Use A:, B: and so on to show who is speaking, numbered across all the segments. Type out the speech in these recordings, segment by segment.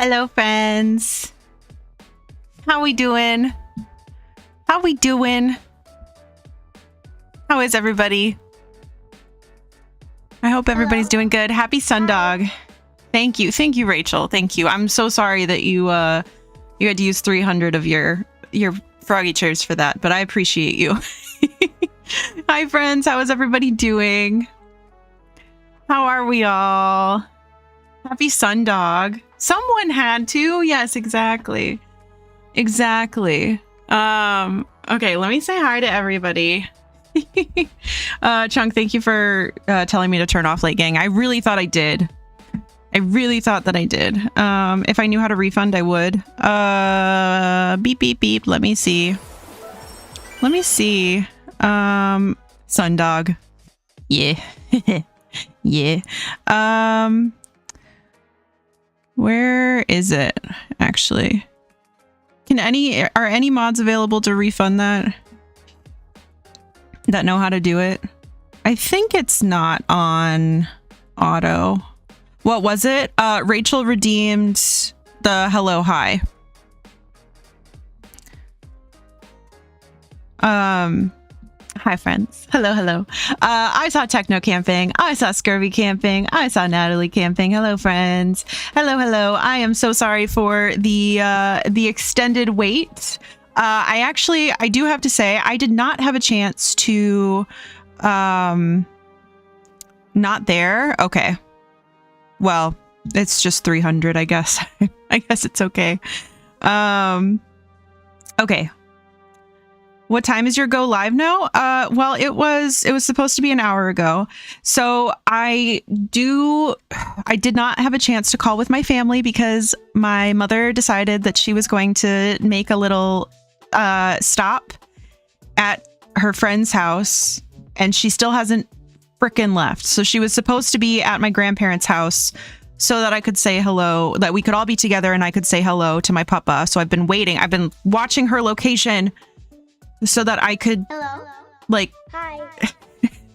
A: Hello, friends. How we doing? How we doing? How is everybody? I hope everybody's doing good. Happy Sundog. Thank you. Thank you, Rachel. Thank you. I'm so sorry that you had to use 300 of your froggy chairs for that, but I appreciate you. Hi, friends. How is everybody doing? How are we all? Happy Sundog. Someone had to. Yes, exactly. Exactly. Okay, let me say hi to everybody. Chunk, thank you for telling me to turn off late gang. I really thought I did. I really thought that I did. If I knew how to refund, I would. Beep, beep, beep. Let me see. Let me see. Sundog. Yeah. Yeah. Where is it actually? Are any mods available to refund that know how to do it? I think it's not on auto. What was it? Rachel redeemed the hello hi. Hi, friends. Hello, hello. I saw Techno camping. I saw Scurvy camping. I saw Natalie camping. Hello, friends. Hello, hello. I am so sorry for the extended wait. I do have to say, I did not have a chance to, not there. Okay. Well, it's just 300, I guess. I guess it's okay. Okay. What time is your go live now? Well, it was supposed to be an hour ago. So I did not have a chance to call with my family because my mother decided that she was going to make a little stop at her friend's house, and she still hasn't frickin' left. So she was supposed to be at my grandparents' house so that I could say hello, that we could all be together and I could say hello to my papa. So I've been waiting. I've been watching her location so that I could,
B: hello,
A: like,
B: hi.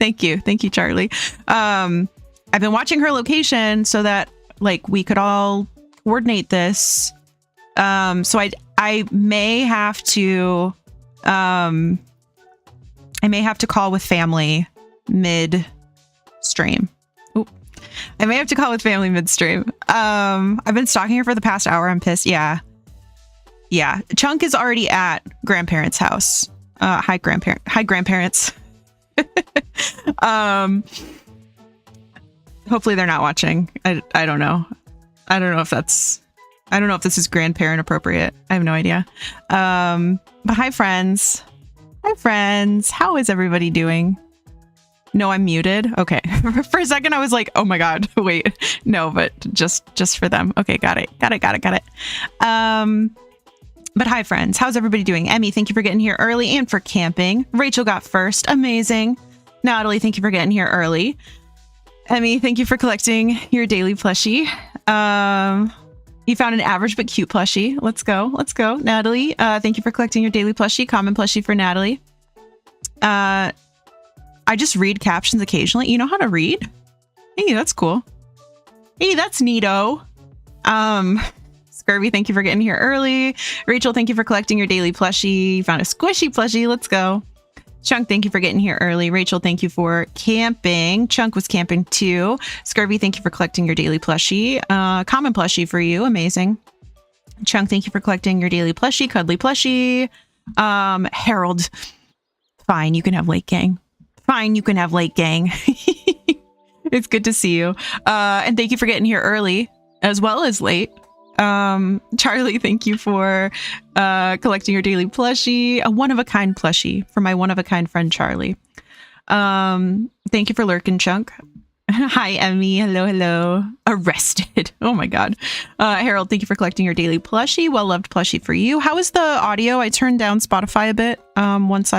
A: Thank you, Charlie. I've been watching her location so that, like, we could all coordinate this. So I may have to, call with family mid-stream. Oop. I may have to call with family mid-stream. I've been stalking her for the past hour. I'm pissed. Yeah. Chunk is already at grandparents' house. Hi, grandparents. Hopefully they're not watching. I don't know. I don't know if this is grandparent appropriate. I have no idea. But hi, friends. Hi, friends. How is everybody doing? No, I'm muted. Okay. For a second, I was like, oh my God, wait. No, but just for them. Okay, got it. But hi, friends. How's everybody doing? Emmy, thank you for getting here early and for camping. Rachel got first. Amazing. Natalie, thank you for getting here early. Emmy, thank you for collecting your daily plushie. You found an average but cute plushie. Let's go. Natalie, thank you for collecting your daily plushie. Common plushie for Natalie. I just read captions occasionally. You know how to read? Hey, that's cool. Hey, that's neato. Scurvy, thank you for getting here early. Rachel, thank you for collecting your daily plushie. You found a squishy plushie. Let's go. Chunk, thank you for getting here early. Rachel, thank you for camping. Chunk was camping too. Scurvy, thank you for collecting your daily plushie. Common plushie for you. Amazing. Chunk, thank you for collecting your daily plushie. Cuddly plushie. Harold, fine, you can have late gang. It's good to see you. And thank you for getting here early as well as late. Charlie, thank you for collecting your daily plushie, a one-of-a-kind plushie for my one-of-a-kind friend Charlie. Thank you for lurking, Chunk. Hi, Emmy. Hello. Arrested. Oh my God. Harold, thank you for collecting your daily plushie. Well-loved plushie for you. How is the audio? I turned down Spotify a bit once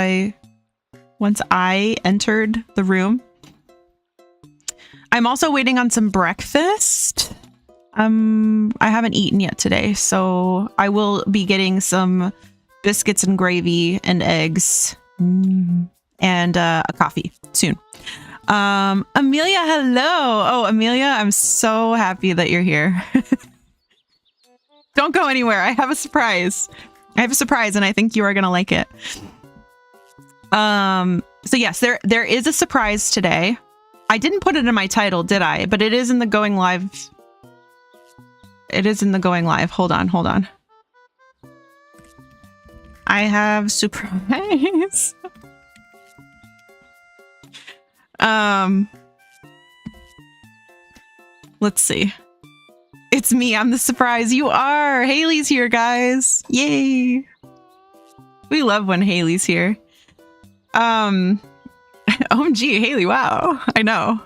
A: I entered the room. I'm also waiting on some breakfast. I haven't eaten yet today, so I will be getting some biscuits and gravy and eggs and a coffee soon. Amelia, hello. Oh, Amelia, I'm so happy that you're here. Don't go anywhere. I have a surprise. I have a surprise, and I think you are gonna like it. So yes, there is a surprise today. I didn't put it in my title, did I? But it is in the going live. It is in the going live. Hold on. I have surprise. Let's see. It's me. I'm the surprise. You are. Haley's here, guys. Yay. We love when Haley's here. OMG, Haley. Wow. I know.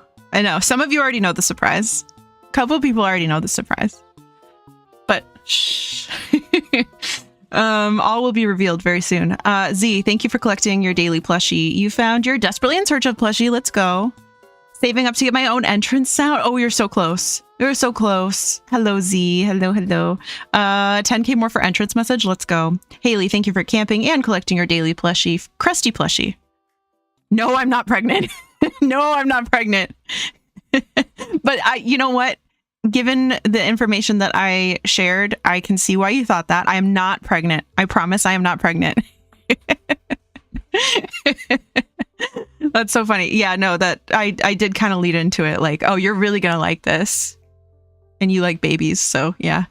A: Some of you already know the surprise. A couple of people already know the surprise. But shh. All will be revealed very soon. Z, thank you for collecting your daily plushie. You found your desperately in search of plushie. Let's go. Saving up to get my own entrance sound. Oh, you're so close. You're so close. Hello, Z. Hello. 10k more for entrance message. Let's go. Haley, thank you for camping and collecting your daily plushie. Crusty plushie. No, I'm not pregnant. No, I'm not pregnant. But you know what? Given the information that I shared, I can see why you thought that. I am not pregnant. I promise I am not pregnant. That's so funny. Yeah, no, that I did kind of lead into it like, oh, you're really going to like this. And you like babies. So yeah.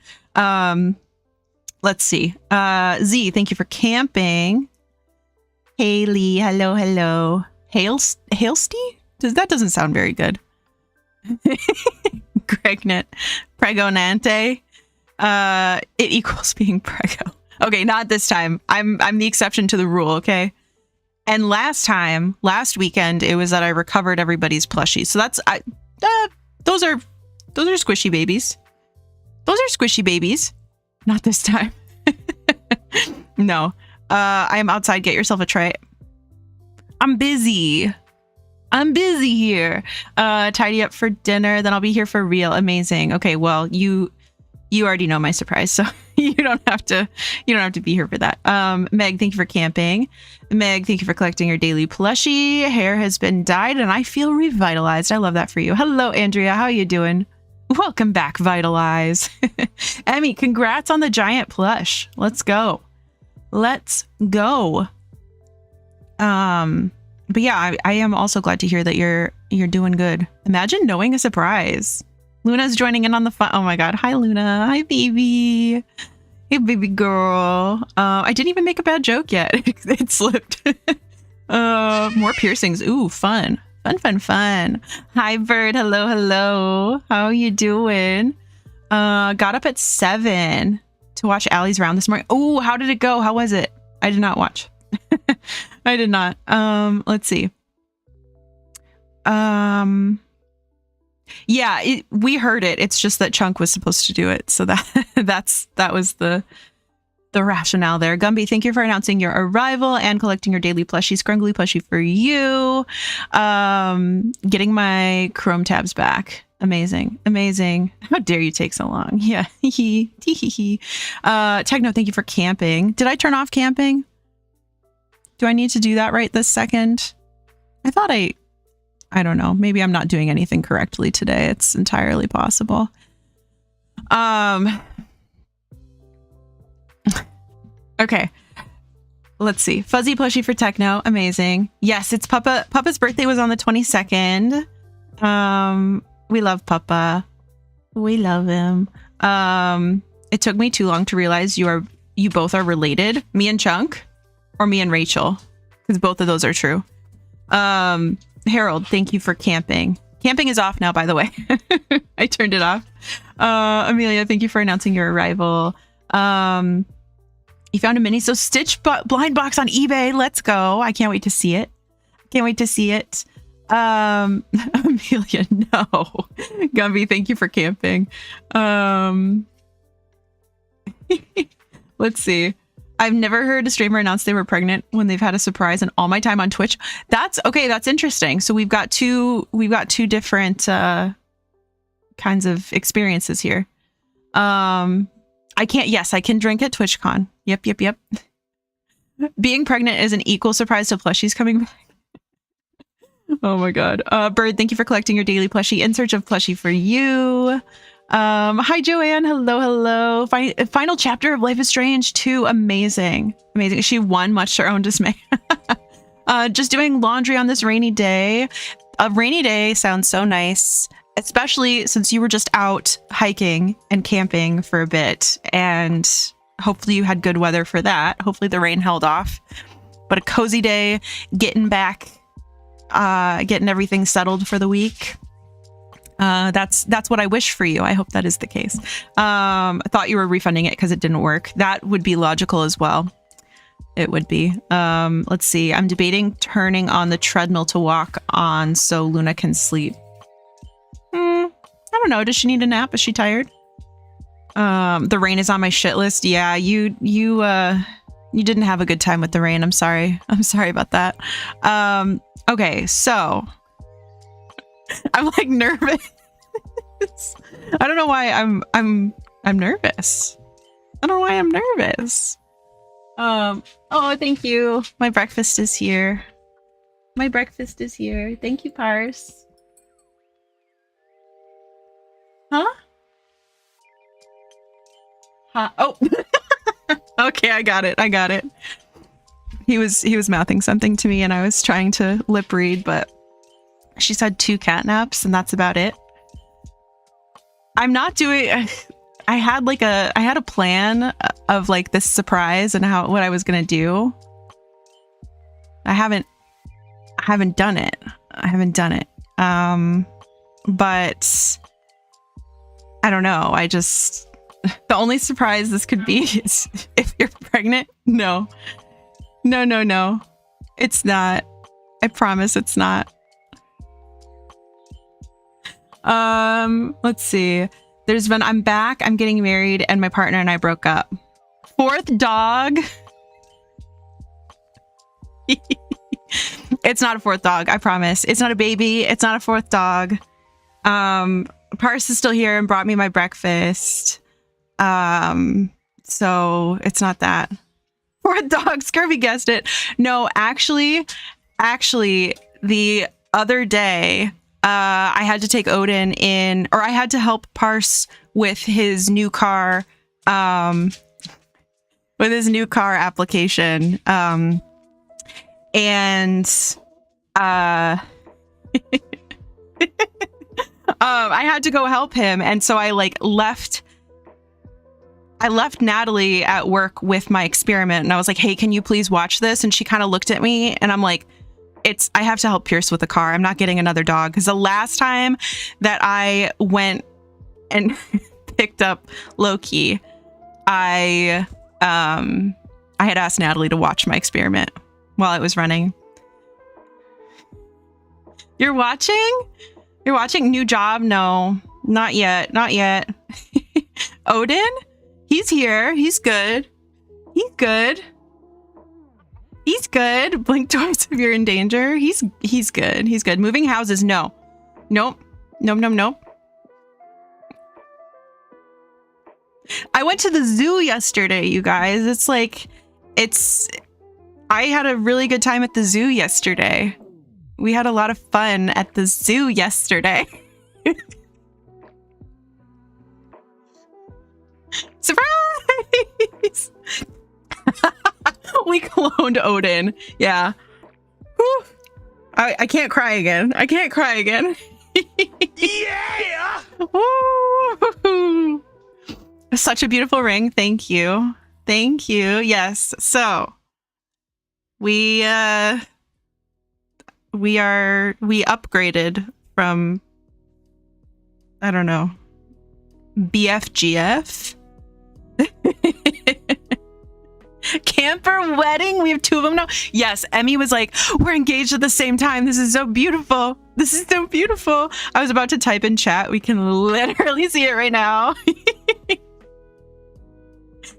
A: Let's see. Z, thank you for camping. Haley, hello. Hailsty? That doesn't sound very good. Pregonante. It equals being prego. Okay, not this time. I'm the exception to the rule, okay? And last weekend, it was that I recovered everybody's plushies. So that's those are squishy babies. Those are squishy babies. Not this time. No. I am outside. Get yourself a tray. I'm busy here. Tidy up for dinner, then I'll be here for real. Amazing. Okay, well, you already know my surprise, so you don't have to be here for that. Meg, thank you for camping. Meg, thank you for collecting your daily plushie. Hair has been dyed and I feel revitalized. I love that for you. Hello, Andrea. How you doing? Welcome back, Vitalize. Emmy, congrats on the giant plush. Let's go. But yeah, I am also glad to hear that you're doing good. Imagine knowing a surprise. Luna's joining in on the fun. Oh my God. Hi, Luna. Hi, baby. Hey, baby girl. I didn't even make a bad joke yet. It slipped. More piercings. Ooh, fun. Hi, Bird. Hello. How are you doing? Got up at 7 to watch Allie's round this morning. Oh, how did it go? How was it? I did not watch. I did not. Let's see. Yeah, we heard it. It's just that Chunk was supposed to do it. So that was the rationale there. Gumby, thank you for announcing your arrival and collecting your daily plushie. Scrungly plushie for you. Getting my Chrome tabs back. Amazing. How dare you take so long? Yeah. Techno, thank you for camping. Did I turn off camping? Do I need to do that right this second? I thought I don't know. Maybe I'm not doing anything correctly today. It's entirely possible. Okay. Let's see. Fuzzy plushie for Techno. Amazing. Yes, it's Papa. Papa's birthday was on the 22nd. We love Papa. We love him. It took me too long to realize you both are related. Me and Chunk. Or me and Rachel, because both of those are true. Harold, thank you for camping. Camping is off now, by the way. I turned it off. Amelia, thank you for announcing your arrival. You found a mini Stitch blind box on eBay. Let's go. I can't wait to see it. Amelia, no. Gumby, thank you for camping. Let's see. I've never heard a streamer announce they were pregnant when they've had a surprise in all my time on Twitch. That's okay. That's interesting. So we've got two different kinds of experiences here. I can drink at TwitchCon. Yep. Being pregnant is an equal surprise to plushies coming back. Oh my God. Bird, thank you for collecting your daily plushie. In search of plushie for you. Hi, Joanne. Hello, hello. Final chapter of Life is Strange 2. Amazing. Amazing. She won, much to her own dismay. Just doing laundry on this rainy day. A rainy day sounds so nice, especially since you were just out hiking and camping for a bit. And hopefully you had good weather for that. Hopefully the rain held off. But a cozy day, getting back, getting everything settled for the week. That's what I wish for you. I hope that is the case. I thought you were refunding it because it didn't work. That would be logical as well. It would be. Let's see. I'm debating turning on the treadmill to walk on so Luna can sleep. I don't know. Does she need a nap? Is she tired? The rain is on my shit list. Yeah, you didn't have a good time with the rain. I'm sorry. I'm sorry about that. Okay, so I'm like nervous. I don't know why I'm nervous. I don't know why I'm nervous. Oh, thank you. My breakfast is here. My breakfast is here. Thank you, Parse. Huh? Huh? Oh. Okay, I got it. I got it. He was mouthing something to me and I was trying to lip read, but she said 2 cat naps and that's about it. I'm not doing... I had a plan of like this surprise and what I was gonna do. I haven't done it. I haven't done it. But I don't know. The only surprise this could be is if you're pregnant. No. It's not. I promise it's not. Let's see. I'm back, I'm getting married, and my partner and I broke up. 4th dog. It's not a 4th dog, I promise. It's not a baby. It's not a 4th dog. Parse is still here and brought me my breakfast. So it's not that. 4th dog, Scurvy guessed it. No, actually, the other day, I had to take Odin in, or I had to help Parse with his new car, application. I had to go help him. And so I left Natalie at work with my experiment and I was like, hey, can you please watch this? And she kind of looked at me and I'm like, I have to help Pierce with the car. I'm not getting another dog. Because the last time that I went and picked up Loki, I had asked Natalie to watch my experiment while it was running. You're watching? You're watching New Job? No, not yet. Not yet. Odin? He's here. He's good. He's good. He's good. Blink twice if you're in danger. He's good. He's good. Moving houses. No. Nope. Nope. I went to the zoo yesterday, you guys. I had a really good time at the zoo yesterday. We had a lot of fun at the zoo yesterday. Surprise! We cloned Odin. Yeah. Whew. I can't cry again. I can't cry again. Yeah! Woo! Such a beautiful ring. Thank you. Thank you. Yes. So we upgraded from, I don't know, BFGF. Camper wedding. We have 2 of them now. Yes, Emmy was like, we're engaged at the same time. This is so beautiful. This is so beautiful. I was about to type in chat. We can literally see it right now.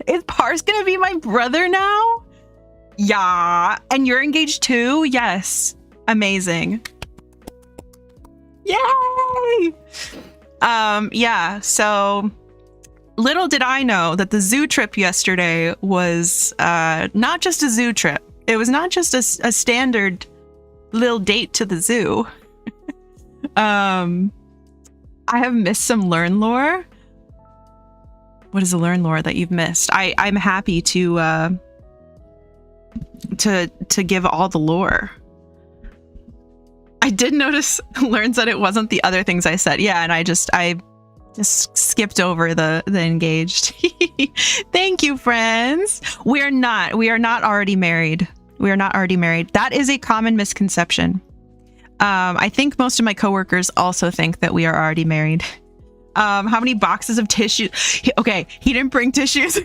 A: Is Parse gonna be my brother now? Yeah. And you're engaged too? Yes. Amazing. Yay! Yeah, so little did I know that the zoo trip yesterday was not just a zoo trip. It was not just a standard little date to the zoo. I have missed some Lurn lore. What is the Lurn lore that you've missed? I'm happy to give all the lore. I did notice Lurn said it wasn't the other things I said. Yeah, and I just skipped over the engaged. Thank you, friends. We are not already married. We are not already married. That is a common misconception. I think most of my coworkers also think that we are already married. How many boxes of tissues? Okay, he didn't bring tissues.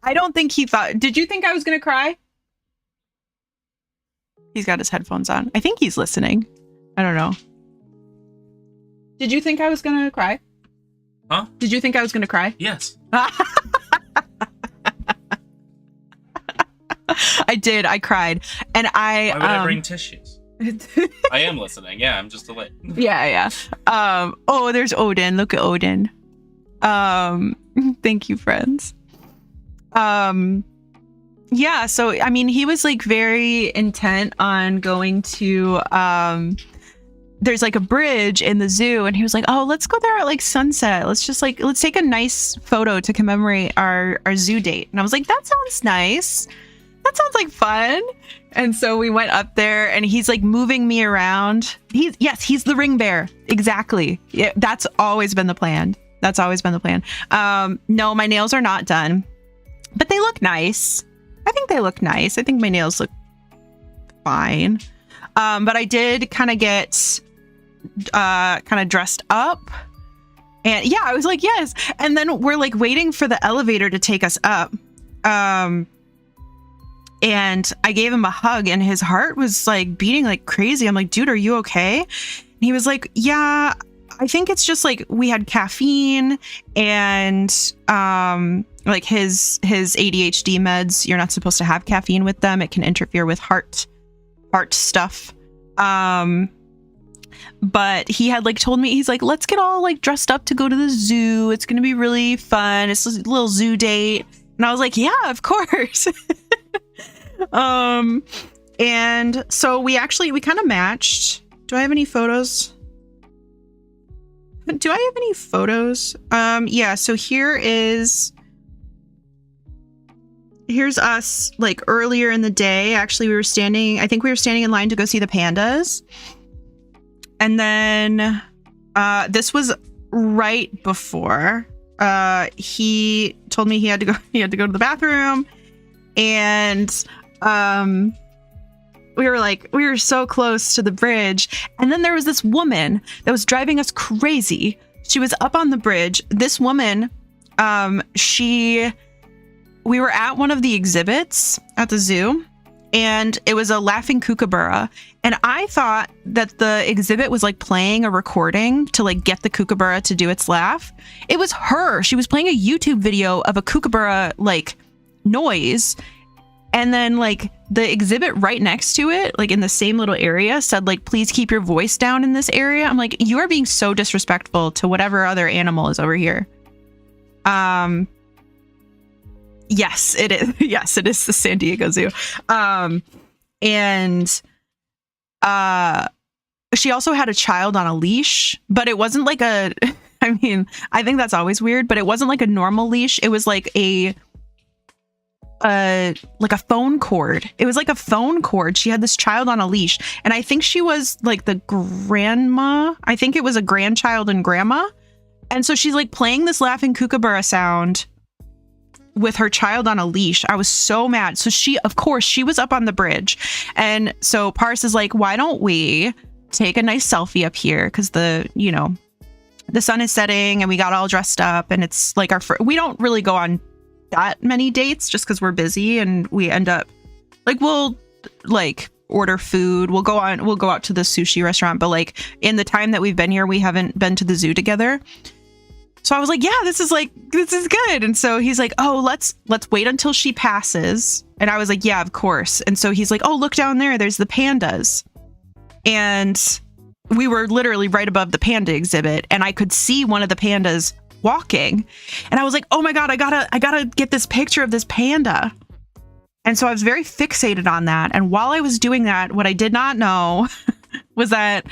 A: I don't think he thought. Did you think I was gonna cry? He's got his headphones on. I think he's listening. I don't know. Did you think I was gonna cry?
B: Huh?
A: Did you think I was gonna cry?
B: Yes.
A: I did. I cried. And
B: Why would I bring tissues? I am listening. Yeah, I'm just delayed.
A: Yeah. Oh, there's Odin. Look at Odin. Thank you, friends. Yeah, so I mean, he was like very intent on going to there's like a bridge in the zoo, and he was like, oh, let's go there at like sunset. Let's take a nice photo to commemorate our zoo date. And I was like, that sounds nice. That sounds like fun. And so we went up there, and he's like moving me around. He's the ring bear. Exactly. Yeah, that's always been the plan. No, my nails are not done, but they look nice. I think they look nice. I think my nails look fine. But I did kind of get dressed up, and yeah, I was like, yes. And then we're like waiting for the elevator to take us up. And I gave him a hug, and his heart was like beating like crazy. I'm like, dude, are you okay? And he was like, yeah, I think it's just like we had caffeine and like his ADHD meds. You're not supposed to have caffeine with them. It can interfere with heart stuff. But he had like told me, he's like, let's get all like dressed up to go to the zoo. It's going to be really fun. It's a little zoo date. And I was like, yeah, of course. And so we kind of matched. Do I have any photos? Yeah, so here's us like earlier in the day. Actually, I think we were standing in line to go see the pandas. And then this was right before he told me he had to go to the bathroom. And we were so close to the bridge, and then there was this woman that was driving us crazy. She was up on the bridge. This woman, we were at one of the exhibits at the zoo, and it was a laughing kookaburra. And I thought that the exhibit was like playing a recording to like get the kookaburra to do its laugh. It was her. She was playing a YouTube video of a kookaburra like noise. And then like the exhibit right next to it, like in the same little area, said like, please keep your voice down in this area. I'm like, you are being so disrespectful to whatever other animal is over here. Yes, it is. Yes, it is the San Diego Zoo. And she also had a child on a leash, but it wasn't like I think that's always weird, but it wasn't like a normal leash. It was like a phone cord. It was like a phone cord. She had this child on a leash, and I think she was like the grandma. I think it was a grandchild and grandma. And so she's like playing this laughing kookaburra sound with her child on a leash. I was so mad. So she was up on the bridge. And so Pars is like, why don't we take a nice selfie up here? Because the sun is setting and we got all dressed up, and it's like we don't really go on that many dates just because we're busy, and we end up like, we'll like order food. We'll go out to the sushi restaurant, but like in the time that we've been here, we haven't been to the zoo together. So I was like, yeah, this is good. And so he's like, oh, let's wait until she passes. And I was like, yeah, of course. And so he's like, oh, look down there. There's the pandas. And we were literally right above the panda exhibit, and I could see one of the pandas walking. And I was like, oh my God, I gotta get this picture of this panda. And so I was very fixated on that. And while I was doing that, what I did not know was that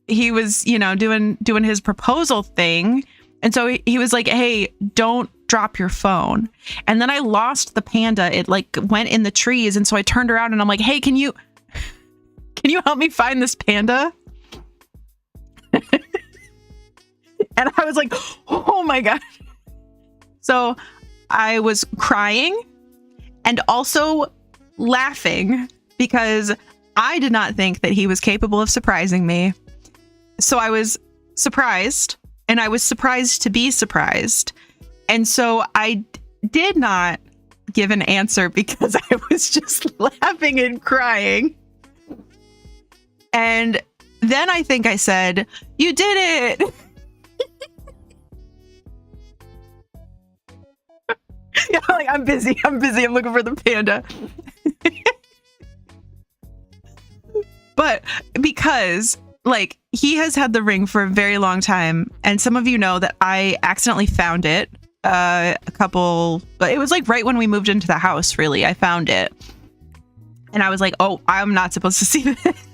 A: he was, doing his proposal thing. And so he was like, hey, don't drop your phone. And then I lost the panda. It like went in the trees. And so I turned around and I'm like, hey, can you help me find this panda? And I was like, oh my God. So I was crying and also laughing because I did not think that he was capable of surprising me. So I was surprised, and I was surprised to be surprised. And so I did not give an answer because I was just laughing and crying. And then I think I said, you did it. Yeah, like, I'm busy. I'm looking for the panda. But because like he has had the ring for a very long time, and some of you know that I accidentally found it but it was like right when we moved into the house, really. I found it. And I was like, oh, I'm not supposed to see this.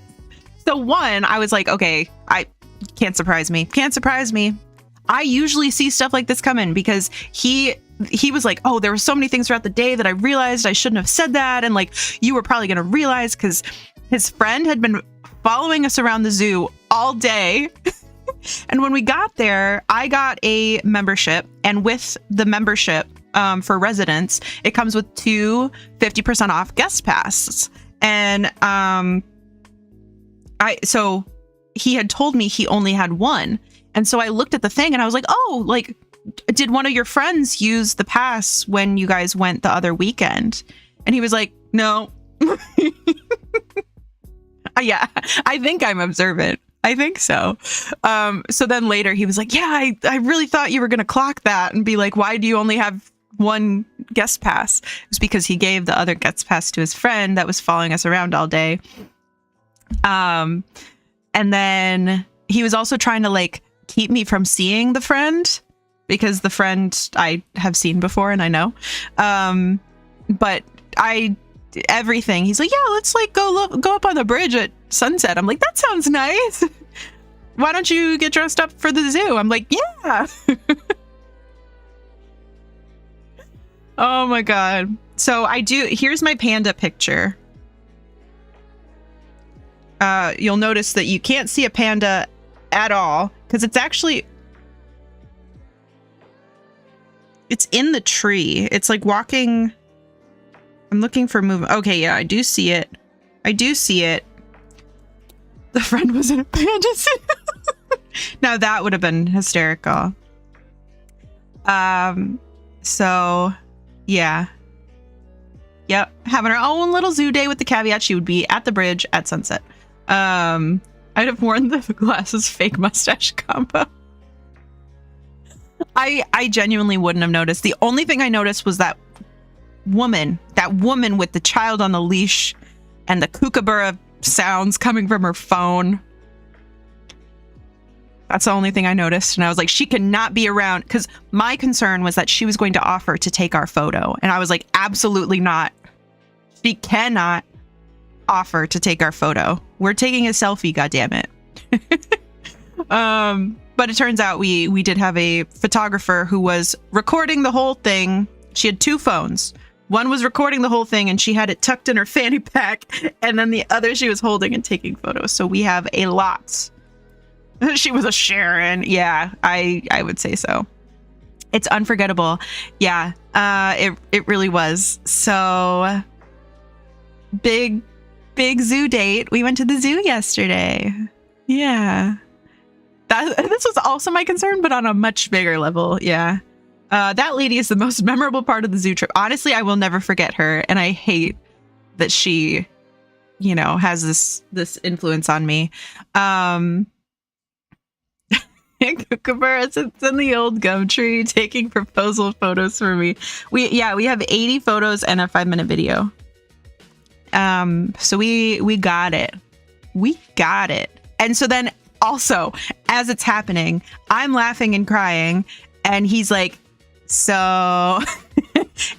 A: So one, I was like, okay, I can't surprise me. I usually see stuff like this coming because he was like, oh, there were so many things throughout the day that I realized I shouldn't have said that. And like, you were probably going to realize because his friend had been following us around the zoo all day. And when we got there, I got a membership. And with the membership for residents, it comes with 2 50% off guest passes. And so he had told me he only had one. And so I looked at the thing and I was like, oh, like, did one of your friends use the pass when you guys went the other weekend? And he was like, no. Yeah, I think I'm observant. I think so. So then later he was like, yeah, I really thought you were going to clock that and be like, why do you only have one guest pass? It was because he gave the other guest pass to his friend that was following us around all day. And then he was also trying to like keep me from seeing the friend because the friend I have seen before and I know. But everything. He's like, yeah, let's like go up on the bridge at sunset. I'm like, that sounds nice. Why don't you get dressed up for the zoo? I'm like, yeah. Oh my God. So here's my panda picture. You'll notice that you can't see a panda at all because it's in the tree. It's like walking. I'm looking for movement. Okay, yeah, I do see it. The friend was in a panda suit. Now that would have been hysterical. So yeah. Yep. Having our own little zoo day with the caveat she would be at the bridge at sunset. I'd have worn the glasses fake mustache combo. I genuinely wouldn't have noticed. The only thing I noticed was that woman with the child on the leash and the kookaburra sounds coming from her phone. That's the only thing I noticed. And I was like, she cannot be around, because my concern was that she was going to offer to take our photo. And I was like, absolutely not. She cannot offer to take our photo. We're taking a selfie, goddammit. But it turns out we did have a photographer who was recording the whole thing. She had 2 phones. One was recording the whole thing and she had it tucked in her fanny pack. And then the other she was holding and taking photos. So we have a lot. She was a Sharon. Yeah, I would say so. It's unforgettable. Yeah, it really was. So big zoo date. We went to the zoo yesterday. Yeah. This was also my concern, but on a much bigger level. Yeah. That lady is the most memorable part of the zoo trip. Honestly, I will never forget her. And I hate that she, has this influence on me. Kookaburra sits in the old gum tree taking proposal photos for me. We have 80 photos and a 5-minute video. So we got it. And so then also, as it's happening, I'm laughing and crying, and he's like, so,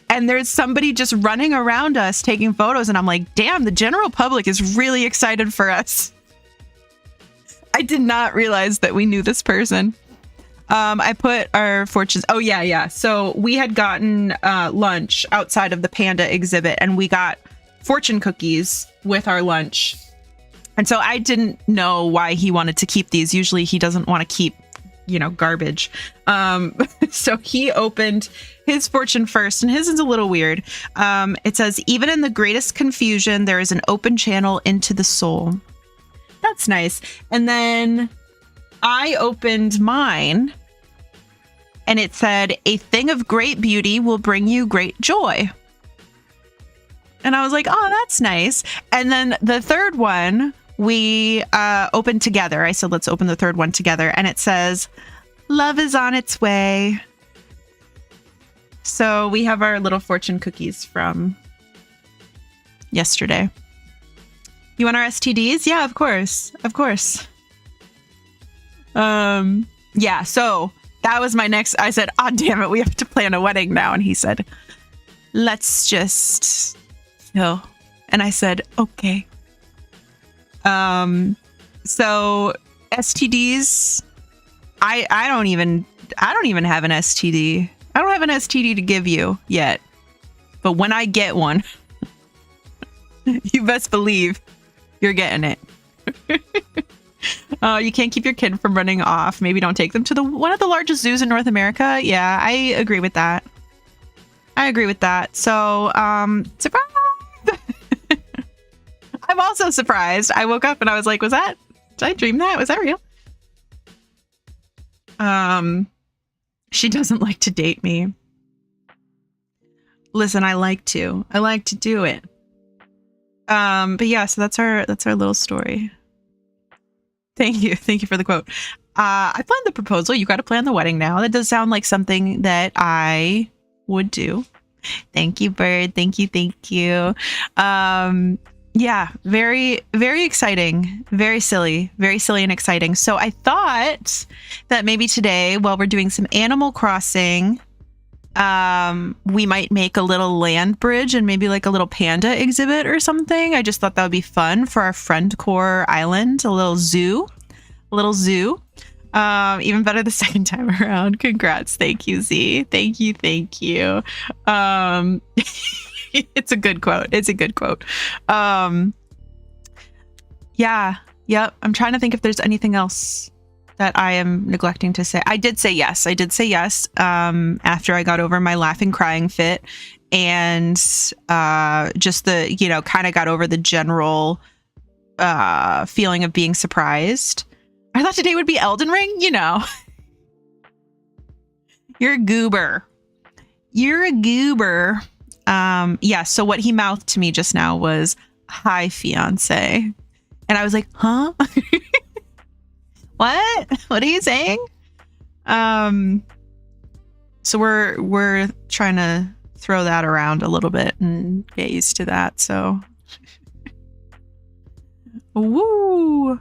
A: and there's somebody just running around us taking photos, and I'm like, damn, the general public is really excited for us. I did not realize that we knew this person. I put our fortunes. Oh, yeah. So we had gotten lunch outside of the panda exhibit, and we got fortune cookies with our lunch. And so I didn't know why he wanted to keep these. Usually he doesn't want to keep, garbage. So he opened his fortune first, and his is a little weird. It says, even in the greatest confusion, there is an open channel into the soul. That's nice. And then I opened mine, and it said, a thing of great beauty will bring you great joy. And I was like, oh, that's nice. And then the third one, we opened together. I said, let's open the third one together. And it says, love is on its way. So we have our little fortune cookies from yesterday. You want our STDs? Yeah, of course. Of course. Yeah, so that was my next. I said, oh, damn it, we have to plan a wedding now. And he said, let's just chill. And I said, okay. So STDs, I don't even have an STD. I don't have an STD to give you yet. But when I get one, you best believe you're getting it. You can't keep your kid from running off. Maybe don't take them to one of the largest zoos in North America. Yeah, I agree with that. So, surprise! I'm also surprised. I woke up and I was like, did I dream that? Was that real? She doesn't like to date me. Listen, I like to do it. But yeah, so that's our little story. Thank you for the quote. I planned the proposal. You got to plan the wedding now. That does sound like something that I would do. Thank you, Bird. Thank you. Yeah, very, very exciting. Very silly and exciting. So I thought that maybe today, while we're doing some Animal Crossing, we might make a little land bridge and maybe like a little panda exhibit or something. I just thought that would be fun for our friend core island, a little zoo. Even better the second time around. Congrats. Thank you, Z. Thank you. It's a good quote. Yeah. Yep. I'm trying to think if there's anything else that I am neglecting to say. I did say yes. After I got over my laughing, crying fit, and just the, kind of got over the general feeling of being surprised. I thought today would be Elden Ring, You're a goober. Yeah, so what he mouthed to me just now was, hi, fiance. And I was like, huh? What are you saying? So we're trying to throw that around a little bit and get used to that. So, woo!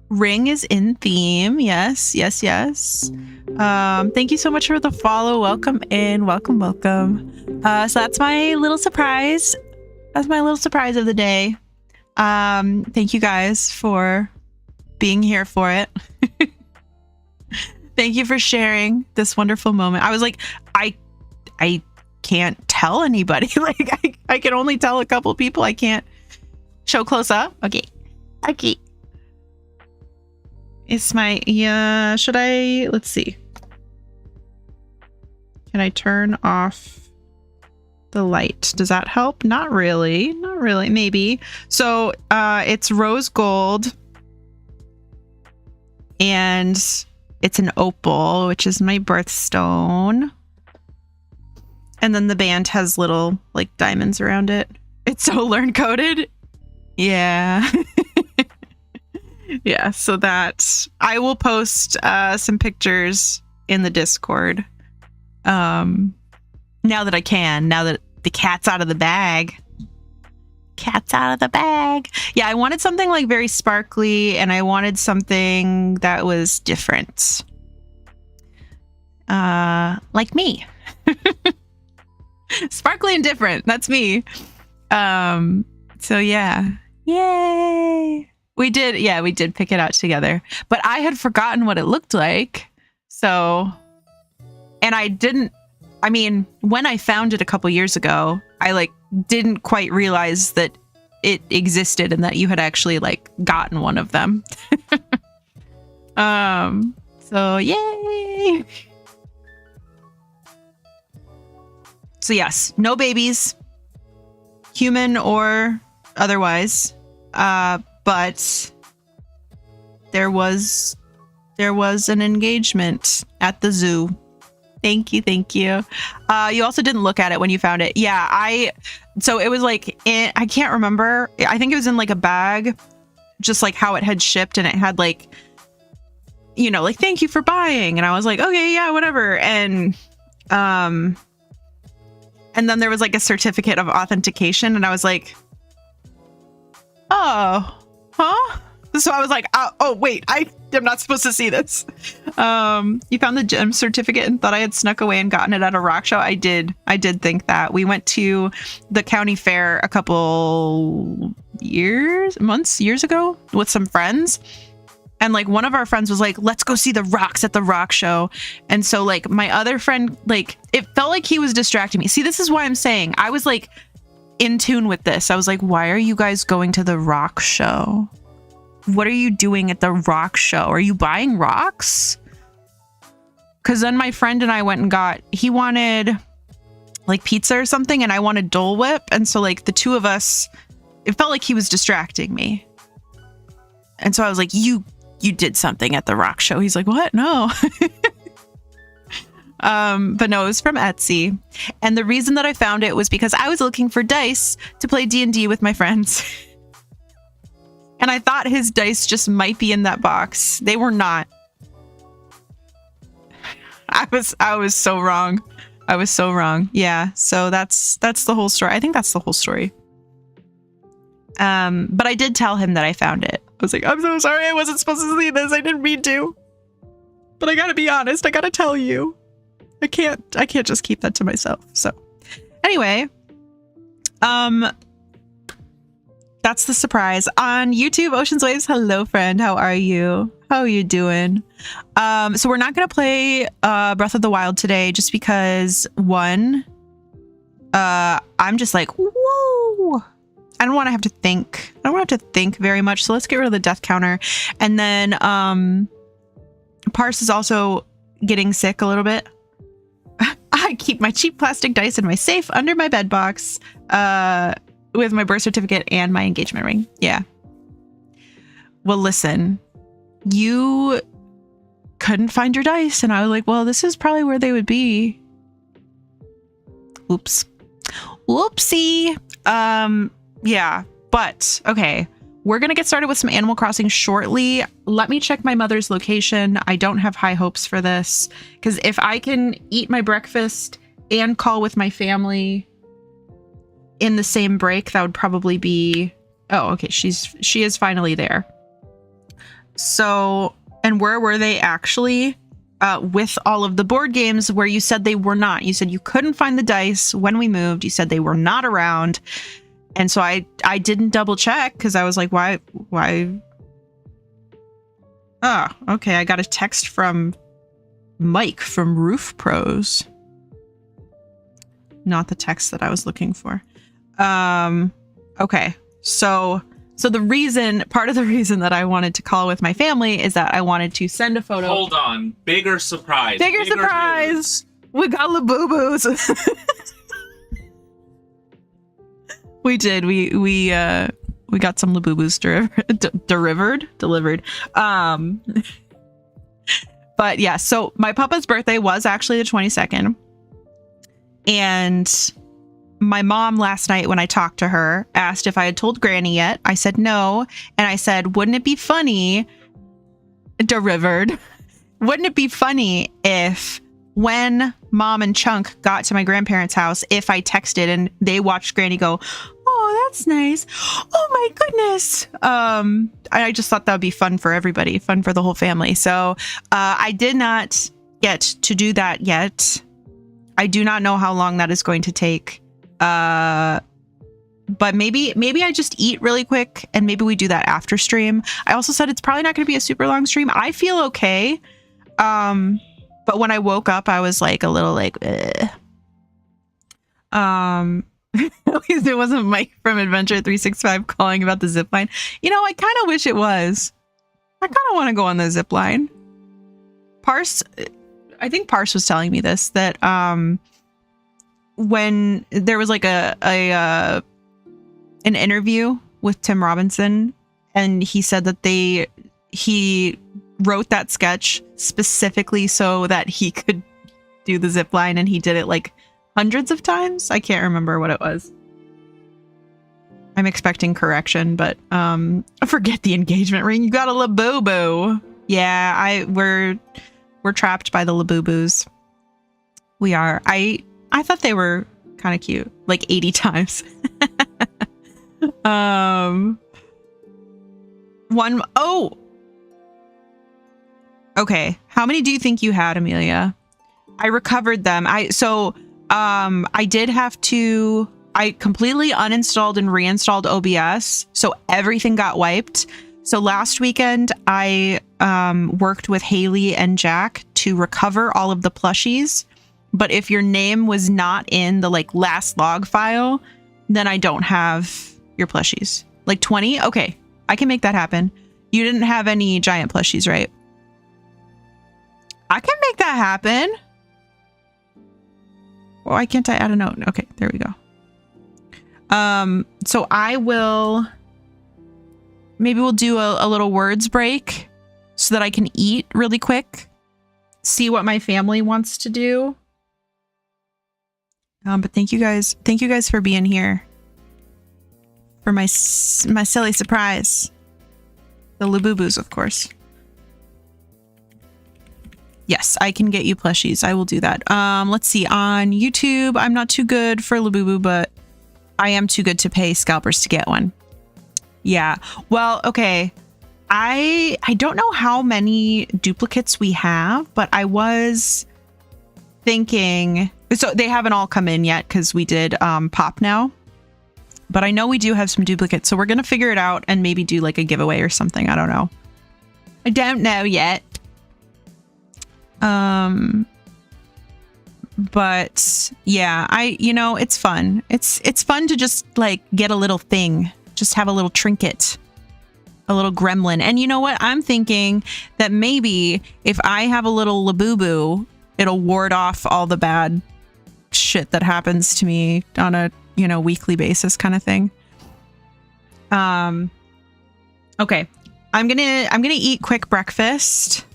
A: Ring is in theme. Yes. Thank you so much for the follow. Welcome in. Welcome. So that's my little surprise. That's my little surprise of the day. Thank you guys for being here for it. Thank you for sharing this wonderful moment. I was like, I can't tell anybody. Like I can only tell a couple people. I can't show close up. Okay. It's my, should I, let's see. Can I turn off the light? Does that help? Not really, maybe. So it's rose gold and it's an opal, which is my birthstone. And then the band has little like diamonds around it. It's so Lurn coded. Yeah. Yeah, so that I will post some pictures in the Discord. Now that the cat's out of the bag. Yeah, I wanted something like very sparkly, and I wanted something that was different. Like me. Sparkly and different. That's me. So yeah. Yay. We did. Yeah, we did pick it out together. But I had forgotten what it looked like. So, and I mean, when I found it a couple years ago, I like didn't quite realize that it existed and that you had actually like gotten one of them. So yay. So yes, no babies, human or otherwise. But there was an engagement at the zoo. Thank you. You also didn't look at it when you found it. Yeah, so it was like I can't remember. I think it was in like a bag, just like how it had shipped, and it had like, you know, like thank you for buying, and I was like, okay, yeah, whatever. And then there was like a certificate of authentication, and I was like, oh, huh? So I was like, oh wait, I am not supposed to see this. You found the gem certificate and thought I had snuck away and gotten it at a rock show. I did think that. We went to the county fair a couple years ago with some friends. And like one of our friends was like, let's go see the rocks at the rock show. And so like my other friend, like it felt like he was distracting me. See, this is why I'm saying I was like in tune with this. I was like, why are you guys going to the rock show? What are you doing at the rock show? Are you buying rocks? Because then my friend and I went and he wanted like pizza or something, and I wanted Dole Whip. And so like the two of us, it felt like he was distracting me. And so I was like, you did something at the rock show. He's like, what? No. But no, it was from Etsy. And the reason that I found it was because I was looking for dice to play D&D with my friends. And I thought his dice just might be in that box. They were not. I was so wrong. I was so wrong. Yeah. So that's the whole story. I think that's the whole story. But I did tell him that I found it. I was like, I'm so sorry. I wasn't supposed to see this. I didn't mean to. But I gotta be honest. I gotta tell you. I can't just keep that to myself. So anyway, that's the surprise on YouTube. Ocean's Waves. Hello, friend. How are you? How are you doing? So we're not going to play Breath of the Wild today just because one, I'm just like, whoa. I don't want to have to think. I don't want to have to think very much. So let's get rid of the death counter. And then Parse is also getting sick a little bit. I keep my cheap plastic dice in my safe under my bed box with my birth certificate and my engagement ring. Yeah. Well, listen, you couldn't find your dice. And I was like, well, this is probably where they would be. Oops. Whoopsie. Yeah, but okay. We're going to get started with some Animal Crossing shortly. Let me check my mother's location. I don't have high hopes for this because if I can eat my breakfast and call with my family in the same break, that would probably be... Oh, okay. She is finally there. So, and where were they actually? With all of the board games where you said they were not. You said you couldn't find the dice when we moved. You said they were not around. And so I didn't double check because I was like, why? Oh, okay. I got a text from Mike from Roof Pros. Not the text that I was looking for. Okay. So part of the reason that I wanted to call with my family is that I wanted to send a photo.
B: Hold on. Bigger surprise.
A: Bigger surprise. News. We got Labubu's. We did. We got some Labubu's delivered. But yeah, so my papa's birthday was actually the 22nd. And my mom last night when I talked to her asked if I had told Granny yet. I said no. And I said, wouldn't it be funny, wouldn't it be funny if when Mom and Chunk got to my grandparents' house, if I texted and they watched Granny go, oh, that's nice. Oh my goodness. I just thought that would be fun for everybody, fun for the whole family. So I did not get to do that yet. I do not know how long that is going to take. But maybe I just eat really quick and maybe we do that after stream. I also said it's probably not going to be a super long stream. I feel okay. But when I woke up, I was like a little like, at least it wasn't Mike from Adventure 365 calling about the zip line. You know, I kind of wish it was. I kind of want to go on the zip line. I think Parse was telling me this, that when there was like an interview with Tim Robinson, and he said that he wrote that sketch specifically so that he could do the zip line, and he did it like hundreds of times. I can't remember what it was. I'm expecting correction, but forget the engagement ring. You got a Labubu. Yeah, we're trapped by the Labubus. We are. I thought they were kind of cute, like 80 times. Okay. How many do you think you had, Amelia? I recovered them. I completely uninstalled and reinstalled OBS, so everything got wiped. So last weekend, I worked with Haley and Jack to recover all of the plushies. But if your name was not in the like last log file, then I don't have your plushies. Like 20? Okay, I can make that happen. You didn't have any giant plushies, right? I can make that happen. Why can't I add a note? Okay, there we go. So maybe we'll do a little words break so that I can eat really quick, see what my family wants to do. But thank you guys for being here for my silly surprise. The Labubus, of course. Yes, I can get you plushies. I will do that. Let's see. On YouTube, I'm not too good for Labubu, but I am too good to pay scalpers to get one. Yeah. Well, okay. I don't know how many duplicates we have, but I was thinking, so they haven't all come in yet because we did pop now, but I know we do have some duplicates, so we're gonna figure it out and maybe do like a giveaway or something. I don't know. I don't know yet. But yeah, it's fun. It's fun to just like get a little thing, just have a little trinket, a little gremlin. And you know what? I'm thinking that maybe if I have a little Labubu, it'll ward off all the bad shit that happens to me on a, weekly basis kind of thing. Okay. I'm gonna eat quick breakfast.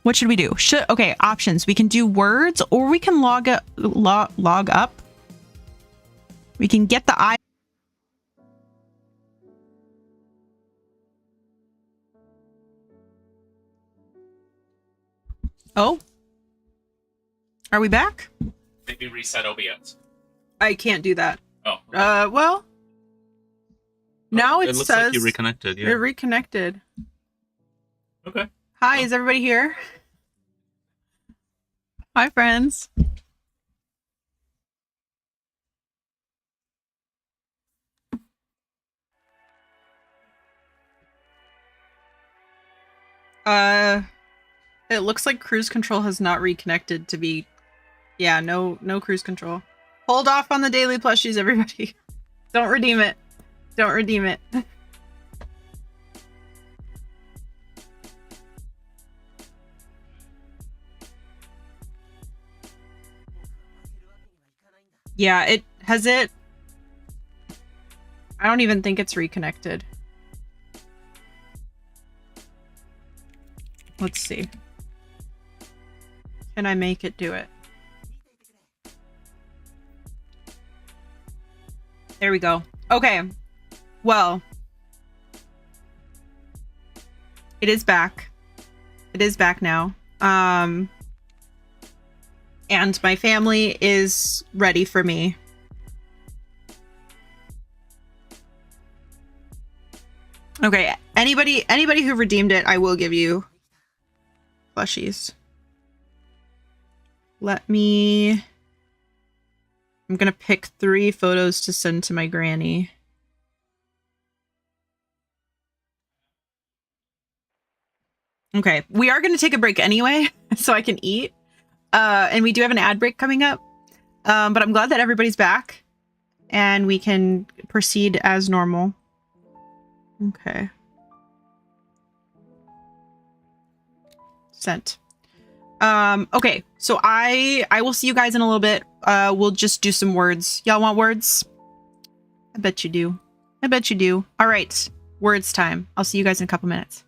A: What should we do? Okay, options. We can do words, or we can log up. We can get the eye. Oh, are we back?
B: Maybe reset OBS.
A: I can't do that.
B: Oh.
A: Okay. Well. Now it
B: looks
A: says
B: like you reconnected. Yeah.
A: You're reconnected.
B: Okay.
A: Hi, is everybody here? Hi, friends. It looks like cruise control has not reconnected to be. Yeah, no cruise control. Hold off on the daily plushies, everybody. Don't redeem it. Don't redeem it. Yeah, it has it. I don't even think it's reconnected. Let's see. Can I make it do it? There we go. Okay. Well, it is back. It is back now. And my family is ready for me. Okay, anybody who redeemed it, I will give you plushies. Let me I'm gonna pick 3 photos to send to my granny. Okay, we are gonna take a break anyway, so I can eat. And we do have an ad break coming up. But I'm glad that everybody's back and we can proceed as normal. Okay. Sent. Okay, so I will see you guys in a little bit. We'll just do some words. Y'all want words? I bet you do. I bet you do. All right, words time. I'll see you guys in a couple minutes.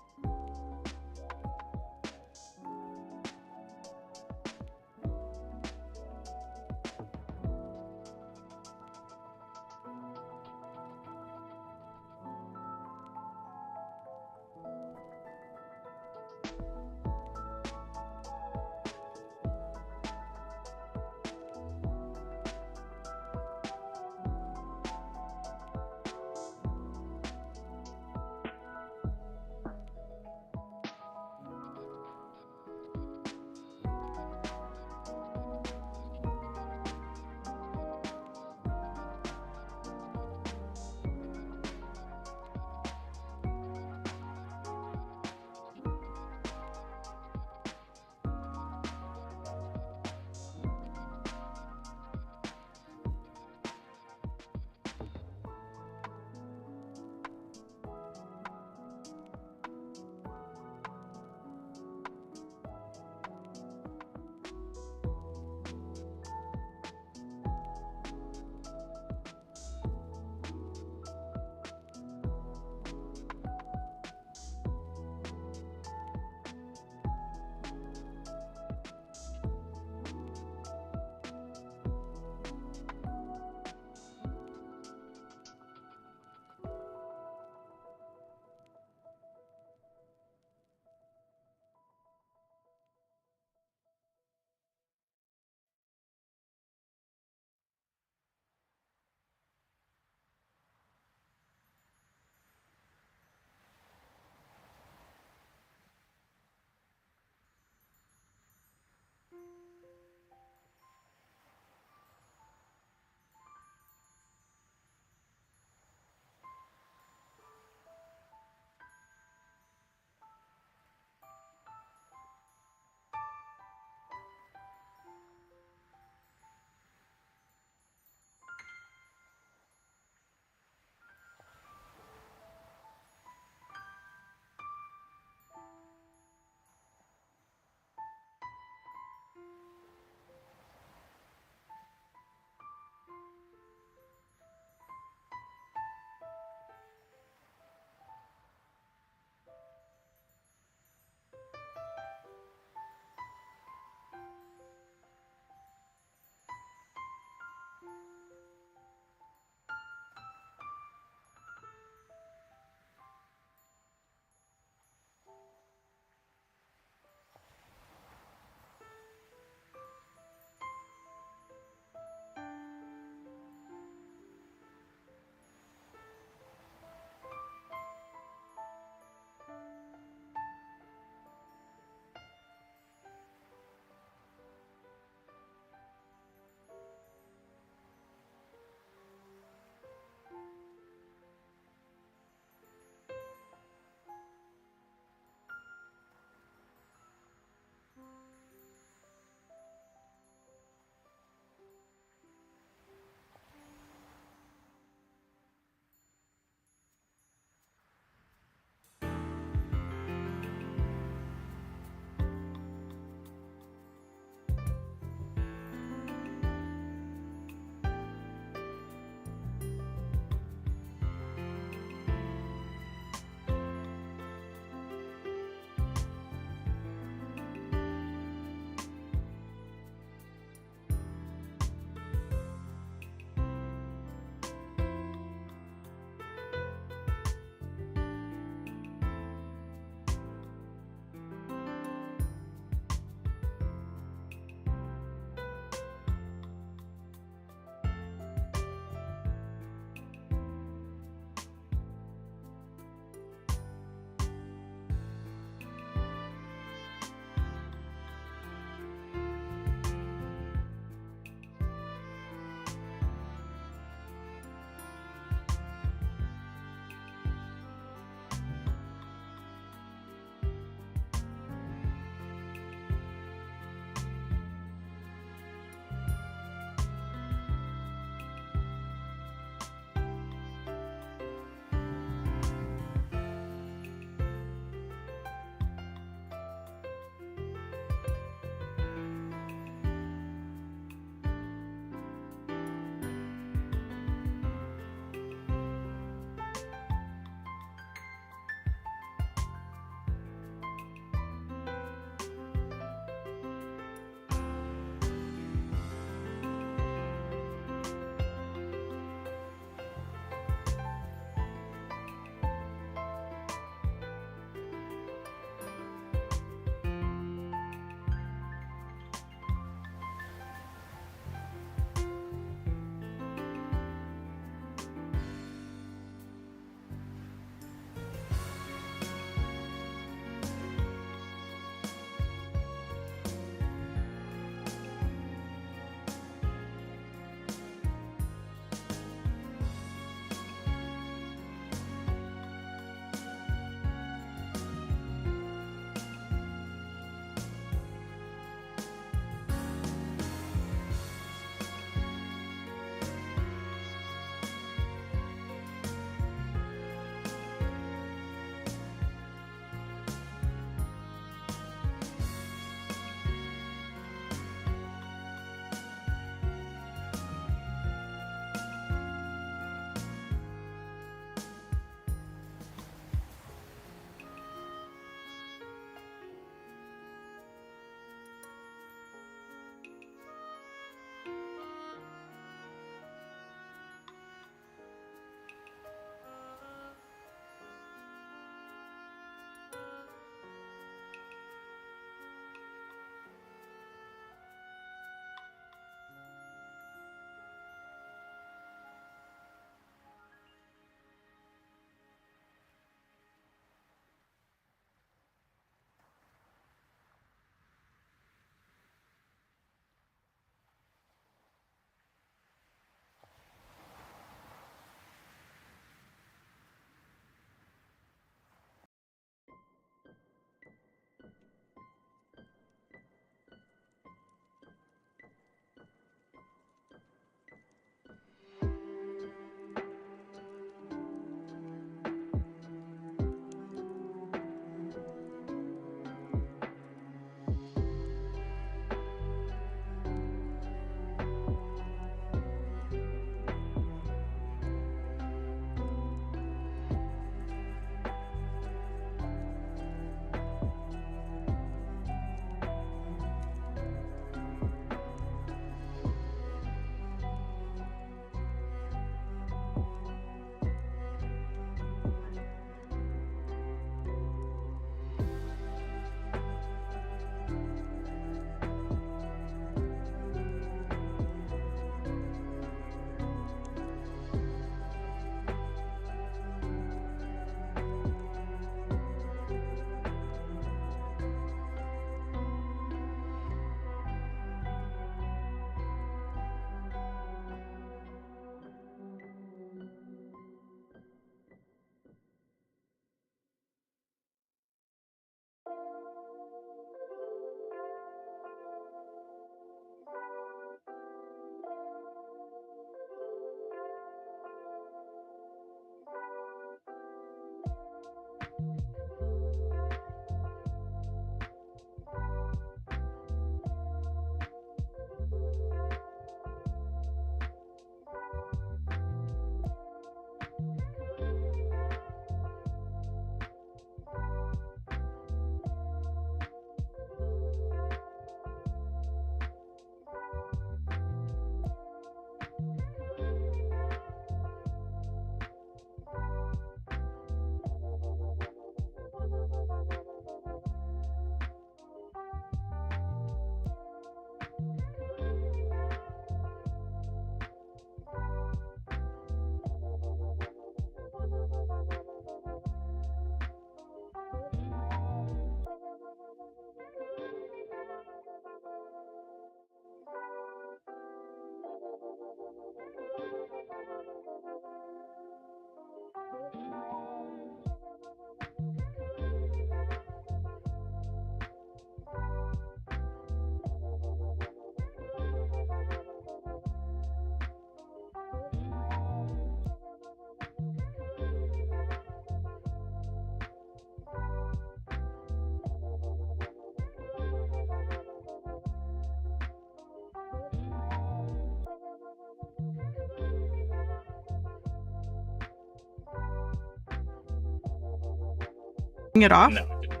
A: it off?
B: No, it didn't.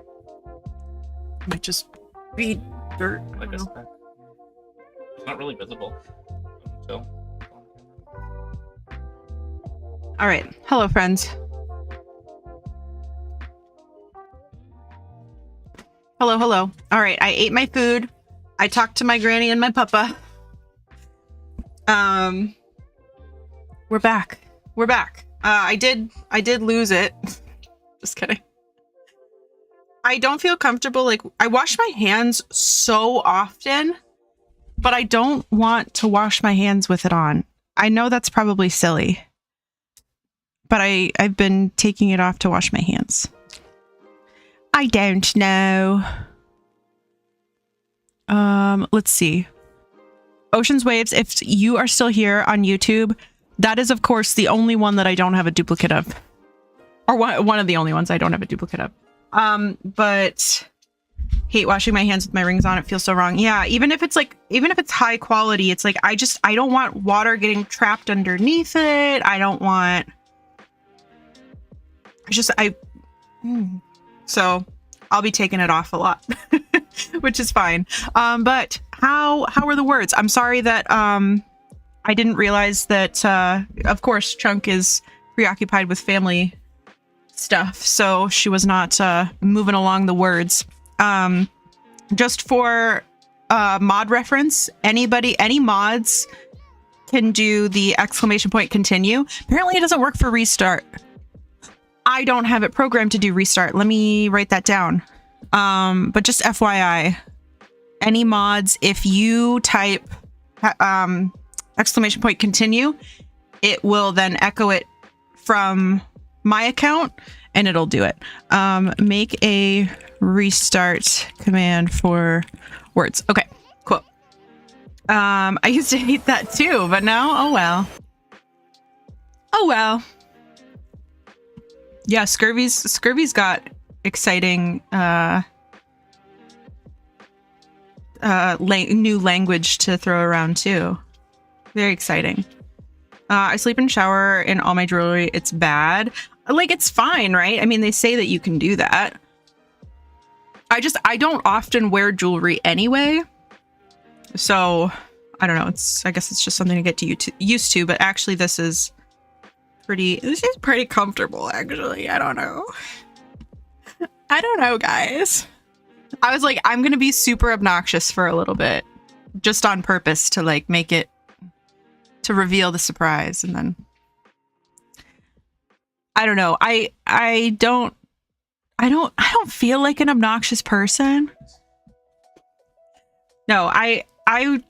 A: It might just be dirt.
B: Like a speck. It's not really visible until.
A: All right. Hello, friends. Hello, hello. All right. I ate my food. I talked to my granny and my papa. We're back. We're back. I did lose it. Just kidding. I don't feel comfortable. Like, I wash my hands so often, but I don't want to wash my hands with it on. I know that's probably silly, but I've been taking it off to wash my hands. I don't know. Let's see. Ocean's Waves, if you are still here on YouTube, that is, of course, the only one that I don't have a duplicate of. Or one of the only ones I don't have a duplicate of. But hate washing my hands with my rings on. It feels so wrong. Yeah, even if it's high quality, it's like, I don't want water getting trapped underneath it. I don't want... So I'll be taking it off a lot, which is fine. But how were the words? I'm sorry that I didn't realize that, of course, Chunk is preoccupied with family stuff, so she was not moving along the words. Just for mod reference, any mods can do the exclamation point continue. Apparently it doesn't work for restart. I don't have it programmed to do restart. Let me write that down. But just FYI, any mods, if you type exclamation point continue, it will then echo it from my account and it'll do it. Make a restart command for words. Okay, cool. I used to hate that too, but now, oh well. Oh well. Yeah, Scurvy's got exciting new language to throw around too. Very exciting. I sleep and shower in all my jewelry. It's bad. Like, it's fine, right? I mean, they say that you can do that. I don't often wear jewelry anyway. So, I don't know. I guess it's just something to get used to, but actually this is pretty comfortable, actually. I don't know. I don't know, guys. I was like, I'm going to be super obnoxious for a little bit, just on purpose to like make it, to reveal the surprise. And then I don't know. I don't feel like an obnoxious person. No, I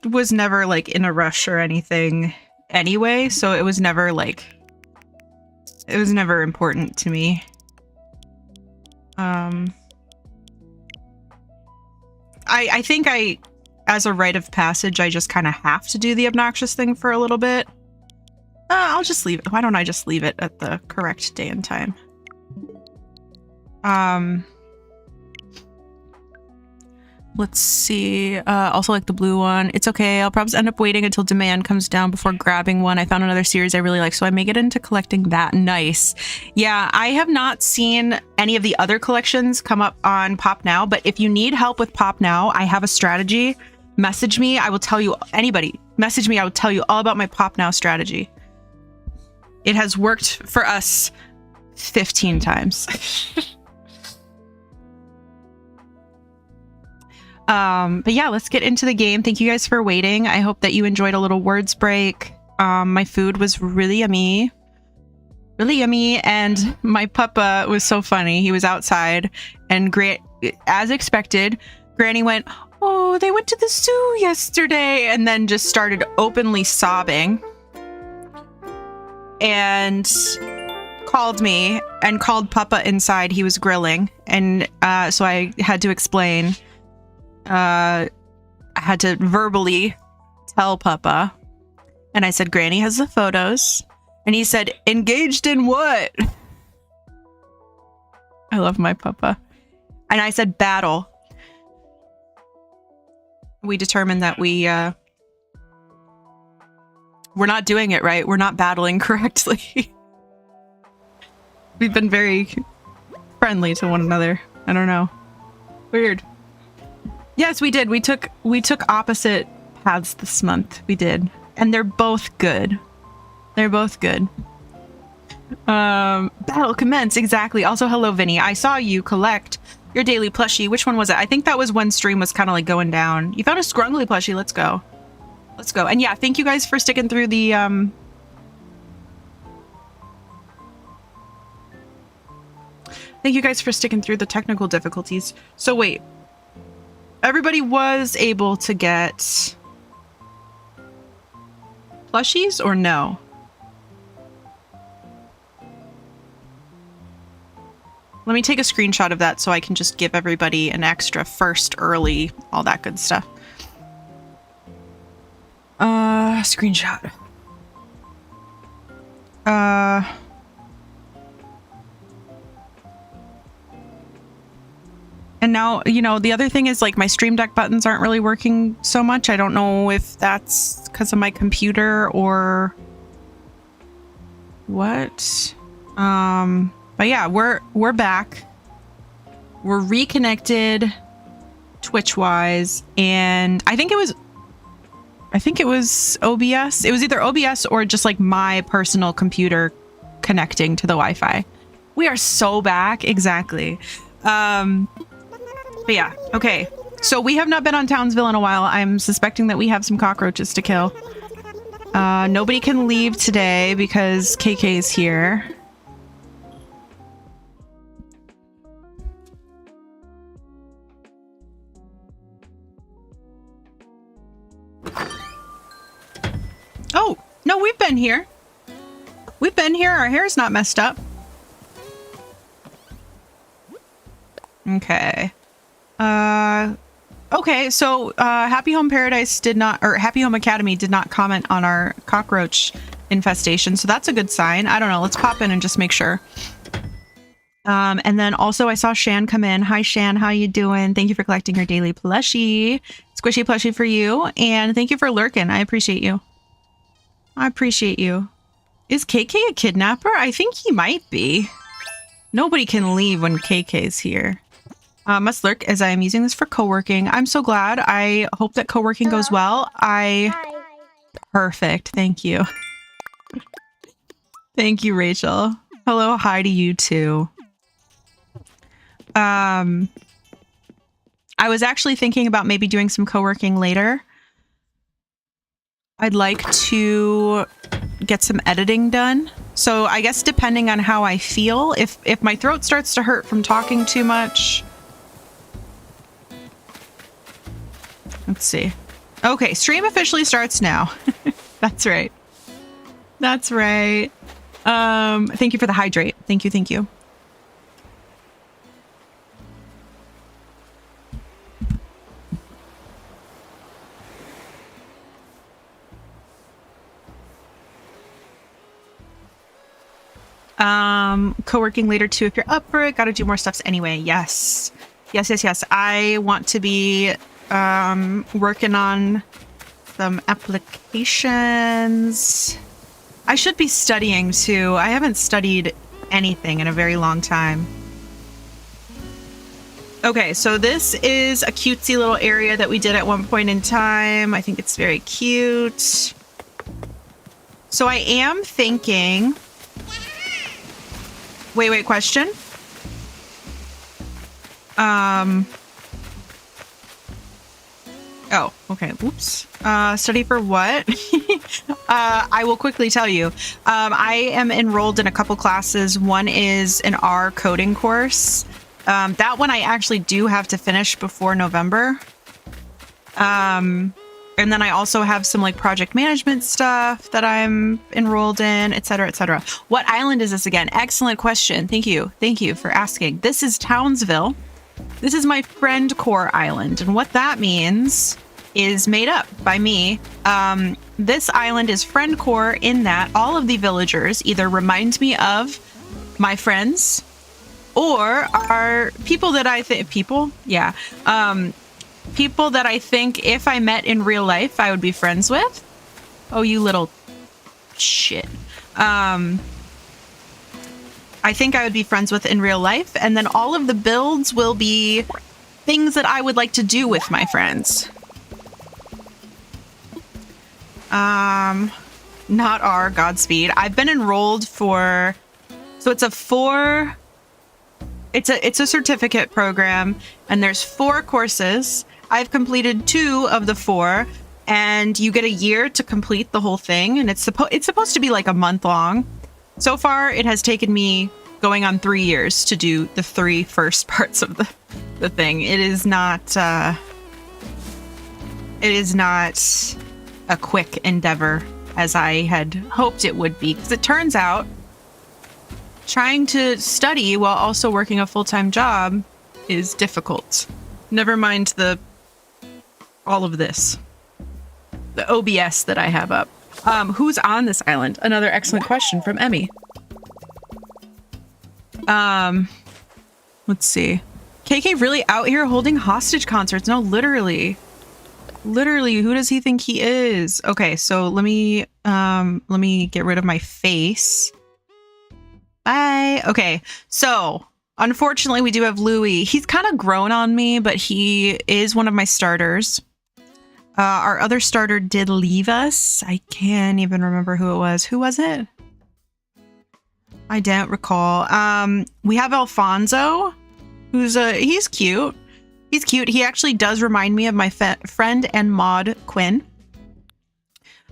A: was never like in a rush or anything anyway, so it was never important to me. I think as a rite of passage, I just kind of have to do the obnoxious thing for a little bit. I'll just leave it. Why don't I just leave it at the correct day and time? Let's see. Also like the blue one. It's okay. I'll probably end up waiting until demand comes down before grabbing one. I found another series I really like, so I may get into collecting that. Nice. Yeah, I have not seen any of the other collections come up on Pop Now, but if you need help with Pop Now, I have a strategy. Message me. I will tell you. Anybody, message me. I will tell you all about my Pop Now strategy. It has worked for us 15 times. But yeah, let's get into the game. Thank you guys for waiting. I hope that you enjoyed a little words break. My food was really yummy. Really yummy. And my papa was so funny. He was outside and as expected, Granny went, "Oh, they went to the zoo yesterday," and then just started openly sobbing and called me and called Papa inside. He was grilling. And so I had to explain. I had to verbally tell Papa, and I said, "Granny has the photos," and he said, "Engaged in what?" I love my Papa. And I said, "Battle." We determined that we're not doing it right. We're not battling correctly. We've been very friendly to one another. I don't know. Weird. Yes, we did. We took opposite paths this month. We did. And they're both good. They're both good. Battle commence. Exactly. Also, hello, Vinny. I saw you collect your daily plushie. Which one was it? I think that was when stream was kind of like going down. You found a scrungly plushie. Let's go. Let's go. And yeah, thank you guys for sticking through the thank you guys for sticking through the technical difficulties. So wait. Everybody was able to get plushies or no? Let me take a screenshot of that so I can just give everybody an extra first, early, all that good stuff. Screenshot. And now, you know, the other thing is like my Stream Deck buttons aren't really working so much. I don't know if that's because of my computer or what. But yeah, we're back. We're reconnected Twitch-wise, and I think it was OBS. It was either OBS or just like my personal computer connecting to the Wi-Fi. We are so back. Exactly. But yeah, okay. So we have not been on Townsville in a while. I'm suspecting that we have some cockroaches to kill. Nobody can leave today because KK is here. Oh, no, we've been here. We've been here. Our hair's not messed up. Okay. Okay, so Happy Home Paradise did not, or Happy Home Academy did not comment on our cockroach infestation, so that's a good sign. I don't know, let's pop in and just make sure. And then also I saw Shan come in. Hi Shan, how you doing? Thank you for collecting your daily plushie. Squishy plushie for you, and thank you for lurking. I appreciate you. I appreciate you. Is KK a kidnapper? I think he might be. Nobody can leave when KK's here. Must lurk as I am using this for co-working. I'm so glad. I hope that co-working goes well. Hi. Perfect. Thank you. Thank you, Rachel. Hello, hi to you too. I was actually thinking about maybe doing some co-working later. I'd like to get some editing done. So I guess depending on how I feel, if my throat starts to hurt from talking too much. Let's see. Okay, stream officially starts now. That's right. That's right. Thank you for the hydrate. Thank you, thank you. Co-working later too if you're up for it. Gotta do more stuffs anyway. Yes. Yes. I want to be working on some applications. I should be studying too. I haven't studied anything in a very long time. Okay, so this is a cutesy little area that we did at one point in time. I think it's very cute. So I am thinking... Wait, question? Oh, okay. Oops. Study for what? I will quickly tell you. I am enrolled in a couple classes. One is an R coding course. That one I actually do have to finish before November. And then I also have some like project management stuff that I'm enrolled in, etc., etc. What island is this again? Excellent question. Thank you. Thank you for asking. This is Townsville. This is my friend core island. And what that means is made up by me. This island is friend core in that all of the villagers either remind me of my friends or are people that I think... People? Yeah. People that I think if I met in real life, I would be friends with. Oh, you little shit. I I think I would be friends with in real life. And then all of the builds will be things that I would like to do with my friends. Not R, Godspeed. I've been enrolled for, so it's a it's a certificate program, and there's 4 courses. I've completed 2 of the 4, and you get a year to complete the whole thing, and it's supposed to be like a month long. So far, it has taken me going on 3 years to do the 3 first parts of the thing. It is not a quick endeavor as I had hoped it would be, because it turns out trying to study while also working a full-time job is difficult. Never mind all of this. The OBS that I have up. Who's on this island? Another excellent question from Emmy. Let's see. KK really out here holding hostage concerts? No, literally. Literally, who does he think he is? Okay, so let me get rid of my face. Bye. Okay, so unfortunately we do have Louis. He's kind of grown on me, but he is one of my starters. Our other starter did leave us. I can't even remember who it was. Who was it? I don't recall. We have Alfonso, who's he's cute. He's cute. He actually does remind me of my friend and mod Quinn.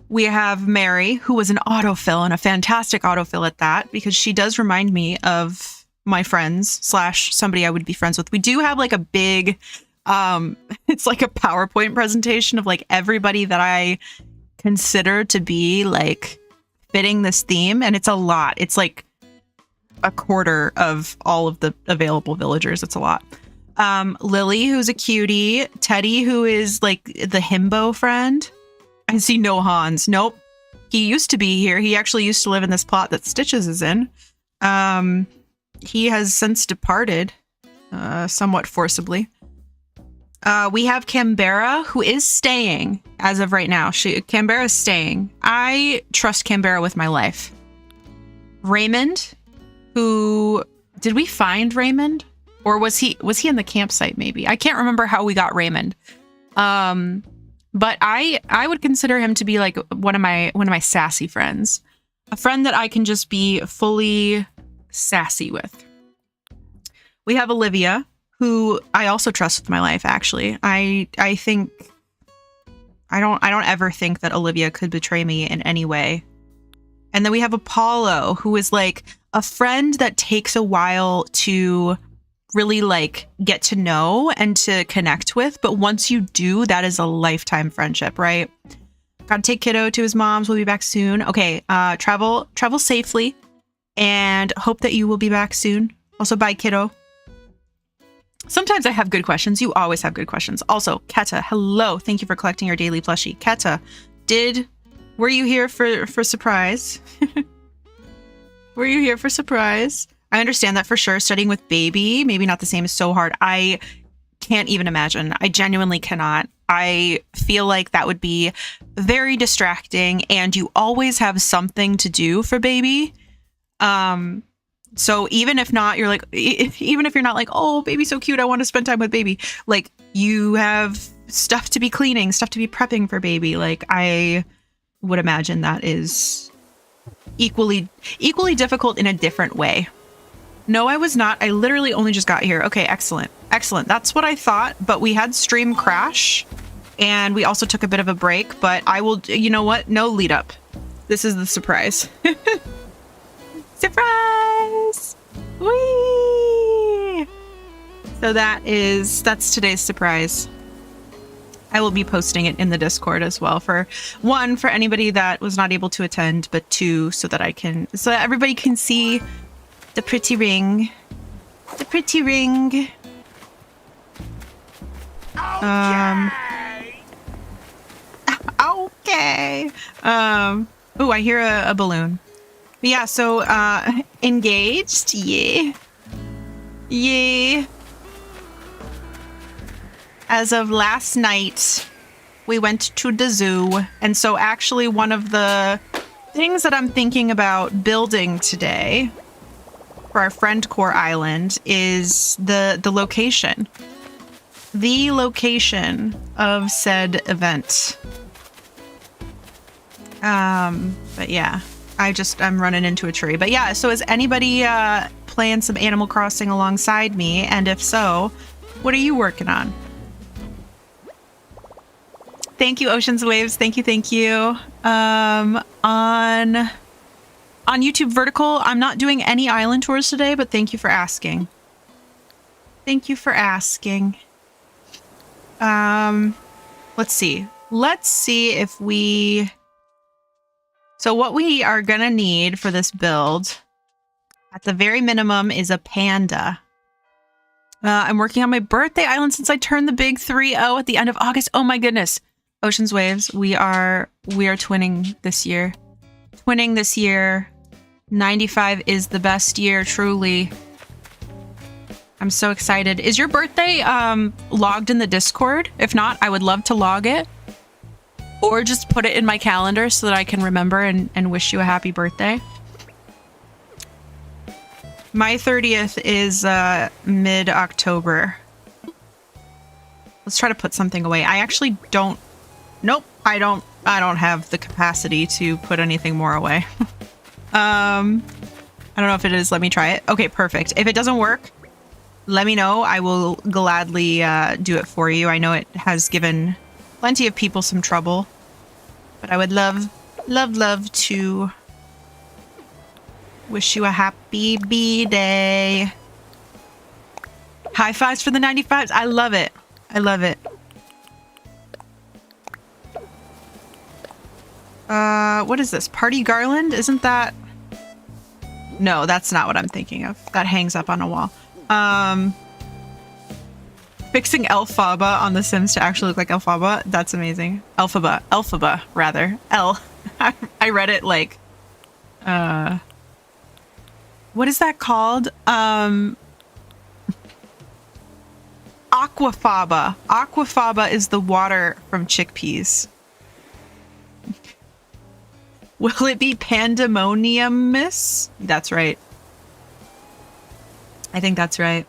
A: We have Mary, who was an autofill, and a fantastic autofill at that, because she does remind me of my friends / somebody I would be friends with. We do have like a big, it's like a PowerPoint presentation of like everybody that I consider to be like fitting this theme. And it's a lot. It's like a quarter of all of the available villagers. It's a lot. Lily, who's a cutie. Teddy, who is like the himbo friend. I see no Hans. Nope. He used to be here. He actually used to live in this plot that Stitches is in. He has since departed, somewhat forcibly. We have Canberra, who is staying as of right now. Canberra is staying. I trust Canberra with my life. Raymond, who... Did we find Raymond? Or was he in the campsite maybe? I can't remember how we got Raymond. But I would consider him to be like one of my sassy friends. A friend that I can just be fully sassy with. We have Olivia, who I also trust with my life, actually. I think I don't ever think that Olivia could betray me in any way. And then we have Apollo, who is like a friend that takes a while to really like get to know and to connect with, but once you do, that is a lifetime friendship, right? Gotta take kiddo to his mom's. We'll be back soon. Okay, travel safely, and hope that you will be back soon. Also, bye, kiddo. Sometimes I have good questions. You always have good questions. Also, Keta, hello. Thank you for collecting your daily plushie. Keta, were you here for surprise? Were you here for surprise? I understand that for sure. Studying with baby, maybe not the same, is so hard. I can't even imagine. I genuinely cannot. I feel like that would be very distracting, and you always have something to do for baby. So even if you're not like, oh, baby's so cute, I want to spend time with baby. Like, you have stuff to be cleaning, stuff to be prepping for baby. Like, I would imagine that is equally difficult in a different way. No, I was not. I literally only just got here. Okay, excellent. Excellent. That's what I thought, but we had stream crash, and we also took a bit of a break, but I will, you know what? No lead up. This is the surprise. Surprise! Whee! So that's today's surprise. I will be posting it in the Discord as well, for anybody that was not able to attend, but 2, so that everybody can see the pretty ring. The pretty ring. Okay. Oh, I hear a balloon. But yeah, so engaged. Yeah. Yeah. As of last night, we went to the zoo. And so actually one of the things that I'm thinking about building today for our friend core island is the location. The location of said event. But yeah, I'm running into a tree. But yeah, so is anybody playing some Animal Crossing alongside me? And if so, what are you working on? Thank you, Oceans Waves. Thank you, thank you. On YouTube Vertical, I'm not doing any island tours today, but thank you for asking. Thank you for asking. Let's see. Let's see if we... So what we are gonna need for this build, at the very minimum, is a panda. I'm working on my birthday island since I turned the big 3-0 at the end of August. Oh my goodness. Oceans Waves, we are twinning this year. Twinning this year. 95 is the best year, truly. I'm so excited. Is your birthday logged in the Discord? If not, I would love to log it. Or just put it in my calendar so that I can remember and wish you a happy birthday. My 30th is mid-October. Let's try to put something away. I actually don't... Nope, I don't have the capacity to put anything more away. I don't know if it is. Let me try it. Okay, perfect. If it doesn't work, let me know. I will gladly do it for you. I know it has given plenty of people some trouble, but I would love to wish you a happy B-Day. High fives for the 95s. I love it. I love it. What is this? Party garland? Isn't that... No, that's not what I'm thinking of. That hangs up on a wall. Fixing Elphaba on The Sims to actually look like Elphaba. That's amazing. Elphaba, rather. L. I read it like... What is that called? Aquafaba. Aquafaba is the water from chickpeas. Will it be pandemoniumous? That's right. I think that's right.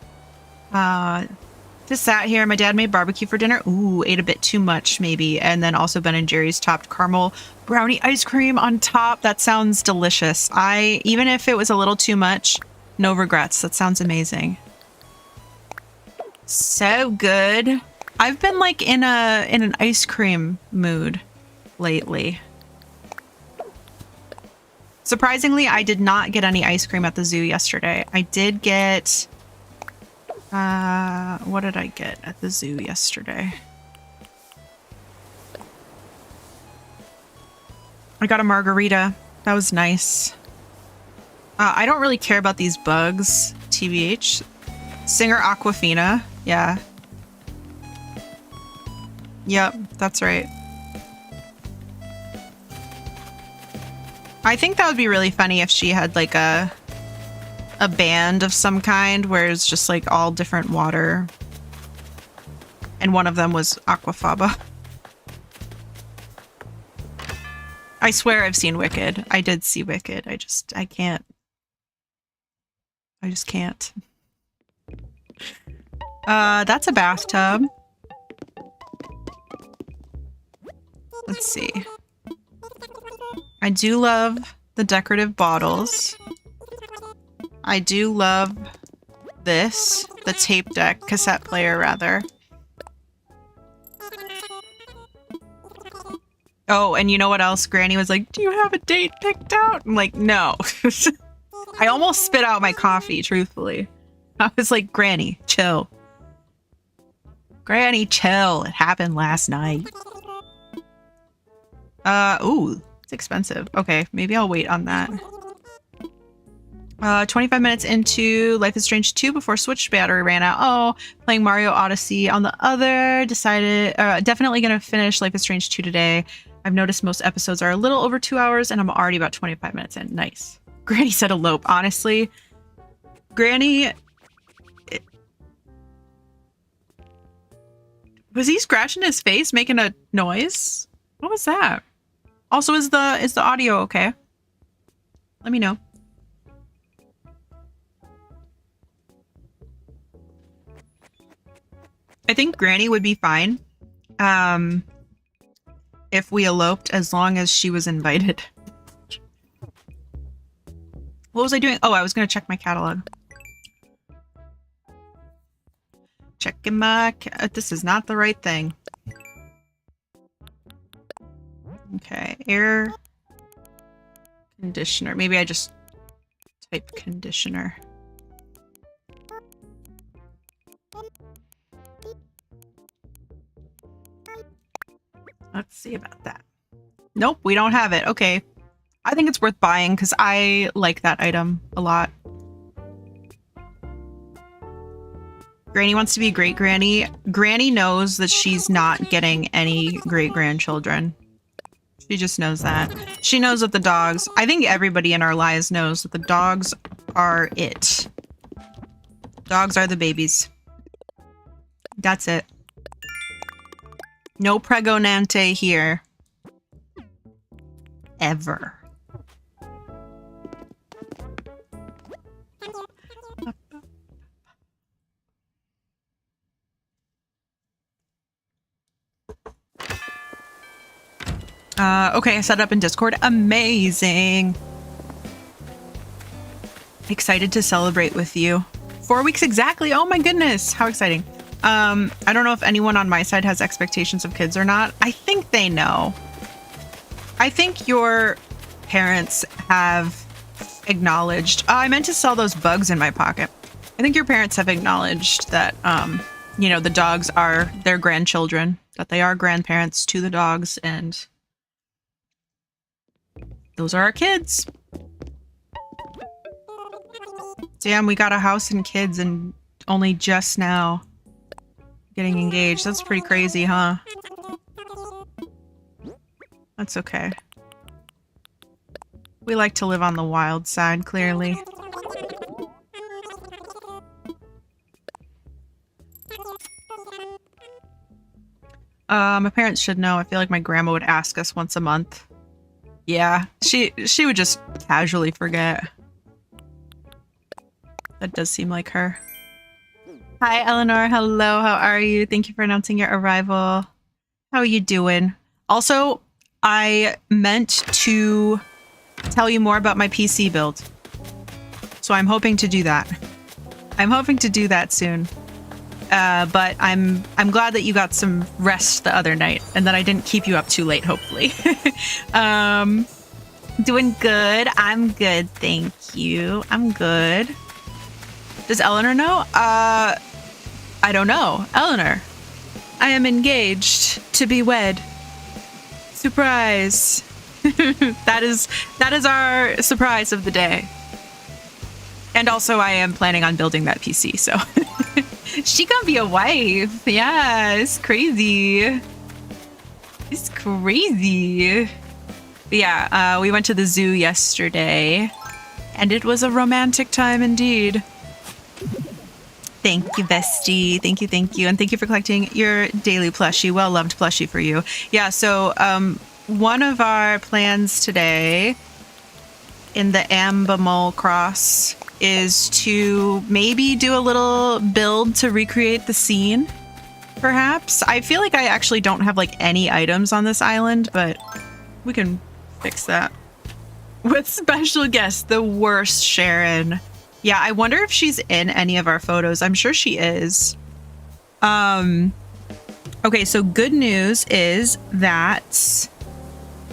A: Just sat here. My dad made barbecue for dinner. Ooh, ate a bit too much, maybe. And then also Ben & Jerry's topped caramel brownie ice cream on top. That sounds delicious. Even if it was a little too much, no regrets. That sounds amazing. So good. I've been like in an ice cream mood lately. Surprisingly, I did not get any ice cream at the zoo yesterday. I did get... what did I get at the zoo yesterday? I got a margarita. That was nice. I don't really care about these bugs, TBH. Singer Aquafina. Yeah. Yep, that's right. I think that would be really funny if she had like a band of some kind where it's just like all different water. And one of them was Aquafaba. I swear I've seen Wicked. I did see Wicked. I can't. I just can't. That's a bathtub. Let's see. I do love the decorative bottles. I do love this, the tape deck, cassette player rather. Oh, and you know what else? Granny was like, do you have a date picked out? I'm like, no. I almost spit out my coffee, truthfully. I was like, Granny, chill. Granny, chill. It happened last night. Ooh, it's expensive. Okay, maybe I'll wait on that. 25 minutes into Life is Strange 2 before Switch battery ran out. Oh, playing Mario Odyssey on the other. Decided, definitely gonna finish Life is Strange 2 today. I've noticed most episodes are a little over 2 hours and I'm already about 25 minutes in. Nice. Granny said elope. Honestly, Granny... Was he scratching his face, making a noise? What was that? Also, is the audio okay? Let me know. I think Granny would be fine. If we eloped, as long as she was invited. What was I doing? Oh, I was going to check my catalog. Checking my... This is not the right thing. Okay, air conditioner. Maybe I just type conditioner. Let's see about that. Nope, we don't have it. Okay. I think it's worth buying because I like that item a lot. Granny wants to be great granny. Granny knows that she's not getting any great grandchildren. She just knows that. She knows that the dogs, I think everybody in our lives knows that the dogs are it. Dogs are the babies. That's it. No pregonante here. Ever. Okay, I set it up in Discord. Amazing. Excited to celebrate with you. 4 weeks exactly. Oh my goodness. How exciting. I don't know if anyone on my side has expectations of kids or not. I think they know. I think your parents have acknowledged... I meant to sell those bugs in my pocket. I think your parents have acknowledged that, you know, the dogs are their grandchildren, that they are grandparents to the dogs, and those are our kids. Damn, we got a house and kids and only just now getting engaged. That's pretty crazy, huh? That's okay. We like to live on the wild side, clearly. My parents should know. I feel like my grandma would ask us once a month. Yeah, she would just casually forget. That does seem like her. Hi, Eleanor. Hello, how are you? Thank you for announcing your arrival. How are you doing? Also, I meant to tell you more about my PC build. So I'm hoping to do that. I'm hoping to do that soon. But I'm glad that you got some rest the other night and that I didn't keep you up too late, hopefully. Doing good. I'm good, thank you. I'm good. Does Eleanor know? I don't know. Eleanor, I am engaged to be wed. Surprise. That is our surprise of the day. And also I am planning on building that PC, so she gonna be a wife. Yeah, it's crazy. It's crazy. But yeah, we went to the zoo yesterday and it was a romantic time indeed. Thank you, bestie. Thank you, thank you. And thank you for collecting your daily plushie. Well-loved plushie for you. Yeah, so one of our plans today in the Ambamole Cross is to maybe do a little build to recreate the scene, perhaps. I feel like I actually don't have like any items on this island, but we can fix that. With special guest, the worst Sharon. Yeah, I wonder if she's in any of our photos. I'm sure she is. Okay, so good news is that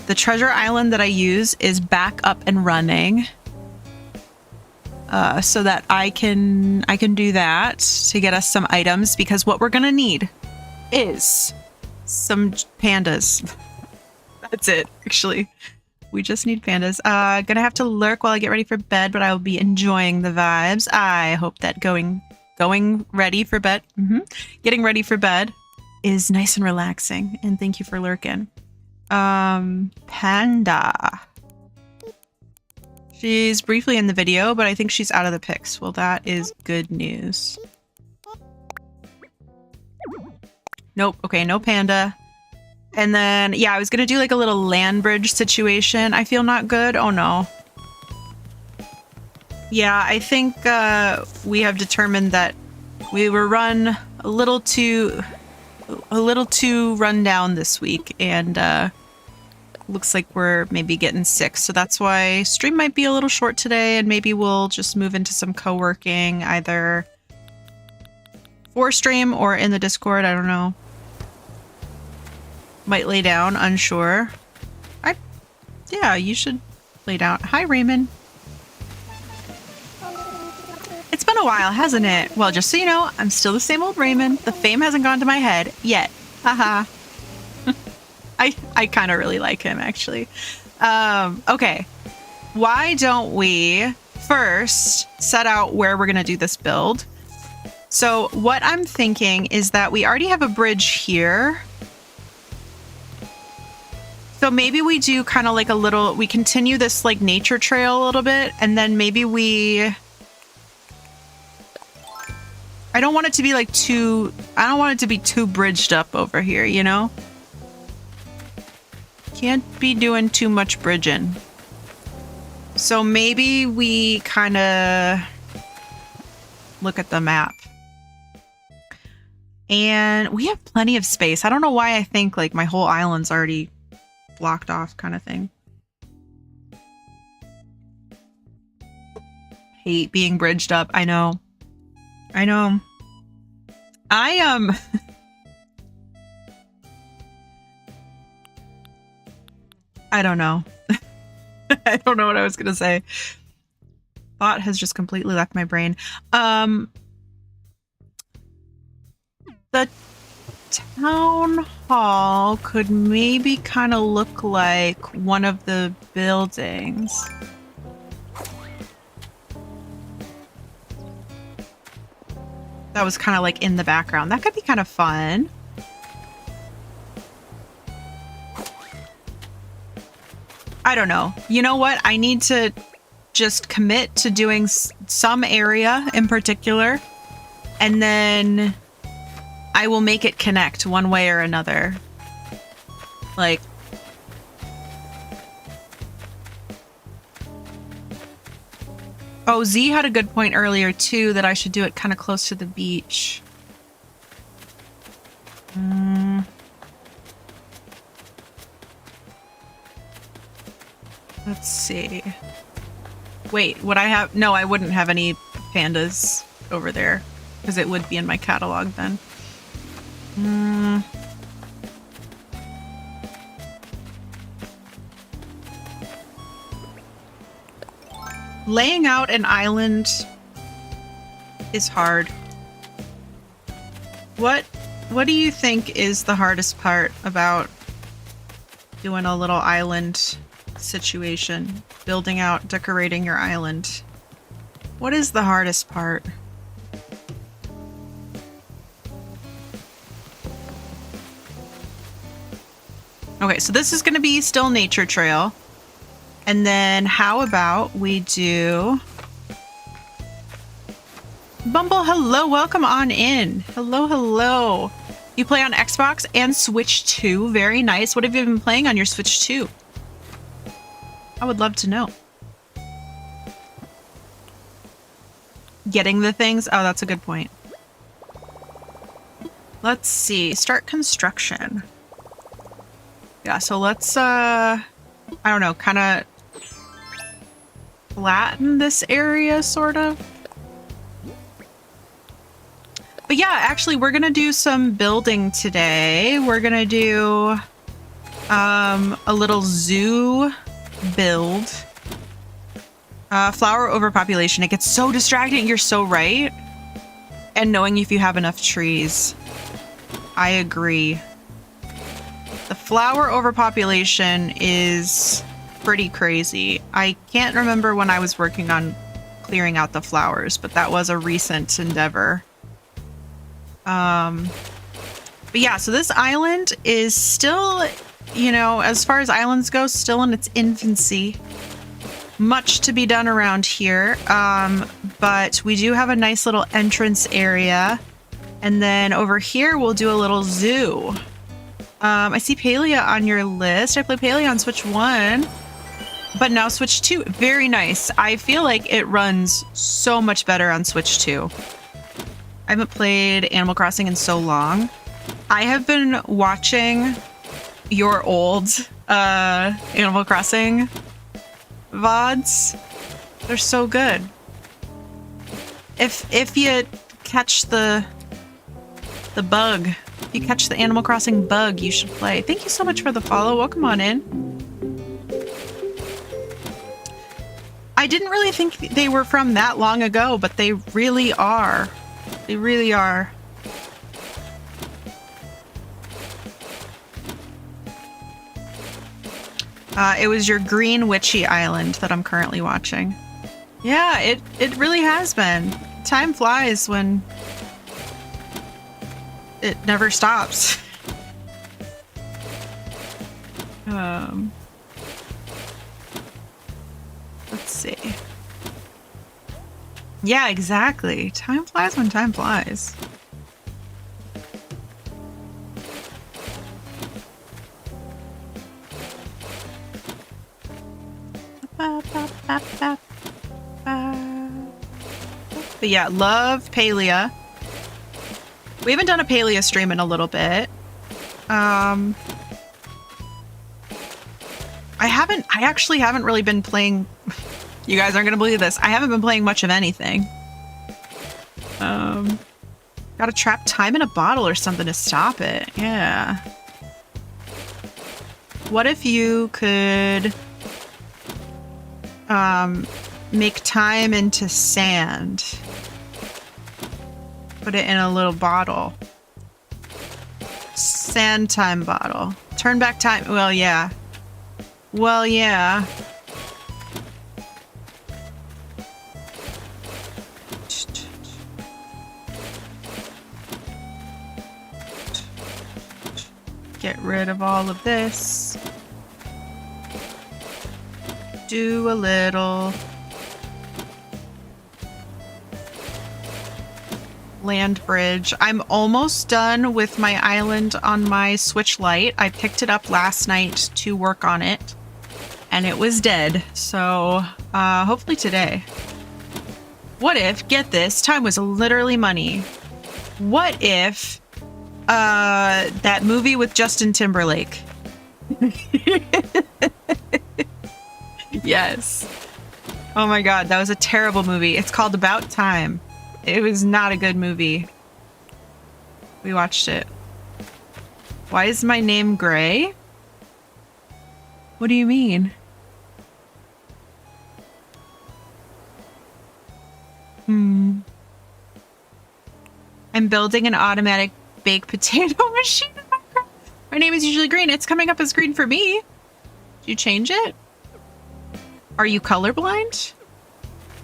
A: the treasure island that I use is back up and running. So that I can do that to get us some items, because what we're gonna need is some pandas. That's it, actually. We just need pandas. Gonna have to lurk while I get ready for bed, but I will be enjoying the vibes. I hope that going ready for bed, getting ready for bed is nice and relaxing. And thank you for lurking. Panda. She's briefly in the video, but I think she's out of the pics. Well, that is good news. Nope. Okay, no panda. And then, yeah, I was gonna do like a little land bridge situation. I feel not good. Oh no. Yeah, I think we have determined that We were run a little too run down this week, and looks like we're maybe getting sick. So that's why stream might be a little short today, and maybe we'll just move into some co-working either for stream or in the Discord. I don't know. Might lay down, unsure. Yeah, you should lay down. Hi, Raymond. It's been a while, hasn't it? Well, just so you know, I'm still the same old Raymond. The fame hasn't gone to my head yet. Haha. I kind of really like him, actually. Okay. Why don't we first set out where we're going to do this build? So what I'm thinking is that we already have a bridge here. So maybe we do kind of like a little, we continue this like nature trail a little bit, and then maybe I don't want it to be like I don't want it to be too bridged up over here, you know? Can't be doing too much bridging. So maybe we kind of look at the map. And we have plenty of space. I don't know why I think like my whole island's already blocked off kind of thing. Hate being bridged up. I know. I don't know. I don't know what I was gonna say. Thought has just completely left my brain. The town hall could maybe kind of look like one of the buildings. That was kind of like in the background. That could be kind of fun. I don't know. You know what? I need to just commit to doing some area in particular, and then I will make it connect one way or another. Like, oh, Z had a good point earlier too, that I should do it kind of close to the beach. Let's see. Wait, would I have... No, I wouldn't have any pandas over there, because it would be in my catalog then. Laying out an island is hard. What do you think is the hardest part about doing a little island situation? Building out, decorating your island. What is the hardest part? Okay, so this is going to be still nature trail. And then how about we do... Bumble, hello, welcome on in. Hello, hello. You play on Xbox and Switch 2. Very nice. What have you been playing on your Switch 2? I would love to know. Getting the things? Oh, that's a good point. Let's see. Start construction. Yeah, so let's, I don't know, kind of flatten this area, sort of. But yeah, actually, we're gonna do some building today. We're gonna do a little zoo build. Flower overpopulation. It gets so distracting. You're so right. And knowing if you have enough trees. I agree. The flower overpopulation is pretty crazy. I can't remember when I was working on clearing out the flowers, but that was a recent endeavor. But yeah, so this island is still, you know, as far as islands go, still in its infancy. Much to be done around here. But we do have a nice little entrance area. And then over here, we'll do a little zoo. I see Palia on your list. I play Palia on Switch 1, but now Switch 2. Very nice. I feel like it runs so much better on Switch 2. I haven't played Animal Crossing in so long. I have been watching your old Animal Crossing VODs. They're so good. If you catch the bug, if you catch the Animal Crossing bug, you should play. Thank you so much for the follow. Welcome on in. I didn't really think they were from that long ago, but they really are. They really are. It was your Green Witchy Island that I'm currently watching. Yeah, it really has been. Time flies when it never stops. Let's see. Yeah, exactly. Time flies when time flies. But yeah, love Palia. We haven't done a Palia stream in a little bit. I actually haven't really been playing. You guys aren't gonna believe this. I haven't been playing much of anything. Gotta trap time in a bottle or something to stop it. Yeah. What if you could make time into sand? Put it in a little bottle. Sand time bottle. Turn back time. Well, yeah. Well, yeah. Get rid of all of this. Do a little land bridge. I'm almost done with my island on my Switch Lite. I picked it up last night to work on it, and it was dead. So hopefully today. What if, get this, time was literally money. What if that movie with Justin Timberlake? Yes. Oh my god, that was a terrible movie. It's called About Time. It was not a good movie. We watched it. Why is my name Gray? What do you mean? I'm building an automatic baked potato machine. My name is usually green. It's coming up as green for me. Did you change it? Are you colorblind?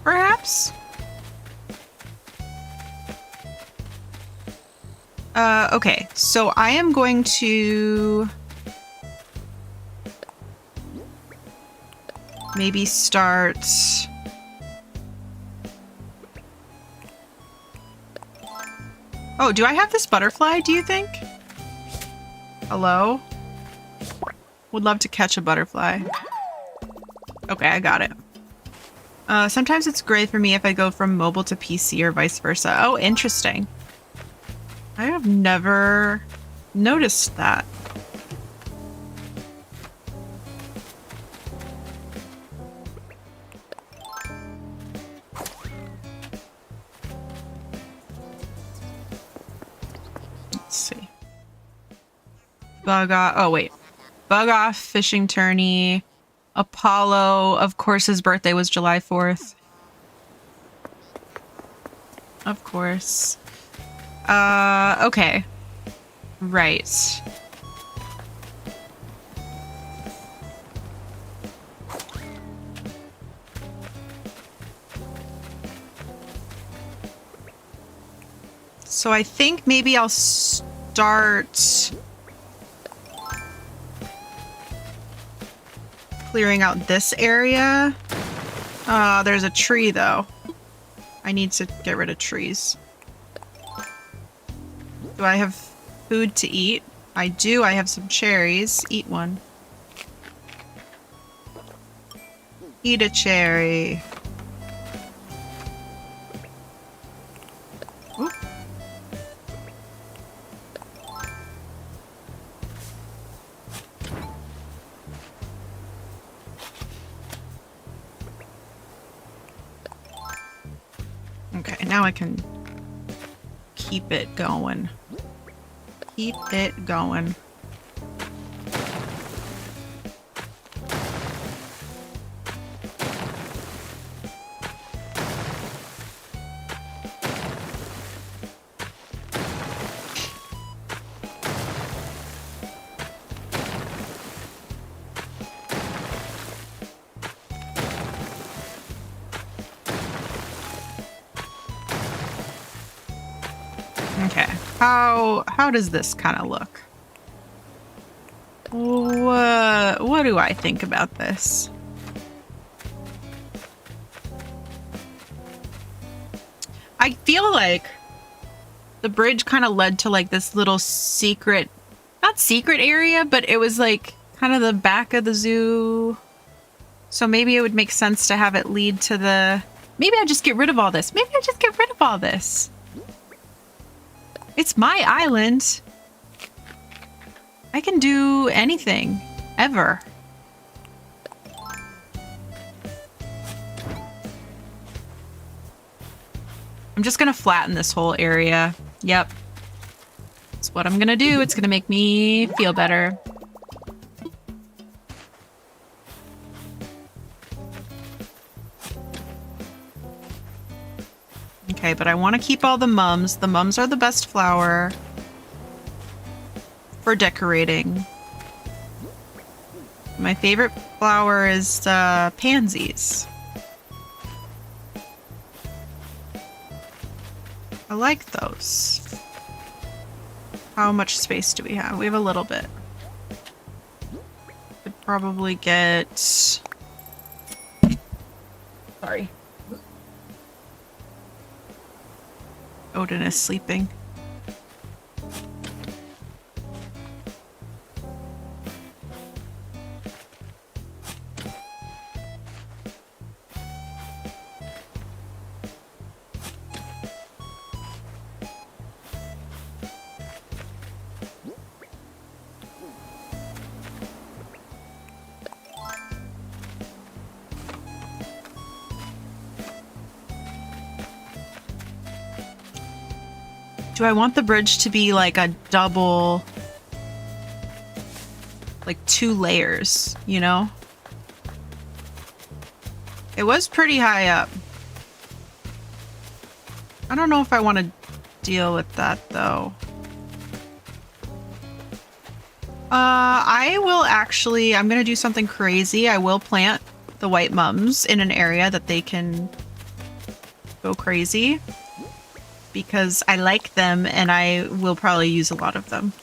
A: Perhaps? Okay, so I am going to maybe start Oh, do I have this butterfly, do you think? Hello? Would love to catch a butterfly. Okay, I got it. Sometimes it's gray for me if I go from mobile to PC or vice versa. Oh, interesting. I have never noticed that. Let's see. Bug off. Oh, wait. Bug off, fishing tourney. Apollo, of course, his birthday was July 4th. Of course. Okay. Right. So I think maybe I'll start clearing out this area. There's a tree though. I need to get rid of trees. Do I have food to eat? I do. I have some cherries. Eat one. Eat a cherry. Ooh. Okay, now I can keep it going. Keep it going. Okay, how does this kind of look? What do I think about this? I feel like the bridge kind of led to like this little secret, not secret area, but it was like kind of the back of the zoo. So maybe it would make sense to have it lead to the... Maybe I just get rid of all this. Maybe I just get rid of all this. It's my island. I can do anything, ever. I'm just gonna flatten this whole area. Yep. That's what I'm gonna do. It's gonna make me feel better. Okay, but I want to keep all the mums. The mums are the best flower for decorating. My favorite flower is pansies. I like those. How much space do we have? We have a little bit. Could probably get... Sorry. Odin is sleeping. Do I want the bridge to be like a double, like 2 layers, you know? It was pretty high up. I don't know if I want to deal with that though. I will actually, I'm going to do something crazy. I will plant the white mums in an area that they can go crazy. Because I like them and I will probably use a lot of them.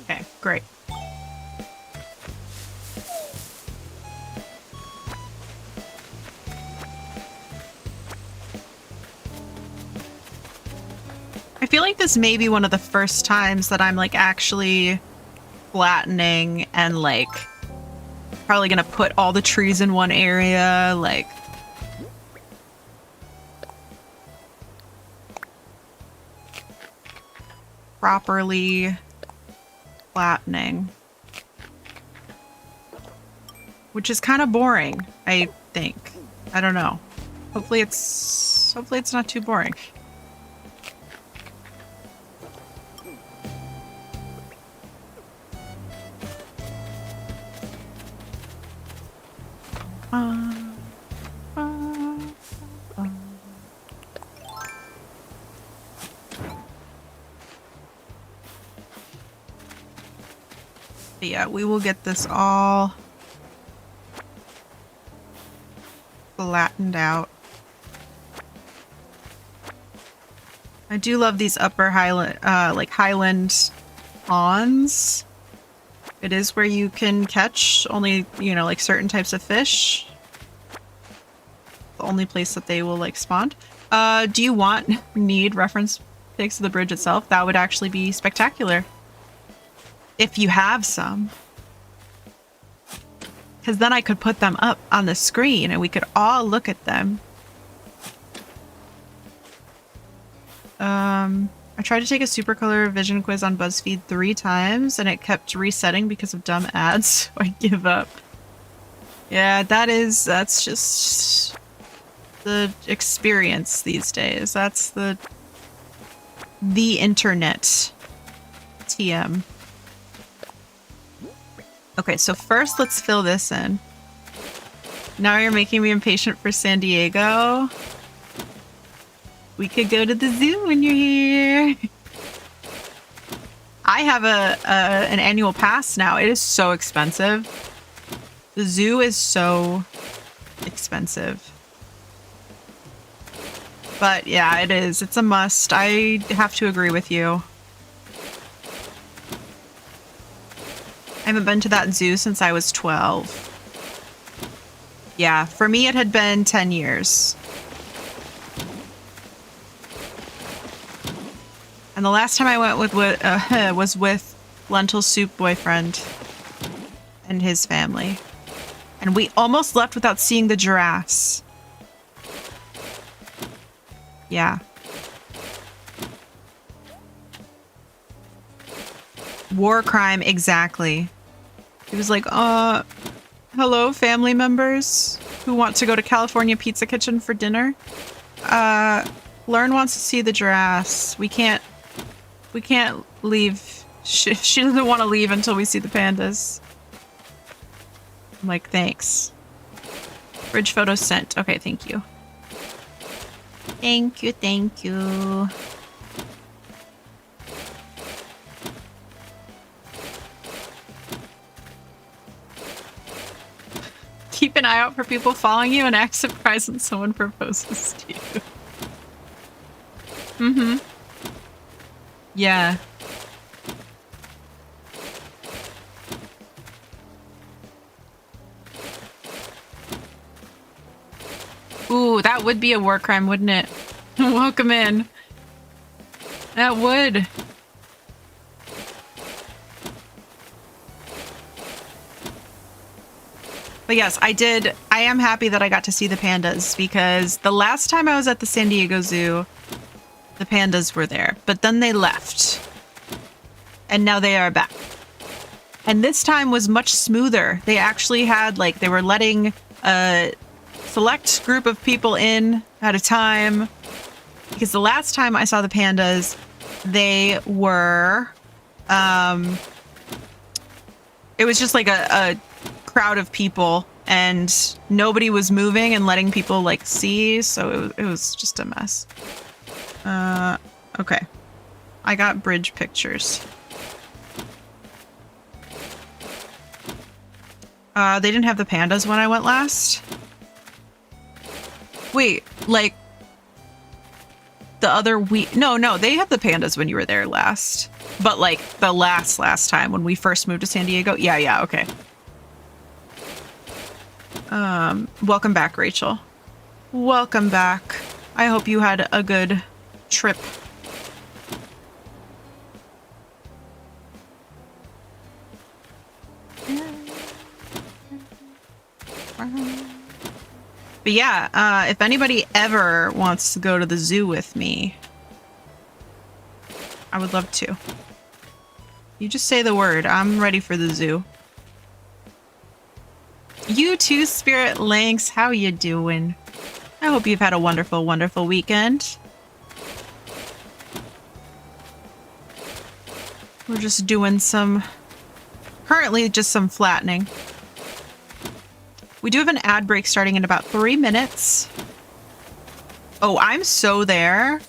A: Okay, great. I feel like this may be one of the first times that I'm like actually flattening and like probably gonna put all the trees in one area, like... properly flattening. Which is kind of boring, I think. I don't know. Hopefully it's not too boring. Yeah, we will get this all flattened out. I do love these upper highland, like highland ponds. It is where you can catch only, you know, like certain types of fish. The only place that they will like spawn. Do you need reference pics of the bridge itself? That would actually be spectacular. If you have some. Because then I could put them up on the screen and we could all look at them. I tried to take a supercolor vision quiz on BuzzFeed 3 times and it kept resetting because of dumb ads, so I give up. Yeah, that's just the experience these days. That's the internet. TM. Okay, so first let's fill this in. Now you're making me impatient for San Diego. We could go to the zoo when you're here. I have an annual pass now. It is so expensive. The zoo is so expensive. But yeah, it is. It's a must. I have to agree with you. I haven't been to that zoo since I was 12. Yeah, for me it had been 10 years. And the last time I went with was with Lentil Soup Boyfriend and his family. And we almost left without seeing the giraffes. Yeah. War crime, exactly. He was like, hello, family members who want to go to California Pizza Kitchen for dinner. Lurn wants to see the giraffes. We can't leave. She doesn't want to leave until we see the pandas. I'm like, thanks. Bridge photo sent. Okay, thank you. Thank you, thank you. Keep an eye out for people following you and act surprised when someone proposes to you. Mm-hmm. Yeah. Ooh, that would be a war crime, wouldn't it? Welcome in. That would. But yes, I am happy that I got to see the pandas because the last time I was at the San Diego Zoo, the pandas were there, but then they left. And now they are back. And this time was much smoother. They actually had, like, they were letting a select group of people in at a time. Because the last time I saw the pandas, they were, it was just like a crowd of people and nobody was moving and letting people like see, so it was just a mess. Okay. I got bridge pictures. They didn't have the pandas when I went last. Wait, like the other week? No, they had the pandas when you were there last. But like the last time when we first moved to San Diego. Yeah, okay. Welcome back, Rachel. Welcome back. I hope you had a good trip. But yeah, if anybody ever wants to go to the zoo with me, I would love to. You just say the word. I'm ready for the zoo. You too, Spirit Lynx. How you doing? I hope you've had a wonderful, wonderful weekend. We're just doing currently just some flattening. We do have an ad break starting in about 3 minutes. Oh, I'm so there.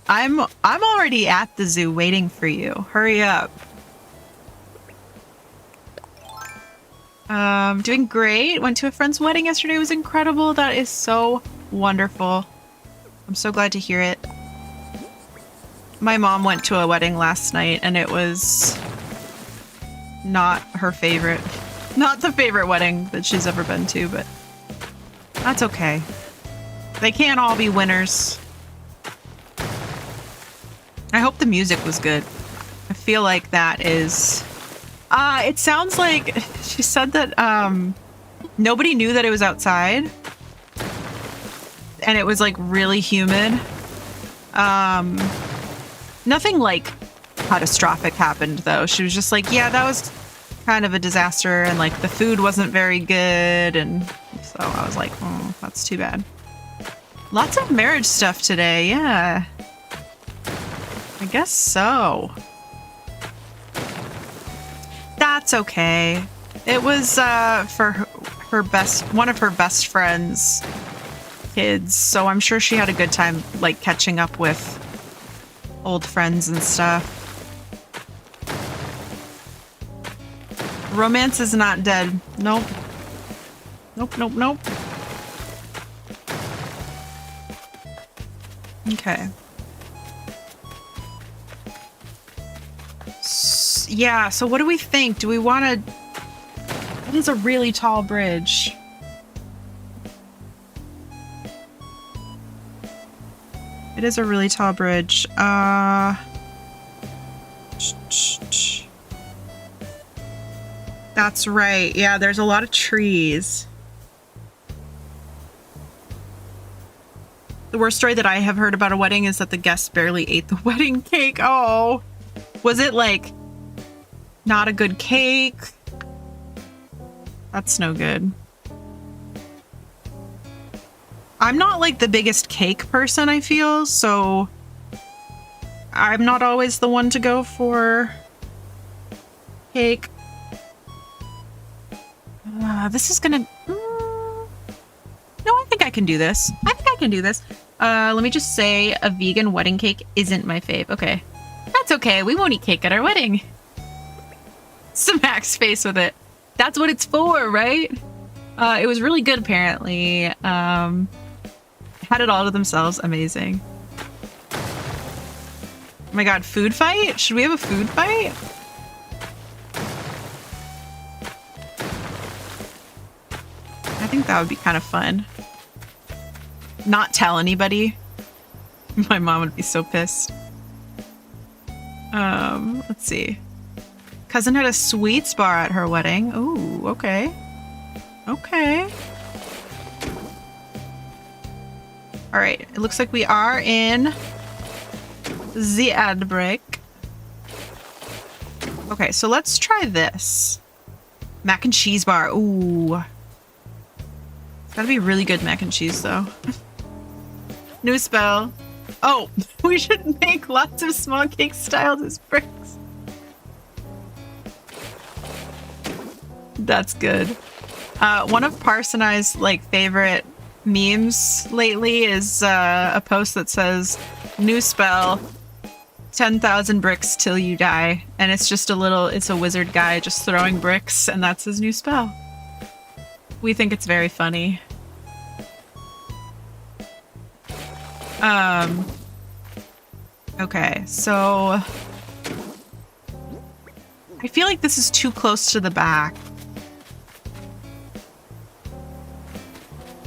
A: I'm already at the zoo waiting for you. Hurry up. Doing great. Went to a friend's wedding yesterday. It was incredible. That is so wonderful. I'm so glad to hear it. My mom went to a wedding last night and it was not her favorite. Not the favorite wedding that she's ever been to, but that's okay. They can't all be winners. I hope the music was good. I feel like that is... it sounds like she said that nobody knew that it was outside. And it was like really humid. Nothing like catastrophic happened though. She was just like, yeah, that was kind of a disaster, and like the food wasn't very good, and so I was like, oh, that's too bad. Lots of marriage stuff today, yeah. I guess so. That's okay. It was for her one of her best friend's kids, so I'm sure she had a good time like catching up with old friends and stuff. Romance is not dead. Nope. Nope, nope, nope. Okay. Yeah, so what do we think? Do we want to... It is a really tall bridge. It is a really tall bridge. That's right. Yeah, there's a lot of trees. The worst story that I have heard about a wedding is that the guests barely ate the wedding cake. Oh, was it like not a good cake? That's no good. I'm not like the biggest cake person, I feel, so I'm not always the one to go for cake. This is gonna... No, I think I can do this. I think I can do this. Let me just say a vegan wedding cake isn't my fave. Okay. That's okay. We won't eat cake at our wedding. Smack's face with it. That's what it's for, right? It was really good, apparently. Had it all to themselves. Amazing. Oh my god, food fight? Should we have a food fight? I think that would be kind of fun. Not tell anybody. My mom would be so pissed. Let's see. Cousin had a sweets bar at her wedding. Ooh, okay. Okay. All right, it looks like we are in the ad break. Okay, so let's try this. Mac and cheese bar. Ooh. It's gotta be really good mac and cheese, though. New spell. Oh, we should make lots of small cakes styled as bricks. That's good. One of Parse and I's like favorite memes lately is a post that says, new spell, 10,000 bricks till you die. And it's just it's a wizard guy just throwing bricks, and that's his new spell. We think it's very funny. Okay, so I feel like this is too close to the back.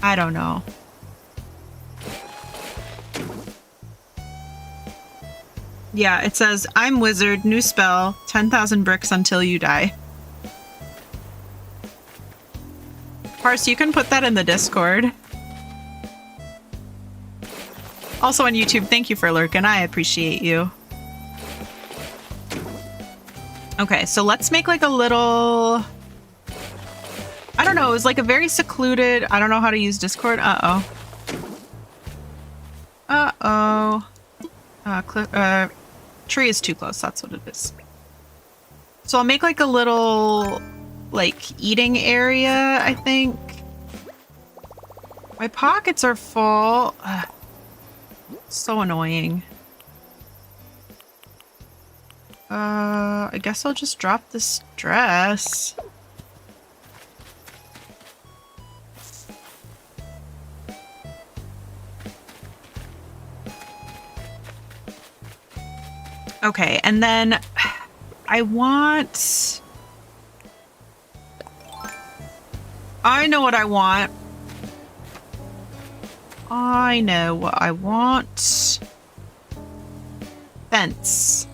A: I don't know. Yeah, it says, I'm wizard, new spell, 10,000 bricks until you die. Parse, you can put that in the Discord. Also on YouTube, thank you for lurking. I appreciate you. Okay, so let's make like a little... I don't know, it was like a very secluded... I don't know how to use Discord. Uh-oh. Uh-oh. Tree is too close, that's what it is. So I'll make like a little... like eating area, I think. My pockets are full. Ugh. So annoying. I guess I'll just drop this dress. Okay, and then I want... I know what I want. I know what I want. Fence.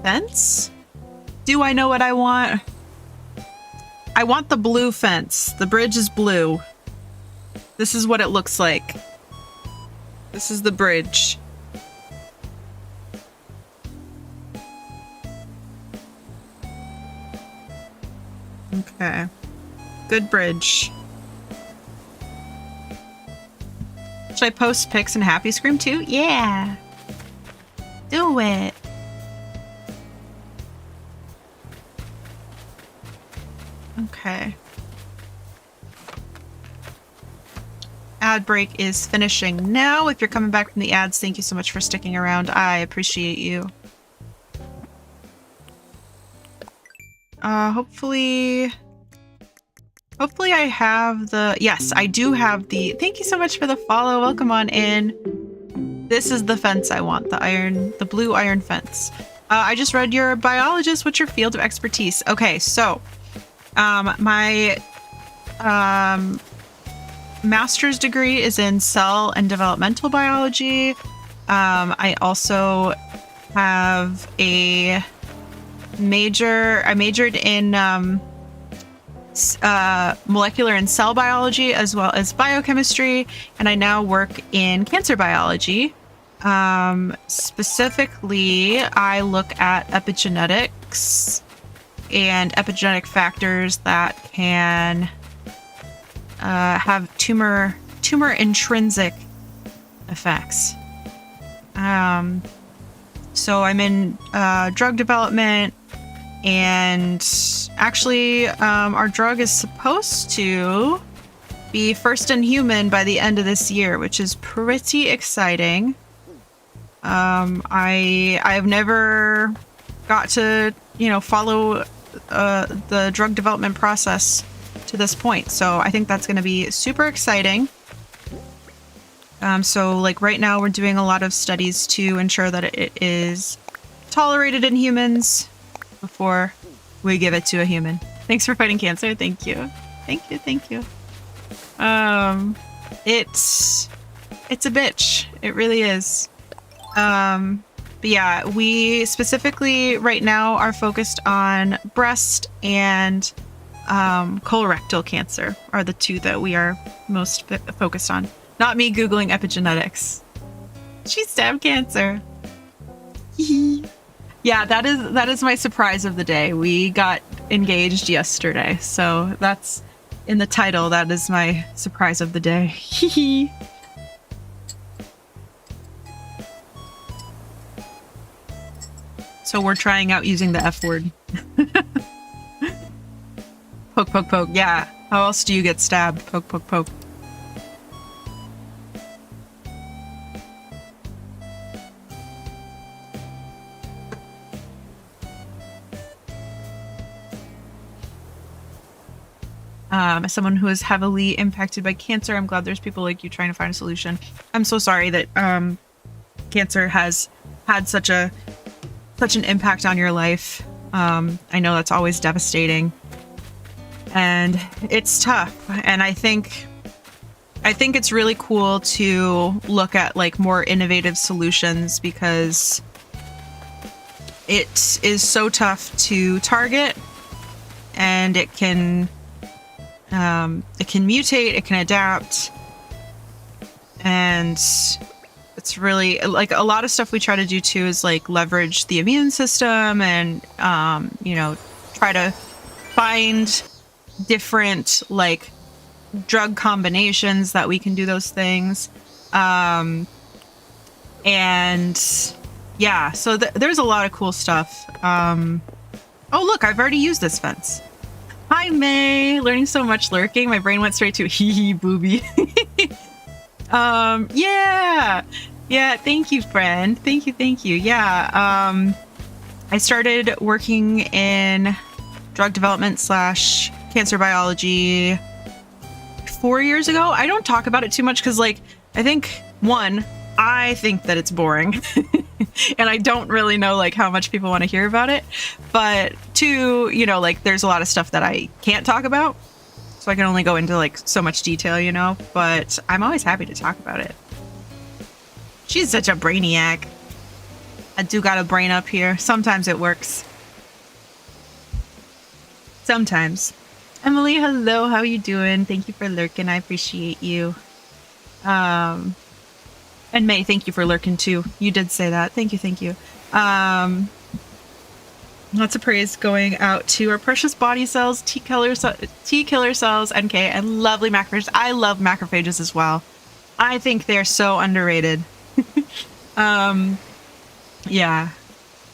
A: Fence? Do I know what I want? I want the blue fence. The bridge is blue. This is what it looks like. This is the bridge. Okay. Good bridge. Should I post pics in Happy Scream too? Yeah. Do it. Okay. Ad break is finishing now. If you're coming back from the ads, thank you so much for sticking around. I appreciate you. Hopefully I have the... Yes, I do have the... Thank you so much for the follow. Welcome on in. This is the fence I want. The blue iron fence. I just read your biologist. What's your field of expertise? Okay, so... my... master's degree is in cell and developmental biology. I also have a major... I majored in... molecular and cell biology as well as biochemistry, and I now work in cancer biology. Specifically, I look at epigenetics and epigenetic factors that can have tumor intrinsic effects. So I'm in drug development. And actually, our drug is supposed to be first in human by the end of this year, which is pretty exciting. I've never got to, follow the drug development process to this point. So I think that's going to be super exciting. So like right now we're doing a lot of studies to ensure that it is tolerated in humans before we give it to a human. Thanks for fighting cancer. Thank you. Thank you. Thank you. It's a bitch. It really is. But yeah, we specifically right now are focused on breast and colorectal cancer are the two that we are most focused on. Not me Googling epigenetics. She stabbed cancer. Yeah, that is my surprise of the day. We got engaged yesterday, so that's in the title. That is my surprise of the day. So we're trying out using the F word. Poke, poke, poke. Yeah. How else do you get stabbed? Poke, poke, poke. As someone who is heavily impacted by cancer, I'm glad there's people like you trying to find a solution. I'm so sorry that cancer has had such an impact on your life. I know that's always devastating, and it's tough. And I think it's really cool to look at like more innovative solutions, because it is so tough to target, and it can mutate, it can adapt, and it's really like a lot of stuff we try to do too is like leverage the immune system and try to find different like drug combinations that we can do those things. And yeah, so there's a lot of cool stuff. Oh look, I've already used this fence. Hi, May. Learning so much lurking. My brain went straight to hee hee booby. Yeah. Yeah, thank you, friend. Thank you. Yeah. I started working in drug development / cancer biology 4 years ago. I don't talk about it too much because, like, I think that it's boring. And I don't really know like how much people want to hear about it, but two, like there's a lot of stuff that I can't talk about, so I can only go into like so much detail, but I'm always happy to talk about it. She's such a brainiac. I do got a brain up here. Sometimes it works. Sometimes. Emily, hello, how you doing? Thank you for lurking. I appreciate you. And May, thank you for lurking too. You did say that. Thank you. Lots of praise going out to our precious body cells, T killer cells, NK, and lovely macrophages. I love macrophages as well. I think they're so underrated. Yeah.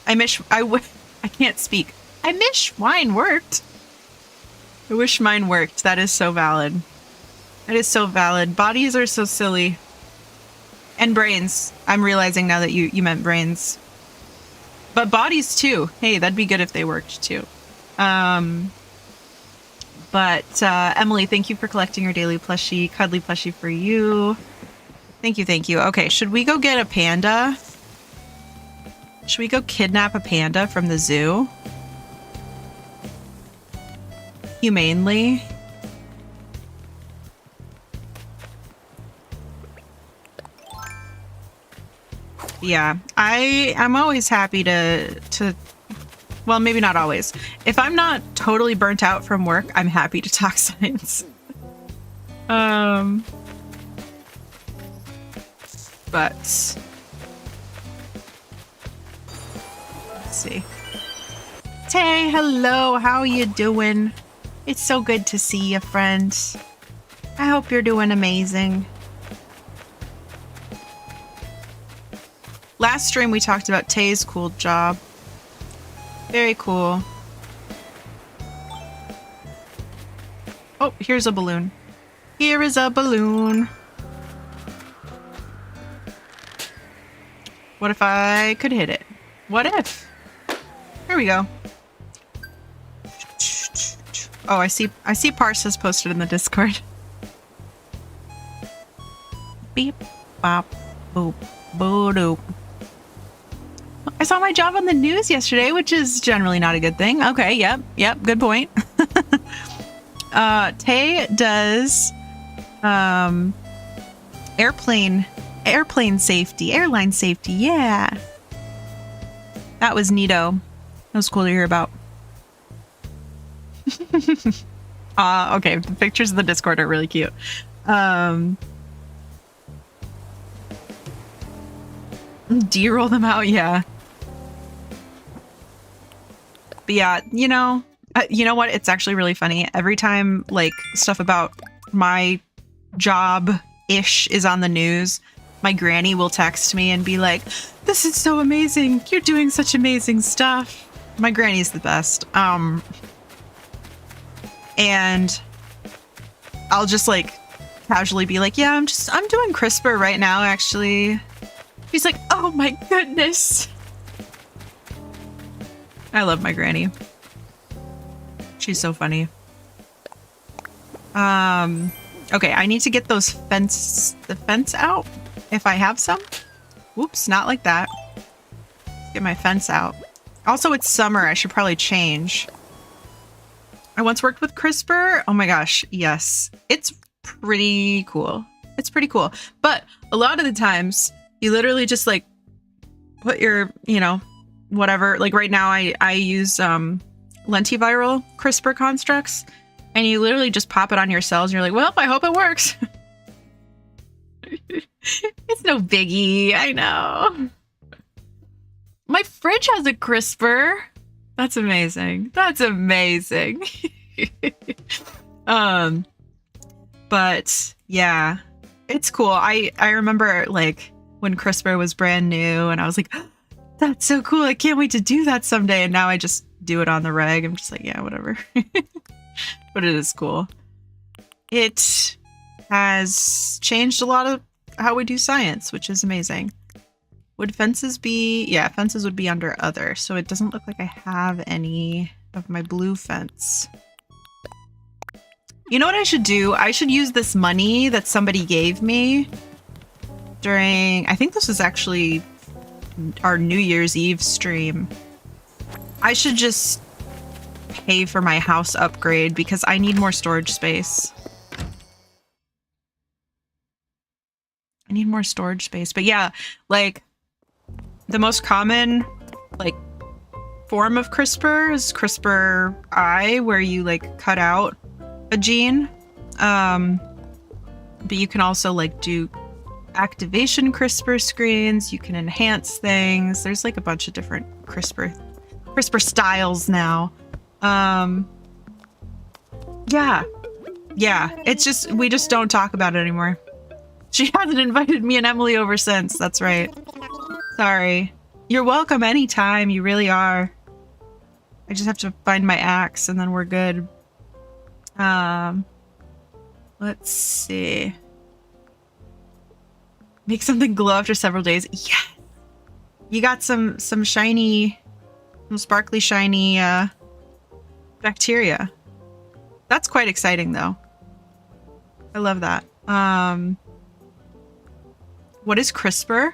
A: I can't speak. I wish mine worked. I wish mine worked. That is so valid. That is so valid. Bodies are so silly. And brains. I'm realizing now that you meant brains. But bodies too. Hey, that'd be good if they worked too. Emily, thank you for collecting your daily plushie. Cuddly plushie for you. Thank you, thank you. Okay, should we go get a panda? Should we go kidnap a panda from the zoo? Humanely? Yeah, I'm always happy to well, maybe not always. If I'm not totally burnt out from work, I'm happy to talk science. But let's see. Tay, hello, how are you doing? It's so good to see you, friends. I hope you're doing amazing. Last stream we talked about Tay's cool job. Very cool. Oh, here's a balloon. Here is a balloon. What if I could hit it? What if? Here we go. Oh, I see Parse has posted in the Discord. Beep, bop, boop, boo doop. I saw my job on the news yesterday, which is generally not a good thing. Okay, yep, good point. Tay does airplane safety, airline safety, yeah. That was neato. That was cool to hear about. Okay, the pictures of the Discord are really cute. Do you roll them out? Yeah. But yeah, you know what? It's actually really funny. Every time like stuff about my job-ish is on the news, my granny will text me and be like, "This is so amazing. You're doing such amazing stuff." My granny's the best. And I'll just like casually be like, "Yeah, I'm doing CRISPR right now, actually." She's like, "Oh my goodness." I love my granny. She's so funny. Okay, I need to get the fence out if I have some. Whoops, not like that. Let's get my fence out. Also, it's summer. I should probably change. I once worked with CRISPR. Oh my gosh, yes. It's pretty cool. It's pretty cool. But a lot of the times, you literally just like put your, whatever. Like right now, I use lentiviral CRISPR constructs, and you literally just pop it on your cells, and you're like, well, I hope it works. It's no biggie. I know. My fridge has a CRISPR. That's amazing. That's amazing. But yeah, it's cool. I remember like when CRISPR was brand new, and I was like, that's so cool. I can't wait to do that someday. And now I just do it on the reg. I'm just like, yeah, whatever. But it is cool. It has changed a lot of how we do science, which is amazing. Would fences be... Yeah, fences would be under other. So it doesn't look like I have any of my blue fence. You know what I should do? I should use this money that somebody gave me during... I think this was actually our New Year's Eve stream. I should just pay for my house upgrade because I need more storage space. I need more storage space. But yeah, like the most common like form of CRISPR is CRISPR-I, where you like cut out a gene. But you can also like do activation CRISPR screens. You can enhance things. There's like a bunch of different CRISPR CRISPR styles now. Yeah. It's just, we just don't talk about it anymore. She hasn't invited me and Emily over since. That's right. Sorry. You're welcome anytime. You really are. I just have to find my axe and then we're good. Let's see. Make something glow after several days. Yes. You got some shiny, some sparkly shiny bacteria. That's quite exciting though. I love that. What is CRISPR?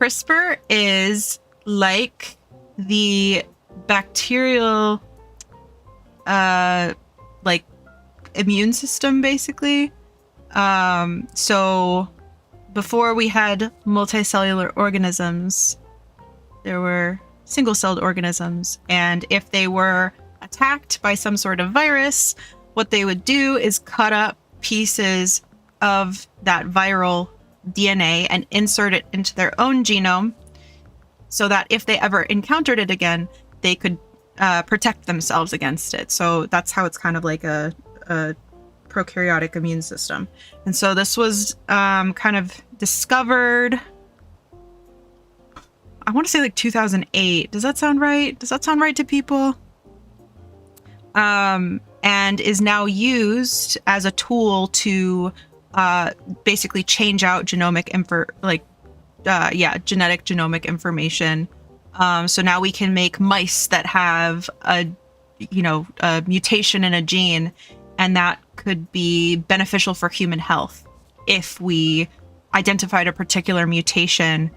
A: CRISPR is like the bacterial like immune system basically. So before we had multicellular organisms, there were single-celled organisms, and if they were attacked by some sort of virus, what they would do is cut up pieces of that viral DNA and insert it into their own genome so that if they ever encountered it again, they could protect themselves against it. So that's how it's kind of like a prokaryotic immune system. And so this was kind of discovered, I want to say like 2008. Does that sound right? Does that sound right to people? And is now used as a tool to basically change out genetic genomic information. So now we can make mice that have a mutation in a gene, and that could be beneficial for human health if we identified a particular mutation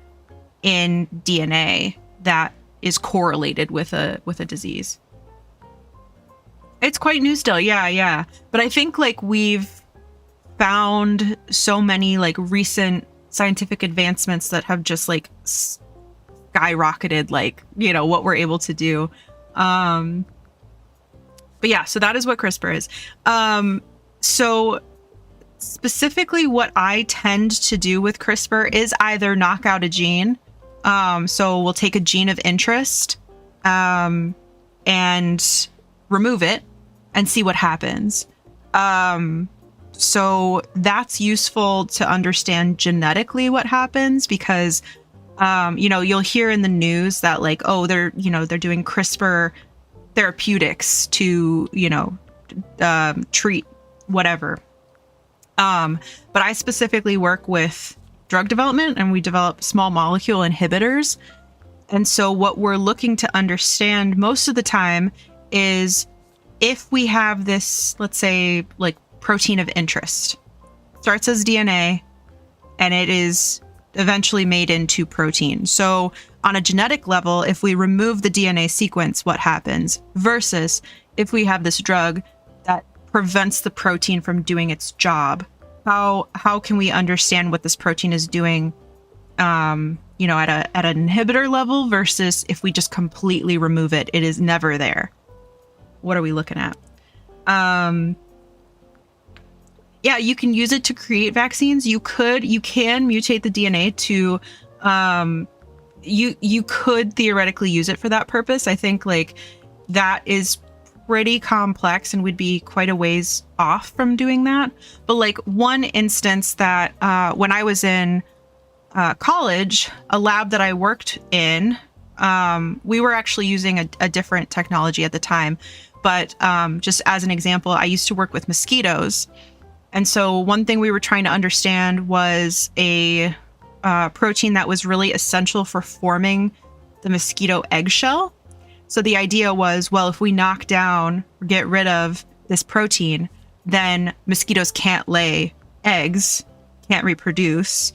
A: in DNA that is correlated with a disease. It's quite new still, yeah. But I think like we've found so many like recent scientific advancements that have just like skyrocketed like, what we're able to do. But yeah, so that is what CRISPR is. So specifically what I tend to do with CRISPR is either knock out a gene. So we'll take a gene of interest and remove it and see what happens. So that's useful to understand genetically what happens because, you'll hear in the news that like, oh, they're doing CRISPR therapeutics to, treat whatever. But I specifically work with drug development and we develop small molecule inhibitors. And so what we're looking to understand most of the time is if we have this, let's say, like protein of interest, starts as DNA and it is eventually made into protein. So on a genetic level, if we remove the DNA sequence, what happens? Versus if we have this drug that prevents the protein from doing its job, how can we understand what this protein is doing, at an inhibitor level versus if we just completely remove it, it is never there. What are we looking at? Yeah, you can use it to create vaccines. You can mutate the DNA to, you could theoretically use it for that purpose. I think like that is pretty complex and we'd be quite a ways off from doing that. But like one instance that when I was in college, a lab that I worked in, we were actually using a different technology at the time. But just as an example, I used to work with mosquitoes. And so one thing we were trying to understand was a protein that was really essential for forming the mosquito eggshell. So the idea was, well, if we knock down or get rid of this protein, then mosquitoes can't lay eggs, can't reproduce,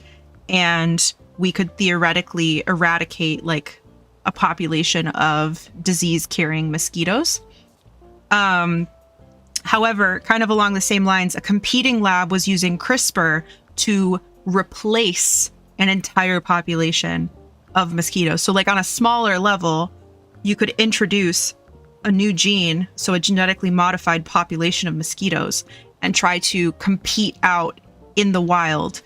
A: and we could theoretically eradicate like a population of disease-carrying mosquitoes. However, kind of along the same lines, a competing lab was using CRISPR to replace an entire population of mosquitoes. So like on a smaller level, you could introduce a new gene, so a genetically modified population of mosquitoes, and try to compete out in the wild.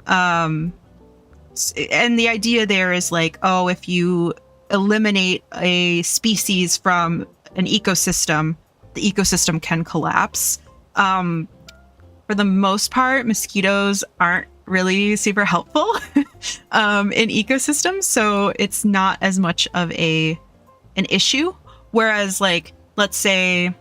A: And the idea there is like, oh, if you eliminate a species from an ecosystem, the ecosystem can collapse. For the most part, mosquitoes aren't really super helpful in ecosystems, so it's not as much of an issue. Whereas, like, let's say,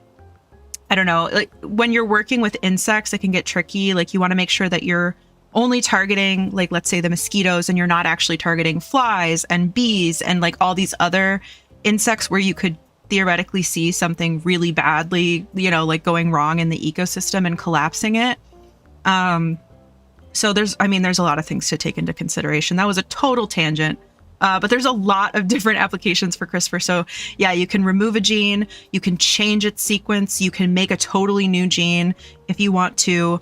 A: I don't know, like when you're working with insects, it can get tricky. Like, you want to make sure that you're only targeting, like, let's say the mosquitoes, and you're not actually targeting flies and bees and like all these other insects where you could theoretically see something really badly, you know, like going wrong in the ecosystem and collapsing it. So there's a lot of things to take into consideration. That was a total tangent. But there's a lot of different applications for CRISPR. So yeah, you can remove a gene, you can change its sequence, you can make a totally new gene if you want to.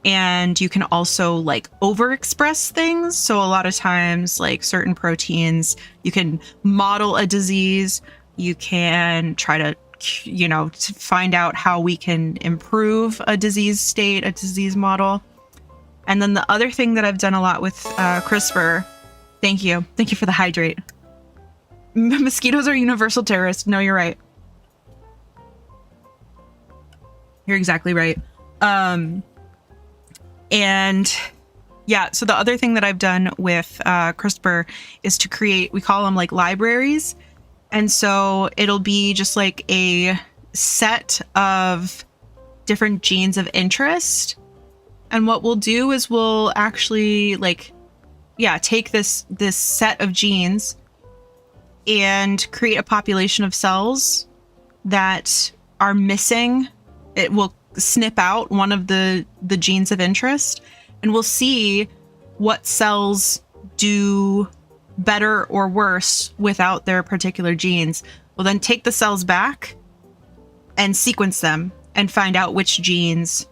A: And you can also like overexpress things. So a lot of times, like certain proteins, you can model a disease. You can try to, you know, to find out how we can improve a disease state, a disease model. And then the other thing that I've done a lot with CRISPR, thank you for the hydrate. Mosquitoes are universal terrorists. No, you're right. You're exactly right. And yeah, so the other thing that I've done with CRISPR is to create, we call them like libraries. And so it'll be just like a set of different genes of interest. And what we'll do is we'll actually like, yeah, take this set of genes and create a population of cells that are missing. It will snip out one of the genes of interest, and we'll see what cells do better or worse without their particular genes. We'll then take the cells back and sequence them and find out which genes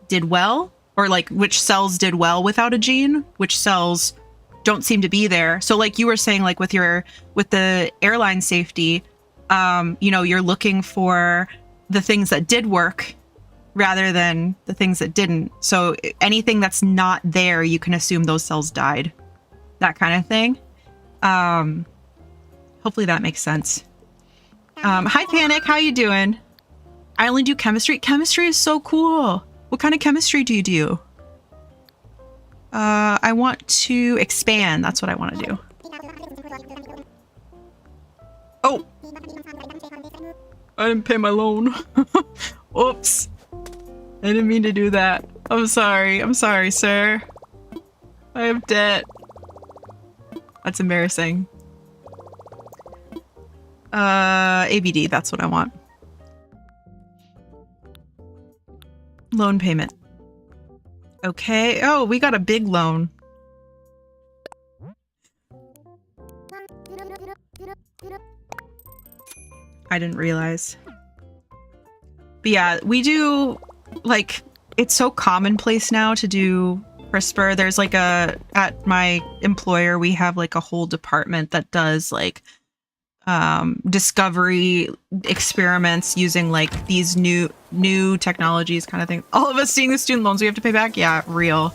A: did well, or like which cells did well without a gene, which cells don't seem to be there. So like you were saying, like with the airline safety, you know, you're looking for the things that did work rather than the things that didn't. So anything that's not there, you can assume those cells died, that kind of thing. Hopefully that makes sense. Hi Panic, how you doing? I only do chemistry. Chemistry is so cool. What kind of chemistry do you do? I want to expand. That's what I want to do. Oh! I didn't pay my loan. Oops. I didn't mean to do that. I'm sorry. I'm sorry, sir. I have debt. That's embarrassing. ABD, that's what I want. Loan payment. Okay. Oh, we got a big loan. I didn't realize. But yeah, we do, like, it's so commonplace now to do CRISPR. There's like at my employer, we have like a whole department that does like discovery experiments using like these new technologies kind of thing. All of us seeing the student loans we have to pay back. Yeah, real.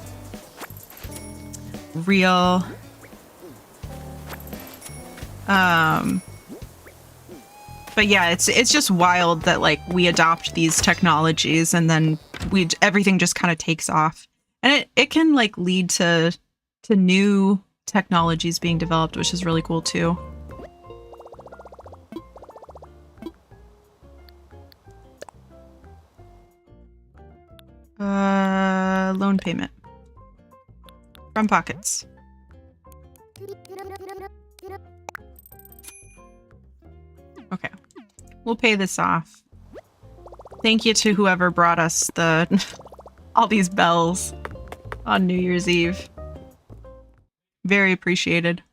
A: But yeah, it's just wild that like we adopt these technologies and then everything just kind of takes off, and it can like lead to new technologies being developed, which is really cool too. Loan payment from pockets. Okay, we'll pay this off. Thank you to whoever brought us all these bells on New Year's Eve. Very appreciated.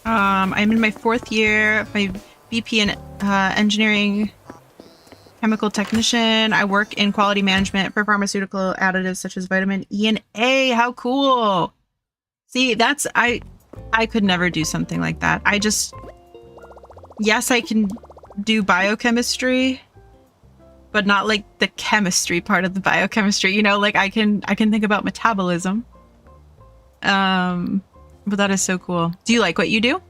A: I'm in my 4th year, my BP in engineering, chemical technician. I work in quality management for pharmaceutical additives such as vitamin E and A. How cool. See, that's, I could never do something like that. Yes, I can do biochemistry, but not like the chemistry part of the biochemistry, you know, like I can think about metabolism. But that is so cool. Do you like what you do?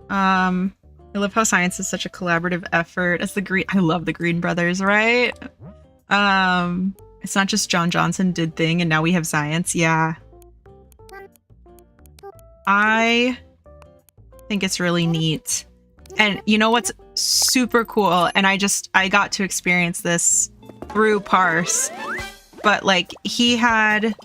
A: I love how science is such a collaborative effort. As the Green, I love the Green Brothers, right? It's not just John Johnson did thing and now we have science. Yeah. I think it's really neat. And you know what's super cool? And I got to experience this through Parse, but like he's had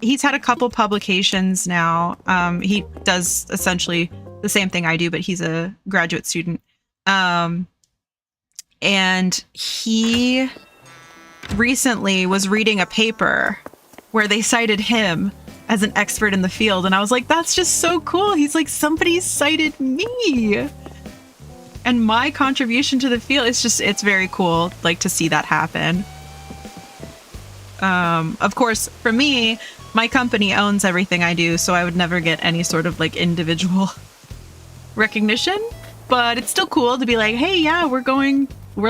A: a couple publications now. He does essentially the same thing I do, but he's a graduate student. And he recently was reading a paper where they cited him as an expert in the field. And I was like, that's just so cool. He's like, somebody cited me and my contribution to the field. It's very cool, like, to see that happen. Of course, for me, my company owns everything I do, so I would never get any sort of like individual recognition, but it's still cool to be like, hey, yeah, we're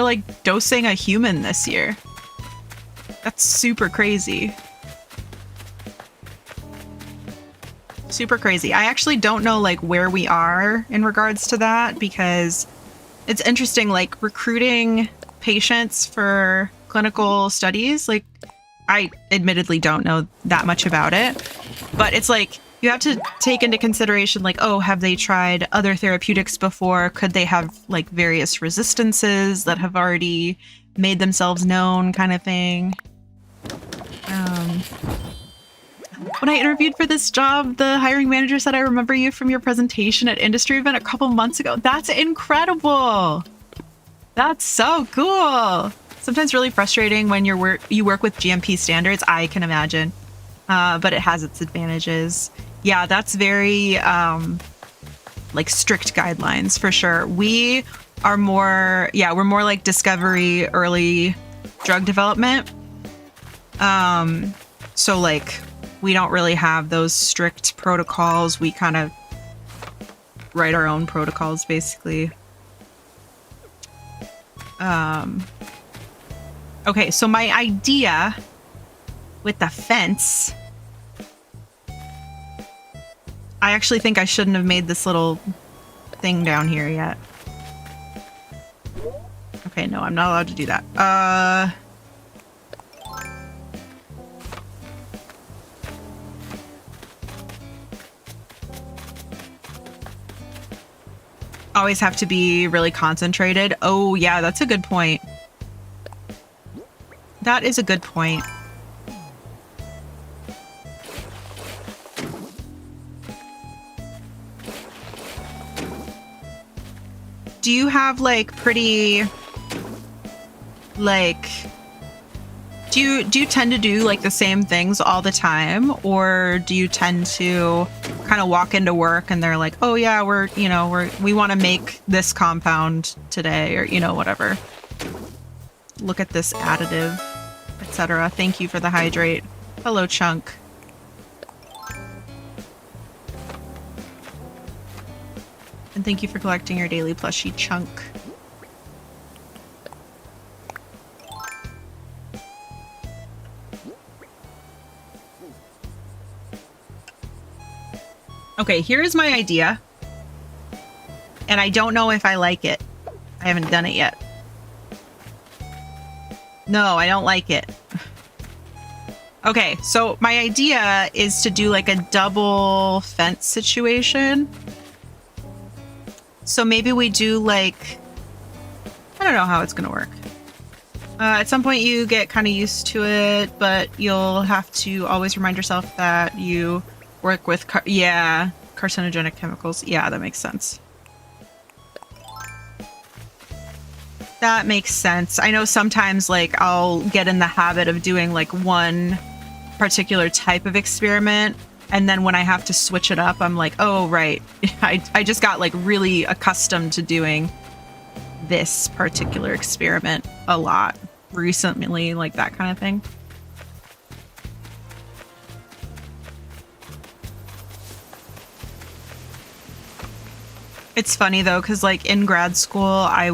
A: like dosing a human this year. That's super crazy. Super crazy. I actually don't know like where we are in regards to that, because it's interesting, like recruiting patients for clinical studies. Like, I admittedly don't know that much about it, but it's like you have to take into consideration like, oh, have they tried other therapeutics before? Could they have like various resistances that have already made themselves known, kind of thing. When I interviewed for this job, the hiring manager said, I remember you from your presentation at industry event a couple months ago. That's incredible. That's so cool. Sometimes really frustrating when you work with GMP standards, I can imagine, but it has its advantages. Yeah, that's very like strict guidelines for sure. We are more, we're more like discovery, early drug development. So like we don't really have those strict protocols. We kind of write our own protocols, basically. Okay, so my idea with the fence, I actually think I shouldn't have made this little thing down here yet. Okay, no, I'm not allowed to do that. Always have to be really concentrated. Oh, yeah, that's a good point. That is a good point. Do you have like pretty, like, do you tend to do like the same things all the time, or do you tend to kind of walk into work and they're like, oh yeah, we want to make this compound today, or whatever. Look at this additive, etc. Thank you for the hydrate. Hello, Chunk. And thank you for collecting your daily plushie, Chunk. Okay, here's my idea. And I don't know if I like it. I haven't done it yet. No, I don't like it. Okay, so my idea is to do like a double fence situation. So maybe we do like, I don't know how it's gonna work. At some point you get kind of used to it, but you'll have to always remind yourself that you work with, carcinogenic chemicals. Yeah, that makes sense. That makes sense. I know sometimes like I'll get in the habit of doing like one particular type of experiment, and then when I have to switch it up, I'm like, oh, right. I just got like really accustomed to doing this particular experiment a lot recently, like that kind of thing. It's funny though, because like in grad school, I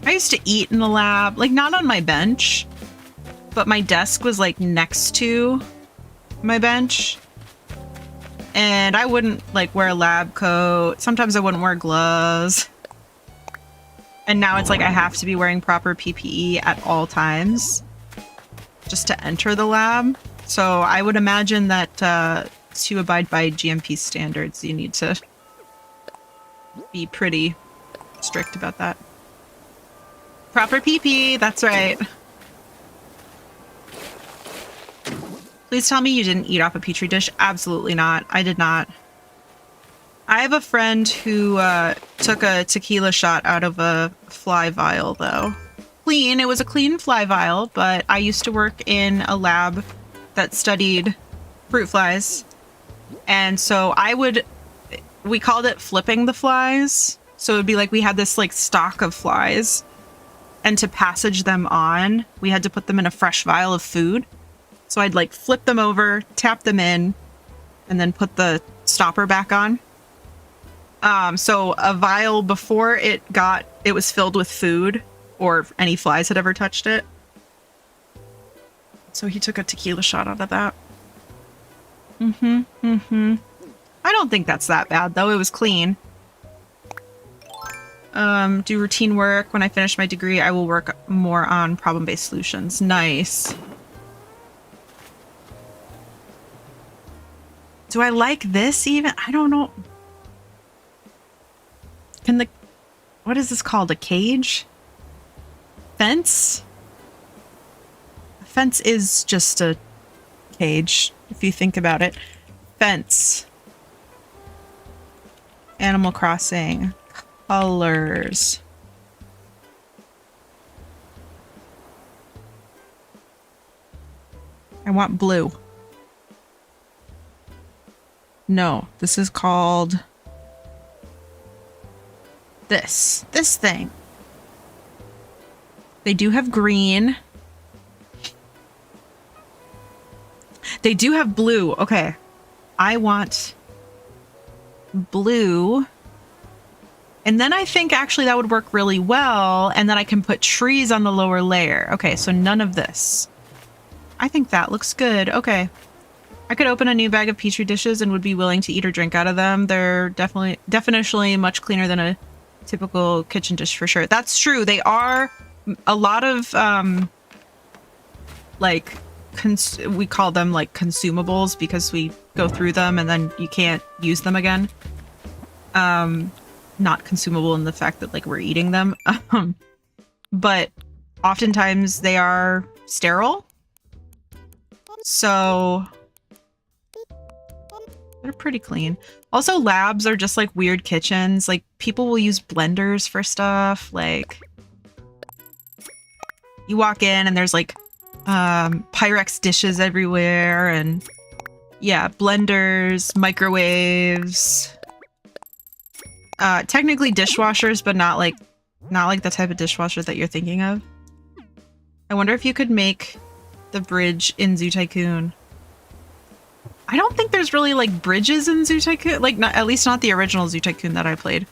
A: used to eat in the lab, like not on my bench, but my desk was like next to my bench. And I wouldn't like wear a lab coat. Sometimes I wouldn't wear gloves. And now it's like I have to be wearing proper PPE at all times just to enter the lab. So I would imagine that to abide by GMP standards, you need to be pretty strict about that. Proper PP, that's right. Please tell me you didn't eat off a petri dish. Absolutely not. I did not. I have a friend who took a tequila shot out of a fly vial, though. Clean. It was a clean fly vial, but I used to work in a lab that studied fruit flies. And so we called it flipping the flies. So it would be like we had this like stock of flies. And to passage them on, we had to put them in a fresh vial of food. So I'd like flip them over, tap them in, and then put the stopper back on. So a vial before it was filled with food or any flies had ever touched it. So he took a tequila shot out of that. I don't think that's that bad though. It was clean. Do routine work. When I finish my degree, I will work more on problem-based solutions. Nice. Do I like this even? I don't know. What is this called? A cage? Fence? A fence is just a cage, if you think about it. Fence. Animal Crossing. Colors. I want blue. No, this is called this thing. They do have green. They do have blue. Okay. I want blue. And then I think actually that would work really well. And then I can put trees on the lower layer. Okay, so none of this. I think that looks good. Okay. I could open a new bag of petri dishes and would be willing to eat or drink out of them. They're definitionally much cleaner than a typical kitchen dish for sure. That's true. They are a lot of like we call them like consumables because we go through them and then you can't use them again. Not consumable in the fact that like we're eating them. But oftentimes they are sterile. So they're pretty clean. Also, labs are just like weird kitchens. Like people will use blenders for stuff. Like you walk in and there's like Pyrex dishes everywhere and yeah, blenders, microwaves. Technically dishwashers, but not like the type of dishwasher that you're thinking of. I wonder if you could make the bridge in Zoo Tycoon. I don't think there's really like bridges in Zoo Tycoon, like not, at least not the original Zoo Tycoon that I played.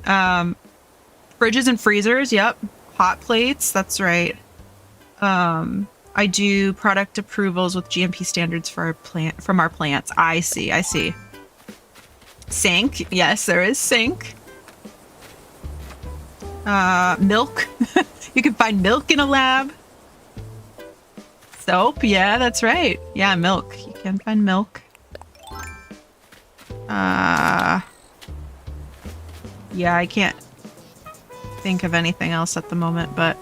A: Fridges and freezers, yep. Hot plates, that's right. I do product approvals with GMP standards for from our plants. I see. Sink, yes, there is sink. Milk. You can find milk in a lab. Soap, yeah, that's right. Yeah, milk. You can find milk. Yeah, I can't think of anything else at the moment, but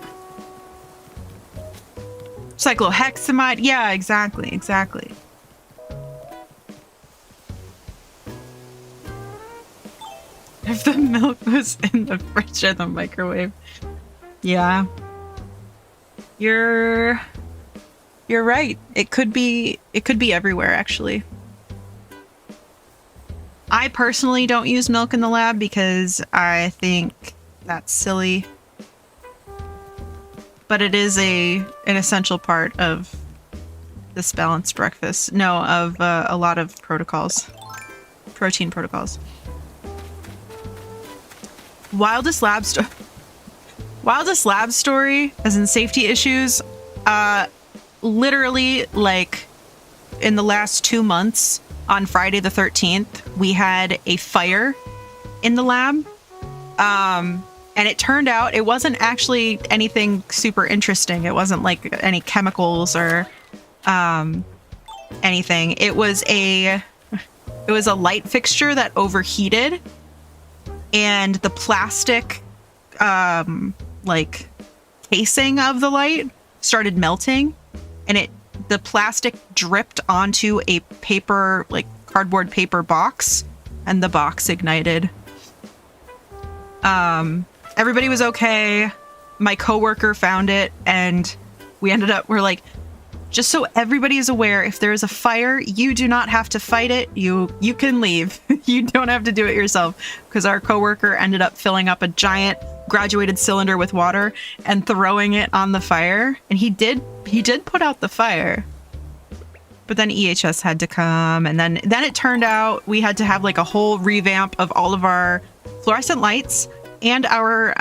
A: cyclohexamide. Yeah, exactly. If the milk was in the fridge or the microwave. Yeah. You're right. It could be everywhere actually. I personally don't use milk in the lab because I think that's silly. But it is an essential part of this balanced breakfast. No, of a lot of protocols. Protein protocols. Wildest lab story, as in safety issues. Literally, like, in the last 2 months, on Friday the 13th, we had a fire in the lab. And it turned out it wasn't actually anything super interesting. It wasn't like any chemicals or anything. It was a light fixture that overheated, and the plastic like casing of the light started melting, and the plastic dripped onto a paper, like cardboard paper box, and the box ignited. Everybody was okay. My coworker found it, and we're like, just so everybody is aware, if there is a fire, you do not have to fight it. You can leave. You don't have to do it yourself. Because our coworker ended up filling up a giant graduated cylinder with water and throwing it on the fire. And he did put out the fire. But then EHS had to come, and then it turned out we had to have like a whole revamp of all of our fluorescent lights and our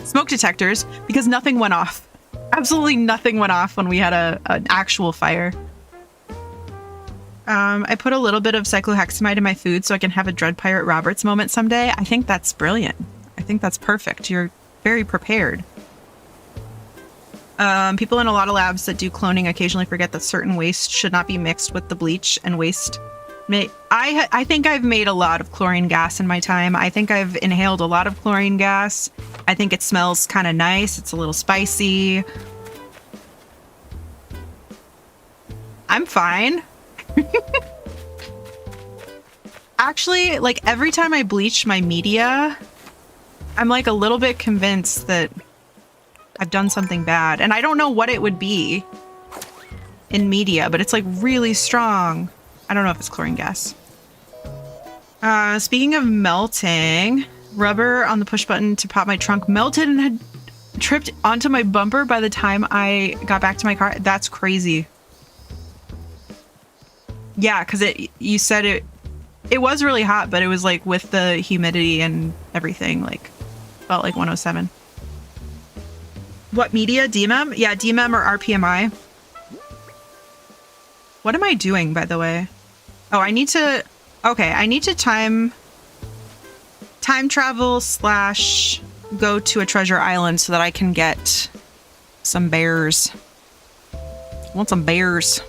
A: smoke detectors, because nothing went off. Absolutely nothing went off when we had an actual fire. I put a little bit of cyclohexamide in my food so I can have a Dread Pirate Roberts moment someday. I think that's brilliant. I think that's perfect. You're very prepared. People in a lot of labs that do cloning occasionally forget that certain waste should not be mixed with the bleach and waste. I think I've made a lot of chlorine gas in my time. I think I've inhaled a lot of chlorine gas. I think it smells kind of nice. It's a little spicy. I'm fine. Actually, like every time I bleach my media, I'm like a little bit convinced that I've done something bad. And I don't know what it would be in media, but it's like really strong. I don't know if it's chlorine gas. Speaking of melting, rubber on the push button to pop my trunk melted and had tripped onto my bumper by the time I got back to my car. That's crazy. Yeah, because you said it was really hot, but it was like with the humidity and everything, like felt like 107. What media? DMEM? Yeah, DMEM or RPMI. What am I doing, by the way? Oh, I need to time travel / go to a treasure island so that I can get some bears. I want some bears.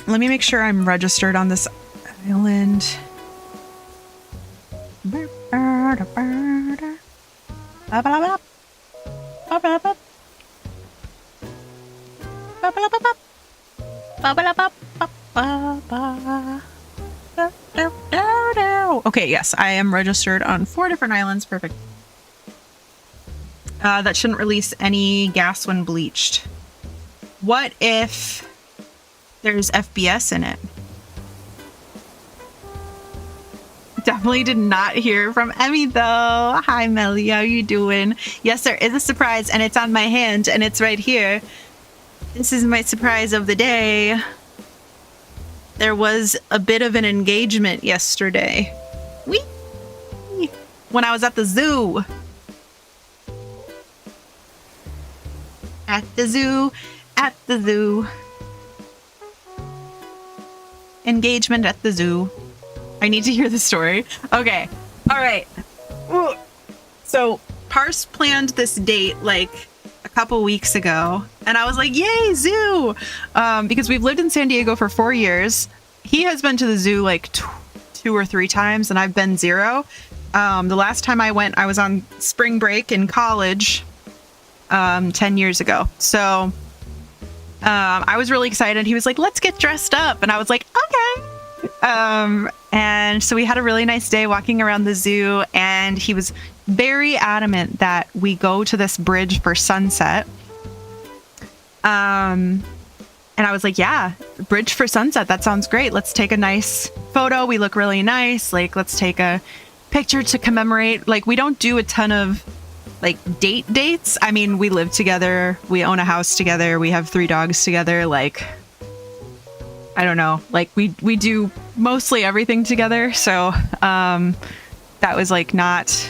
A: Let me make sure I'm registered on this island. Okay, yes, I am registered on 4 different islands. Perfect. That shouldn't release any gas when bleached. What if there's FBS in it? Definitely did not hear from Emmy though. Hi Melly, how you doing? Yes, there is a surprise and it's on my hand and it's right here. This is my surprise of the day. There was a bit of an engagement yesterday. Whee! When I was at the zoo. At the zoo. At the zoo. Engagement at the zoo. I need to hear the story. Okay. All right. Ooh. So Parse planned this date like a couple weeks ago, and I was like, yay, zoo! Because we've lived in San Diego for 4 years. He has been to the zoo like 2 or 3 times, and I've been 0. The last time I went, I was on spring break in college 10 years ago. So I was really excited. He was like, let's get dressed up. And I was like, okay. And so we had a really nice day walking around the zoo, and he was very adamant that we go to this bridge for sunset. And I was like, yeah, bridge for sunset. That sounds great. Let's take a nice photo. We look really nice. Like, let's take a picture to commemorate. Like, we don't do a ton of like dates. I mean, we live together, we own a house together, we have 3 dogs together. Like, I don't know, like we do mostly everything together. So that was like not,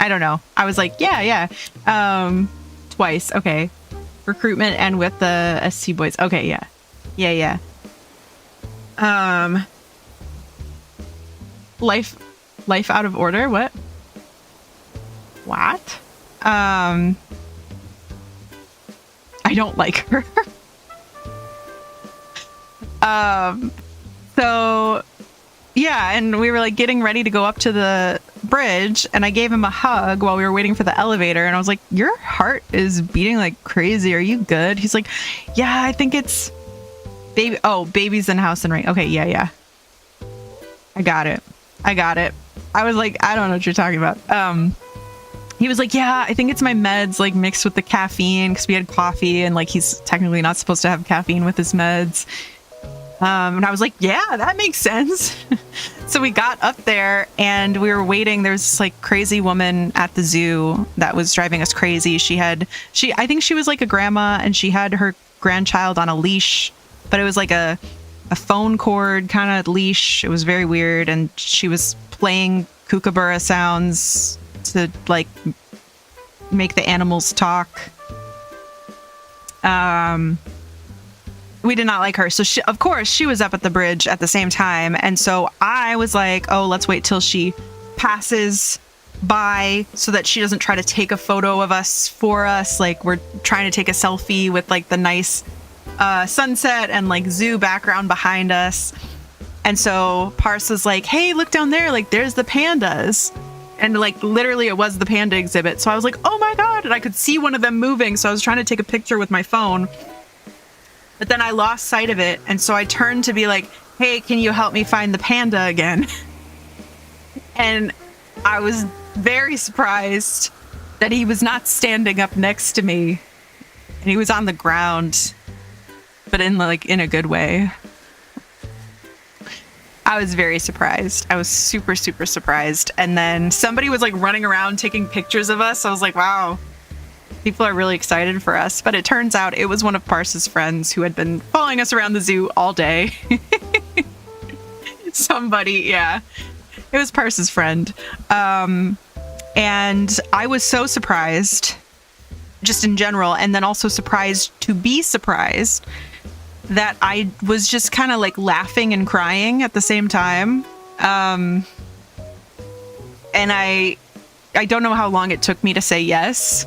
A: I don't know. I was like, yeah. Twice. Okay. Recruitment and with the SC boys. Okay. Yeah. Life out of order. What? I don't like her. So yeah, and we were like getting ready to go up to the bridge, and I gave him a hug while we were waiting for the elevator, and I was like, your heart is beating like crazy. Are you good? He's like, yeah, I think it's baby. Oh, baby's in house and ring. Okay, yeah. I got it. I was like, I don't know what you're talking about. He was like, yeah, I think it's my meds, like mixed with the caffeine, because we had coffee, and like he's technically not supposed to have caffeine with his meds. And I was like, yeah, that makes sense. So we got up there and we were waiting. There was this like crazy woman at the zoo that was driving us crazy. I think she was like a grandma, and she had her grandchild on a leash, but it was like a phone cord kind of leash. It was very weird. And she was playing kookaburra sounds to like make the animals talk. We did not like her. So of course she was up at the bridge at the same time. And so I was like, oh, let's wait till she passes by so that she doesn't try to take a photo of us for us. Like we're trying to take a selfie with like the nice sunset and like zoo background behind us. And so Parsa's like, hey, look down there. Like there's the pandas. And like literally it was the panda exhibit. So I was like, oh my God. And I could see one of them moving. So I was trying to take a picture with my phone. But then I lost sight of it. And so I turned to be like, hey, can you help me find the panda again? And I was very surprised that he was not standing up next to me. And he was on the ground, but in a good way. I was very surprised. I was super, super surprised. And then somebody was like running around taking pictures of us. I was like, wow. People are really excited for us, but it turns out it was one of Parsa's friends who had been following us around the zoo all day. Somebody, yeah. It was Parsa's friend. And I was so surprised, just in general, and then also surprised to be surprised that I was just kind of like laughing and crying at the same time. And I don't know how long it took me to say yes.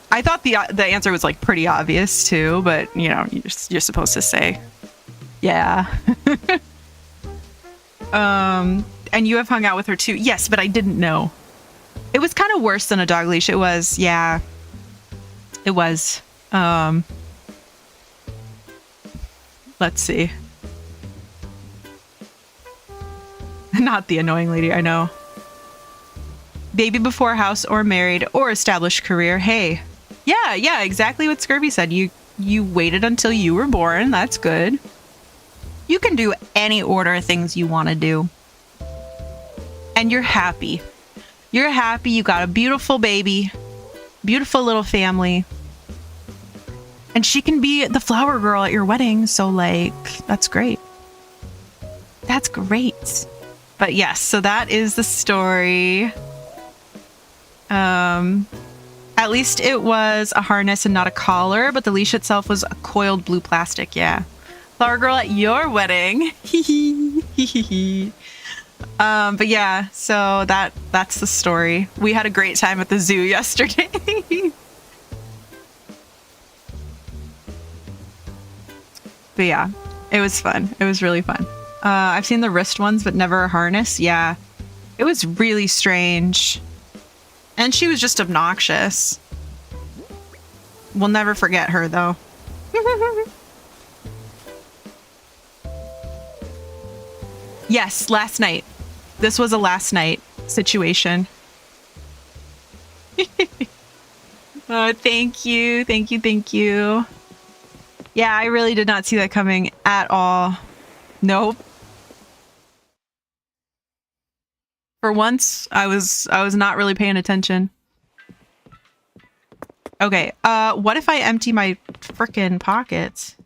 A: I thought the answer was like pretty obvious too, but you know, you're supposed to say, yeah. And you have hung out with her too. Yes, but I didn't know. It was kind of worse than a dog leash. It was, yeah. It was. Let's see. Not the annoying lady, I know. Baby before house or married or established career. Hey. Yeah, exactly what Scurvy said. You waited until you were born. That's good. You can do any order of things you want to do. And you're happy. You're happy. You got a beautiful baby. Beautiful little family. And she can be the flower girl at your wedding. So like, that's great. That's great. But yes, so that is the story. At least it was a harness and not a collar, but the leash itself was a coiled blue plastic. Yeah. Flower girl at your wedding. But yeah, so that's the story. We had a great time at the zoo yesterday. But yeah, it was fun. It was really fun. I've seen the wrist ones, but never a harness. Yeah, it was really strange. And she was just obnoxious. We'll never forget her, though. Yes, last night. This was a last night situation. Oh, thank you. Thank you. Thank you. Yeah, I really did not see that coming at all. Nope. For once, I was not really paying attention. Okay, what if I empty my frickin' pockets?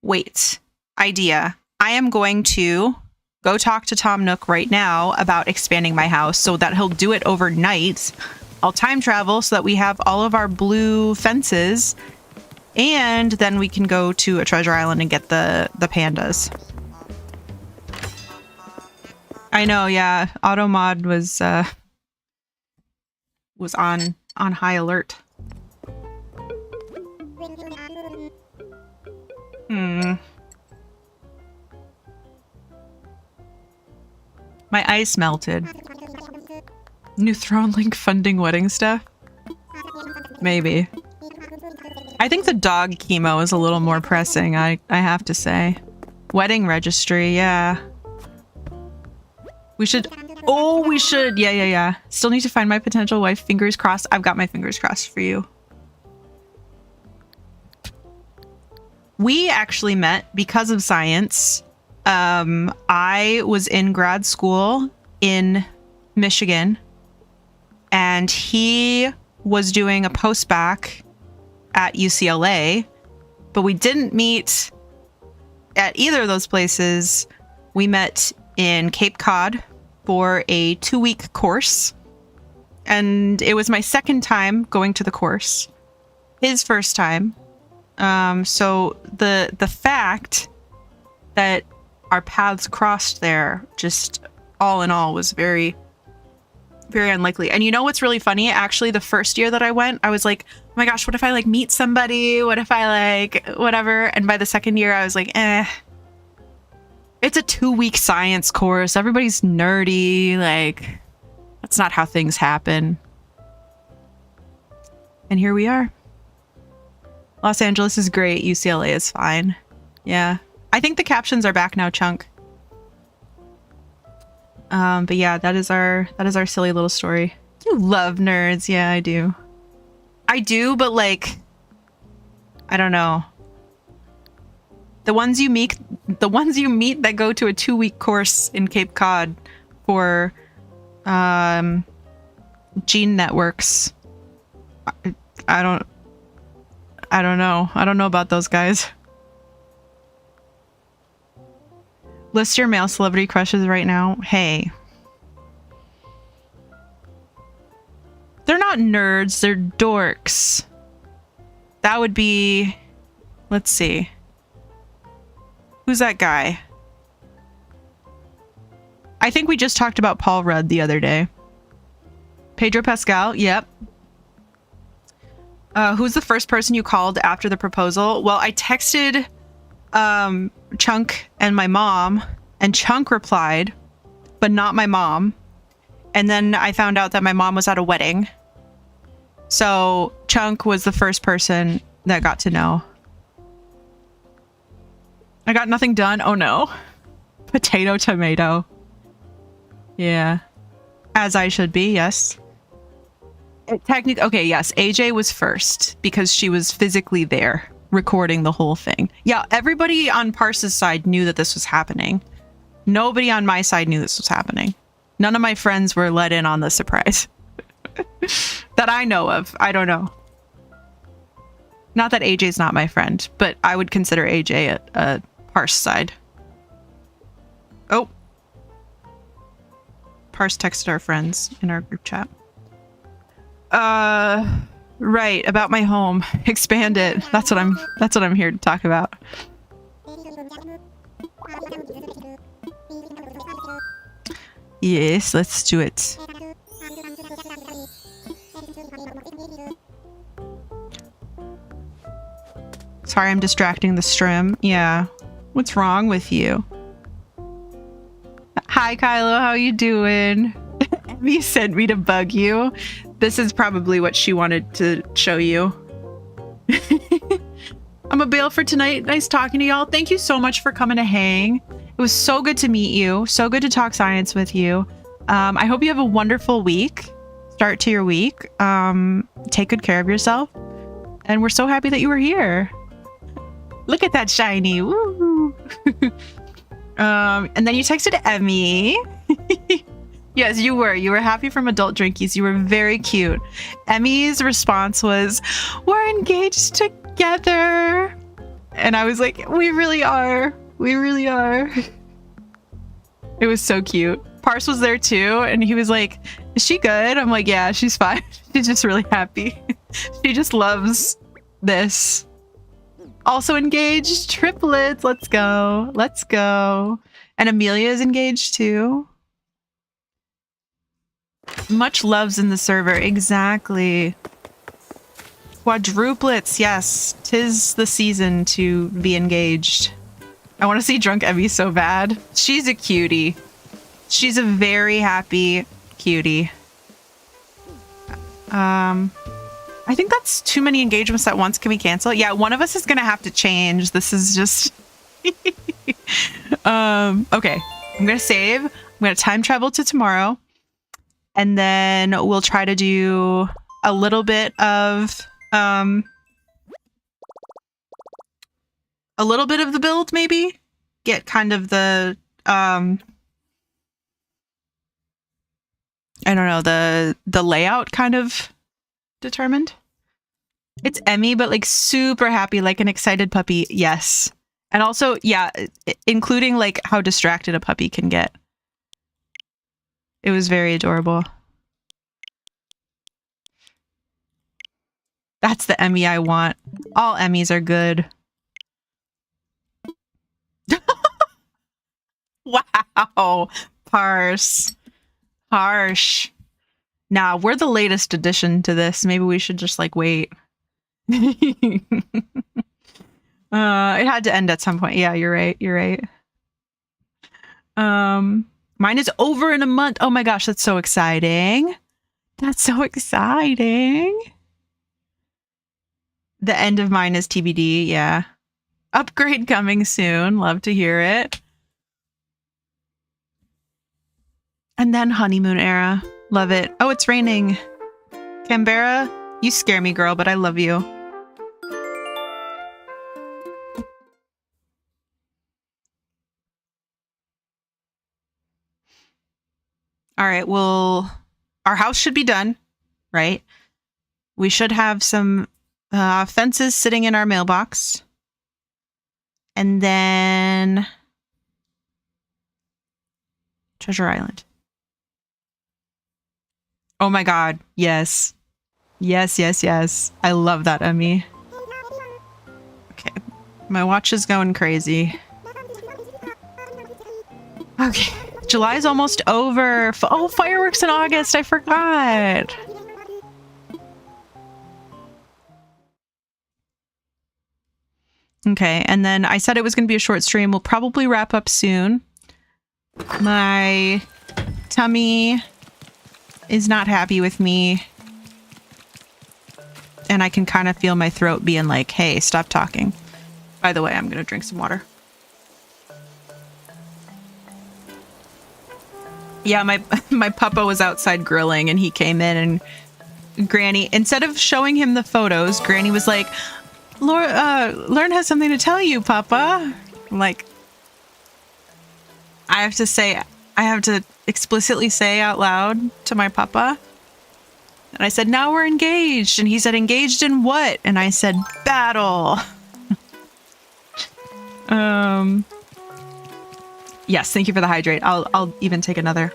A: Wait, idea. I am going to go talk to Tom Nook right now about expanding my house so that he'll do it overnight. I'll time travel so that we have all of our blue fences, and then we can go to a treasure island and get the pandas. I know, yeah. Automod was on high alert. My ice melted. New Throne Link funding wedding stuff? Maybe. I think the dog chemo is a little more pressing, I have to say. Wedding registry, yeah. We should... Oh, we should! Yeah. Still need to find my potential wife. Fingers crossed. I've got my fingers crossed for you. We actually met because of science. I was in grad school in Michigan, and he was doing a post-bac at UCLA, but we didn't meet at either of those places. We met in Cape Cod for a 2-week course, and it was my second time going to the course. His first time. So the fact that our paths crossed there, just all in all, was very, very unlikely. And you know what's really funny? Actually, the first year that I went, I was like, oh my gosh, what if I like meet somebody? What if I like whatever? And by the second year, I was like, it's a 2-week science course. Everybody's nerdy. Like, that's not how things happen. And here we are. Los Angeles is great. UCLA is fine. Yeah. I think the captions are back now, Chunk. But yeah, that is our silly little story. You love nerds. Yeah, I do. I do, but like, I don't know. The ones you meet that go to a 2-week course in Cape Cod for gene networks. I don't know. I don't know about those guys. List your male celebrity crushes right now. Hey. They're not nerds, they're dorks. That would be... Let's see. Who's that guy? I think we just talked about Paul Rudd the other day. Pedro Pascal, yep. Who's the first person you called after the proposal? Well, I texted Chunk and my mom, and Chunk replied, but not my mom. And then I found out that my mom was at a wedding. So Chunk was the first person that got to know. I got nothing done. Oh no. Potato, tomato. Yeah. As I should be, yes. Technically, okay, yes. AJ was first because she was physically there recording the whole thing. Yeah, everybody on Pars's side knew that this was happening. Nobody on my side knew this was happening. None of my friends were let in on the surprise. That I know of. I don't know. Not that AJ's not my friend, but I would consider AJ a Parse side. Oh. Parse texted our friends in our group chat. Right, about my home. Expand it. That's what I'm here to talk about. Yes, let's do it. Sorry, I'm distracting the stream. Yeah. What's wrong with you? Hi, Kylo. How you doing? Emmy sent me to bug you. This is probably what she wanted to show you. I'm a bail for tonight. Nice talking to y'all. Thank you so much for coming to hang. It was so good to meet you. So good to talk science with you. I hope you have a wonderful week. Start to your week. Take good care of yourself. And we're so happy that you were here. Look at that shiny. Woo! And then you texted Emmy. Yes, you were. You were happy from adult drinkies. You were very cute. Emmy's response was, "We're engaged together." And I was like, "We really are. We really are." It was so cute. Parse was there too, and he was like, "Is she good?" I'm like, "Yeah, she's fine." She's just really happy. She just loves this. Also engaged, triplets. Let's go. Let's go. And Amelia is engaged too. Much loves in the server. Exactly. Quadruplets. Yes. 'Tis the season to be engaged. I want to see drunk Evie so bad. She's a cutie. She's a very happy cutie. I think that's too many engagements at once. Can we cancel it? Yeah, one of us is going to have to change. This is just... okay. I'm going to save. I'm going to time travel to tomorrow. And then we'll try to do a little bit of... a little bit of the build, maybe? Get kind of the... I don't know, the layout kind of determined. It's Emmy, but like super happy, like an excited puppy. Yes. And also, yeah, including like how distracted a puppy can get. It was very adorable. That's the Emmy I want. All Emmys are good. Wow. Parse. Harsh. Nah, we're the latest addition to this. Maybe we should just like wait. It had to end at some point. Yeah, you're right. You're right. Mine is over in a month. Oh my gosh, that's so exciting. That's so exciting. The end of mine is TBD. Yeah. Upgrade coming soon. Love to hear it. And then honeymoon era. Love it. Oh, it's raining. Canberra, you scare me, girl, but I love you. All right, well, our house should be done, right? We should have some fences sitting in our mailbox. And then Treasure Island. Oh my god, yes. Yes, yes, yes. I love that, Emmy. Okay, my watch is going crazy. Okay, July is almost over. Oh, fireworks in August, I forgot. Okay, and then I said it was going to be a short stream. We'll probably wrap up soon. My tummy is not happy with me. And I can kind of feel my throat being like, hey, stop talking. By the way, I'm going to drink some water. Yeah, my papa was outside grilling and he came in and Granny, instead of showing him the photos, Granny was like, Lurn has something to tell you, Papa. I'm like, I have to explicitly say out loud to my papa. And I said, now we're engaged. And he said, engaged in what? And I said, battle. Yes, thank you for the hydrate. I'll even take another.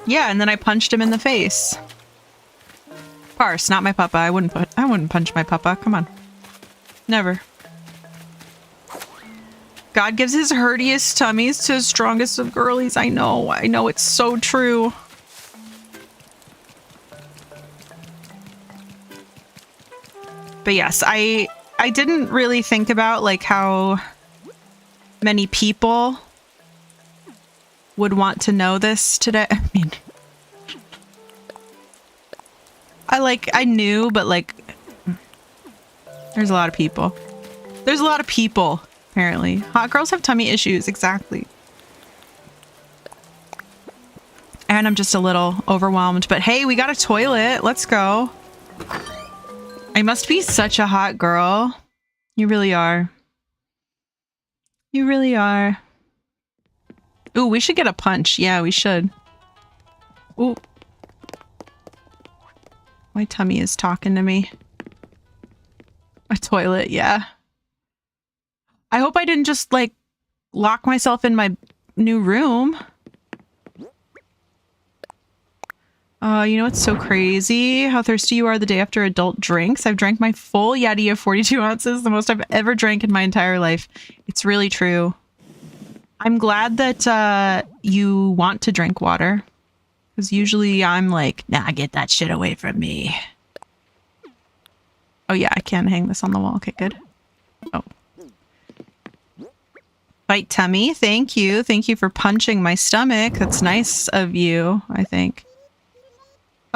A: Yeah, and then I punched him in the face. Parse, not my papa. I wouldn't punch my papa. Come on. Never. God gives his hurtiest tummies to his strongest of girlies. I know, it's so true. But yes, I didn't really think about like how many people would want to know this today. I mean, I knew, but like, there's a lot of people. There's a lot of people, apparently. Hot girls have tummy issues, exactly. And I'm just a little overwhelmed, but hey, we got a toilet. Let's go. I must be such a hot girl. You really are. You really are. Ooh, we should get a punch. Yeah, we should. Ooh. My tummy is talking to me. A toilet, yeah. I hope I didn't just, like, lock myself in my new room. You know what's so crazy? How thirsty you are the day after adult drinks. I've drank my full Yeti of 42 ounces, the most I've ever drank in my entire life. It's really true. I'm glad that you want to drink water. Because usually I'm like, nah, get that shit away from me. Oh yeah, I can't hang this on the wall. Okay, good. Oh. Bite tummy, thank you. Thank you for punching my stomach. That's nice of you, I think.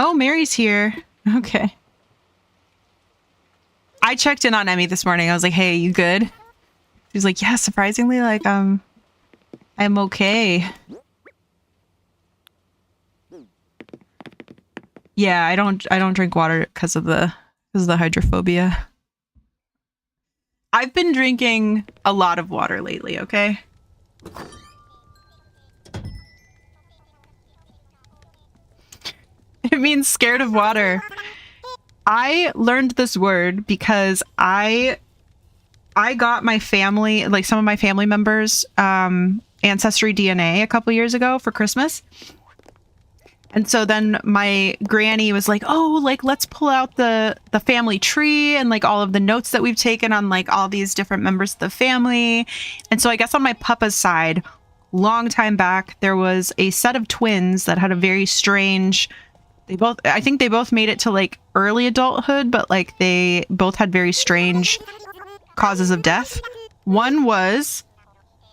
A: Oh, Mary's here. Okay. I checked in on Emmy this morning. I was like, hey, you good? She was like, yeah, surprisingly, like, I'm okay. Yeah, I don't drink water because of the hydrophobia. I've been drinking a lot of water lately, okay? It means scared of water. I learned this word because I got my family, like some of my family members, ancestry DNA a couple years ago for Christmas. And so then my granny was like, oh, like, let's pull out the family tree and like all of the notes that we've taken on like all these different members of the family. And so I guess on my papa's side, long time back, there was a set of twins that had a very strange, I think they both made it to like early adulthood, but like they both had very strange causes of death. One was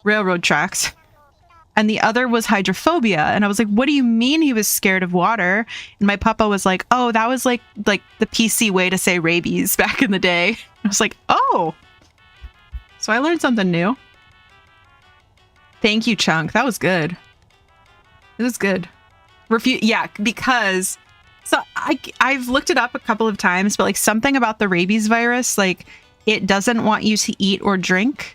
A: railroad tracks. And the other was hydrophobia. And I was like, what do you mean he was scared of water? And my papa was like, oh, that was like the PC way to say rabies back in the day. I was like, oh. So I learned something new. Thank you, Chunk. That was good. It was good. Yeah, because so I've looked it up a couple of times, but like something about the rabies virus, like it doesn't want you to eat or drink.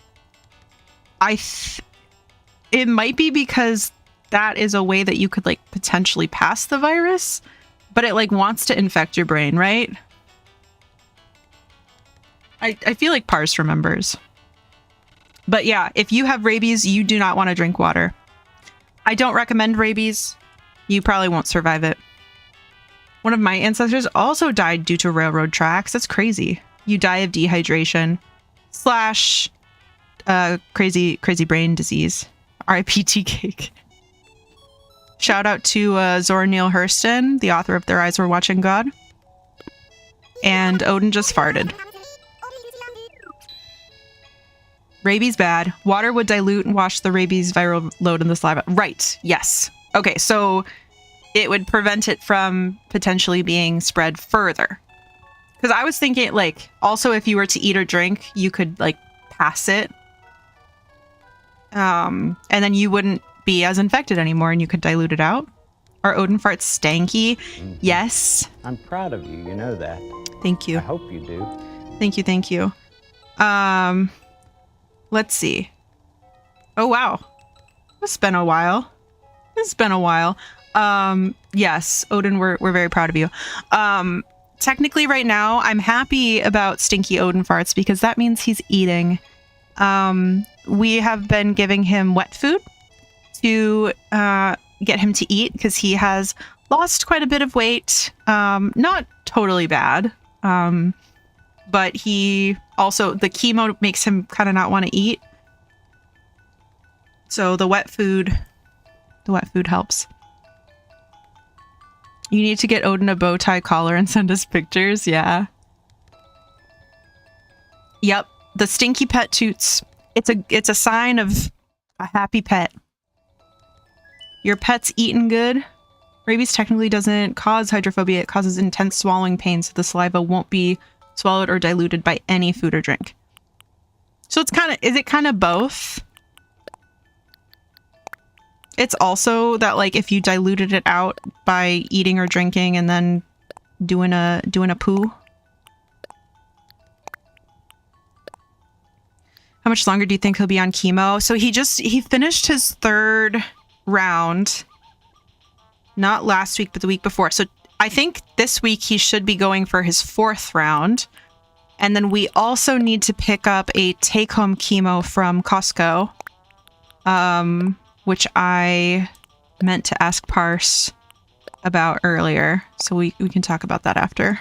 A: It might be because that is a way that you could like potentially pass the virus, but it like wants to infect your brain, right? I feel like Parse remembers. But yeah, if you have rabies, you do not want to drink water. I don't recommend rabies. You probably won't survive it. One of my ancestors also died due to railroad tracks. That's crazy. You die of dehydration / crazy brain disease. RIPT cake. Shout out to Zora Neale Hurston, the author of Their Eyes Were Watching God. And Odin just farted. Rabies bad. Water would dilute and wash the rabies viral load in the saliva. Right. Yes. Okay, so it would prevent it from potentially being spread further. Because I was thinking, like, also if you were to eat or drink, you could, like, pass it. And then you wouldn't be as infected anymore and you could dilute it out. Are Odin farts stanky? Mm-hmm. Yes.
C: I'm proud of you. You know that.
A: Thank you.
C: I hope you do.
A: Thank you. Thank you. Let's see. Oh, wow. It's been a while. Yes, Odin, we're very proud of you. Technically right now, I'm happy about stinky Odin farts because that means he's eating. We have been giving him wet food to get him to eat because he has lost quite a bit of weight. Not totally bad. But he also, the chemo makes him kind of not want to eat. So the wet food helps. You need to get Odin a bow tie collar and send us pictures. Yeah. Yep. The stinky pet toots. It's a sign of a happy pet. Your pet's eating good. Rabies technically doesn't cause hydrophobia. It causes intense swallowing pain, so the saliva won't be swallowed or diluted by any food or drink. So is it kind of both? It's also that like if you diluted it out by eating or drinking and then doing a poo. How much longer do you think he'll be on chemo? So he finished his 3rd round. Not last week, but the week before. So I think this week he should be going for his 4th round. And then we also need to pick up a take-home chemo from Costco, which I meant to ask Parse about earlier. So we can talk about that after.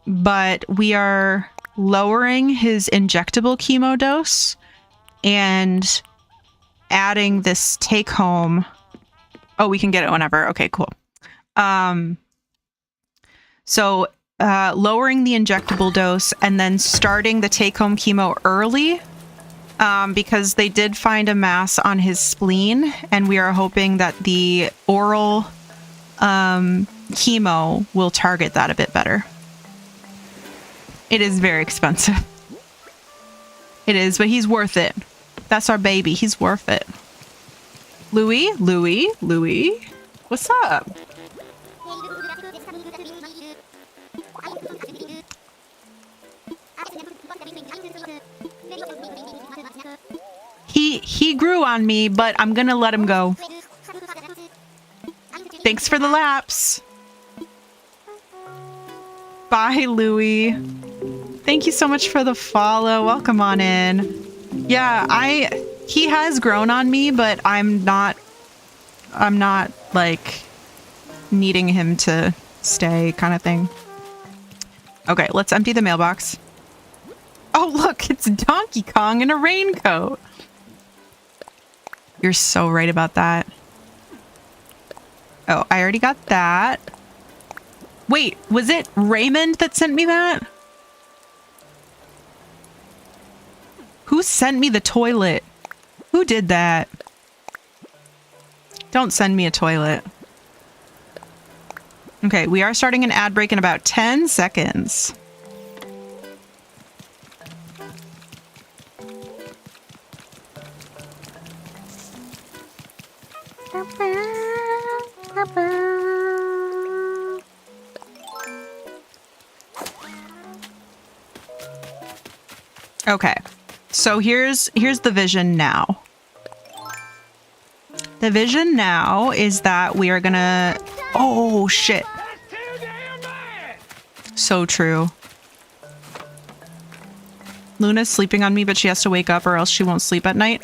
A: But we are lowering his injectable chemo dose and adding this take-home. Oh, we can get it whenever. Okay, cool. So lowering the injectable dose and then starting the take-home chemo early because they did find a mass on his spleen, and we are hoping that the oral chemo will target that a bit better. It is very expensive. It is, but he's worth it. That's our baby. He's worth it. Louie? What's up? He grew on me, but I'm gonna let him go. Thanks for the laps. Bye, Louie. Thank you so much for the follow. Welcome on in. Yeah, he has grown on me, but I'm not like needing him to stay kind of thing. Okay, let's empty the mailbox. Oh, look, it's Donkey Kong in a raincoat. You're so right about that. Oh, I already got that. Wait, was it Raymond that sent me that? Who sent me the toilet? Who did that? Don't send me a toilet. Okay, we are starting an ad break in about 10 seconds. Okay, so here's the vision now. The vision now is that we are gonna... Oh, shit. So true. Luna's sleeping on me, but she has to wake up or else she won't sleep at night.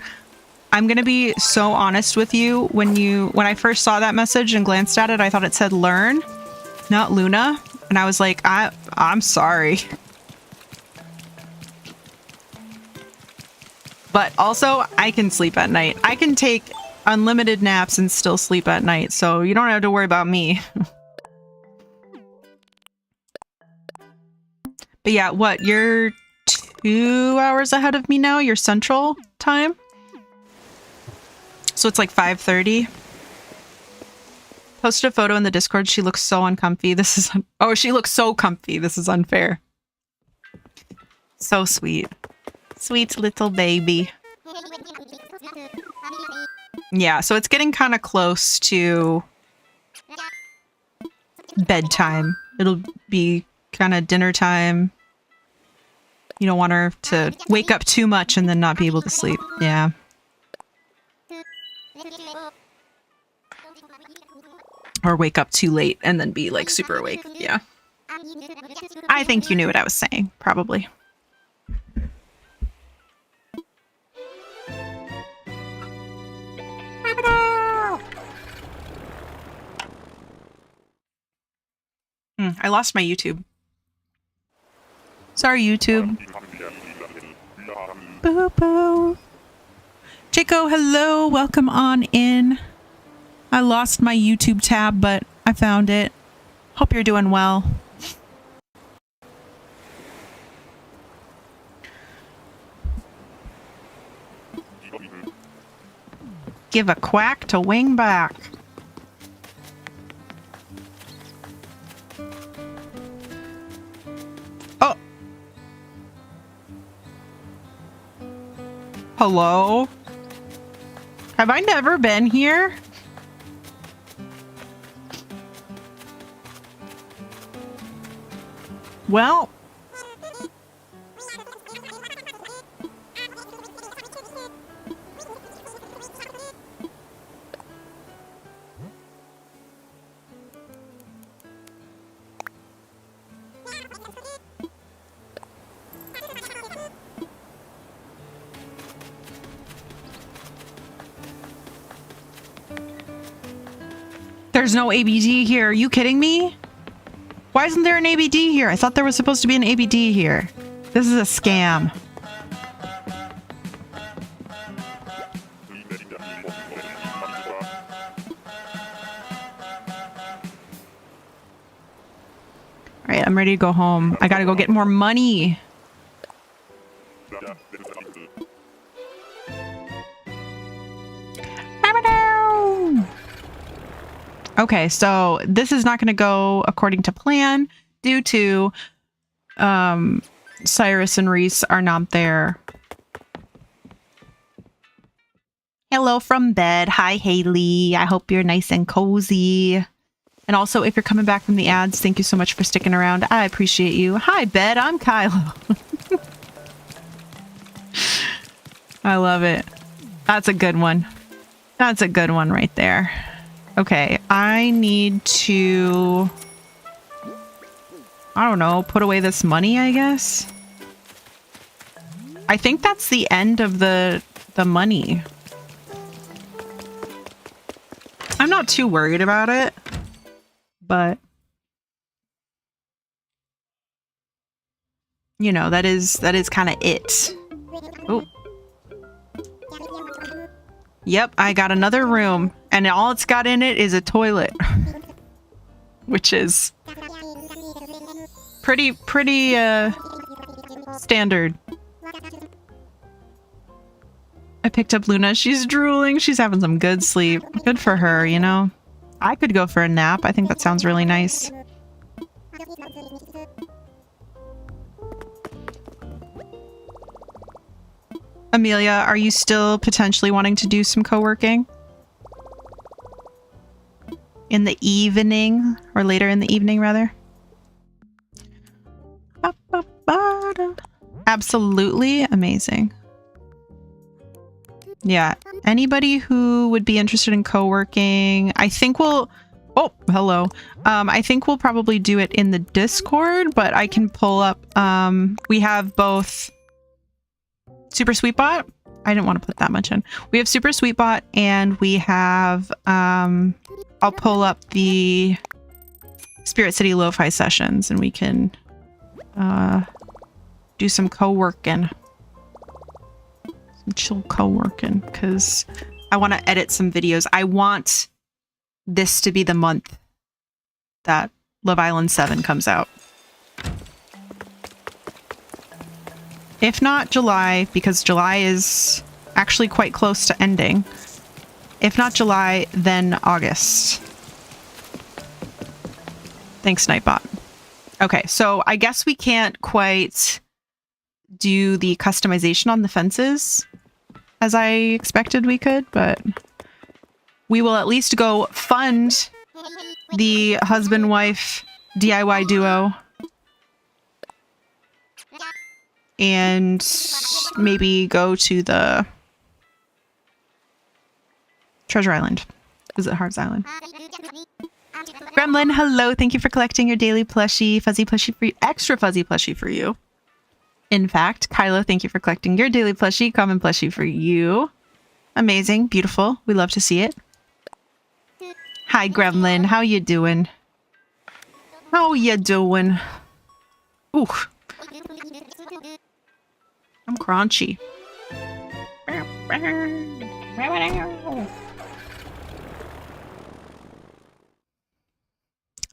A: I'm gonna be so honest with you. When I first saw that message and glanced at it, I thought it said Lurn, not Luna. And I was like, I'm sorry. But also, I can sleep at night. I can take unlimited naps and still sleep at night, so you don't have to worry about me. But yeah, what? You're 2 hours ahead of me now? You're Central Time? So it's like 5:30. Posted a photo in the Discord. She looks so uncomfy. Oh, she looks so comfy. This is unfair. So sweet. Sweet little baby. Yeah, so it's getting kind of close to bedtime. It'll be kind of dinner time. You don't want her to wake up too much and then not be able to sleep. Yeah. Or wake up too late and then be like super awake. Yeah. I think you knew what I was saying, probably. I lost my YouTube. Sorry, YouTube. Boo boo. Chico, hello. Welcome on in. I lost my YouTube tab, but I found it. Hope you're doing well. Give a quack to wing back. Oh. Hello? Have I never been here? Well, There's no ABD here. Are you kidding me? Why isn't there an ABD here? I thought there was supposed to be an ABD here. This is a scam. All right, I'm ready to go home. I gotta go get more money. Okay, so this is not going to go according to plan due to Cyrus and Reese are not there. Hello from bed. Hi, Haley. I hope you're nice and cozy. And also, if you're coming back from the ads, thank you so much for sticking around. I appreciate you. Hi, Bed. I'm Kylo. I love it. That's a good one. That's a good one right there. Okay, I need to, I don't know, put away this money, I guess. I think that's the end of the money. I'm not too worried about it, but you know, that is kind of it. Oh. Yep, I got another room, and all it's got in it is a toilet, which is pretty standard. I picked up Luna. She's drooling. She's having some good sleep. Good for her, you know? I could go for a nap. I think that sounds really nice. Amelia, are you still potentially wanting to do some co-working? In the evening? Or later in the evening, rather? Absolutely amazing. Yeah, anybody who would be interested in co-working, I think we'll... Oh, hello. I think we'll probably do it in the Discord, but I can pull up... we have both... Super Sweetbot. I didn't want to put that much in. We have Super Sweetbot and we have I'll pull up the Spirit City Lo-Fi sessions and we can do some co-working. Some chill co-working because I want to edit some videos. I want this to be the month that Love Island 7 comes out. If not July, because July is actually quite close to ending. If not July, then August. Thanks, Nightbot. Okay, so I guess we can't quite do the customization on the fences as I expected we could, but we will at least go fund the husband-wife DIY duo. And maybe go to the Treasure Island. Visit Harv's Island. Gremlin, hello. Thank you for collecting your daily plushie. Fuzzy plushie for you. Extra fuzzy plushie for you. In fact, Kylo, thank you for collecting your daily plushie. Common plushie for you. Amazing. Beautiful. We love to see it. Hi, Gremlin. How you doing? How you doing? Ooh. I'm crunchy.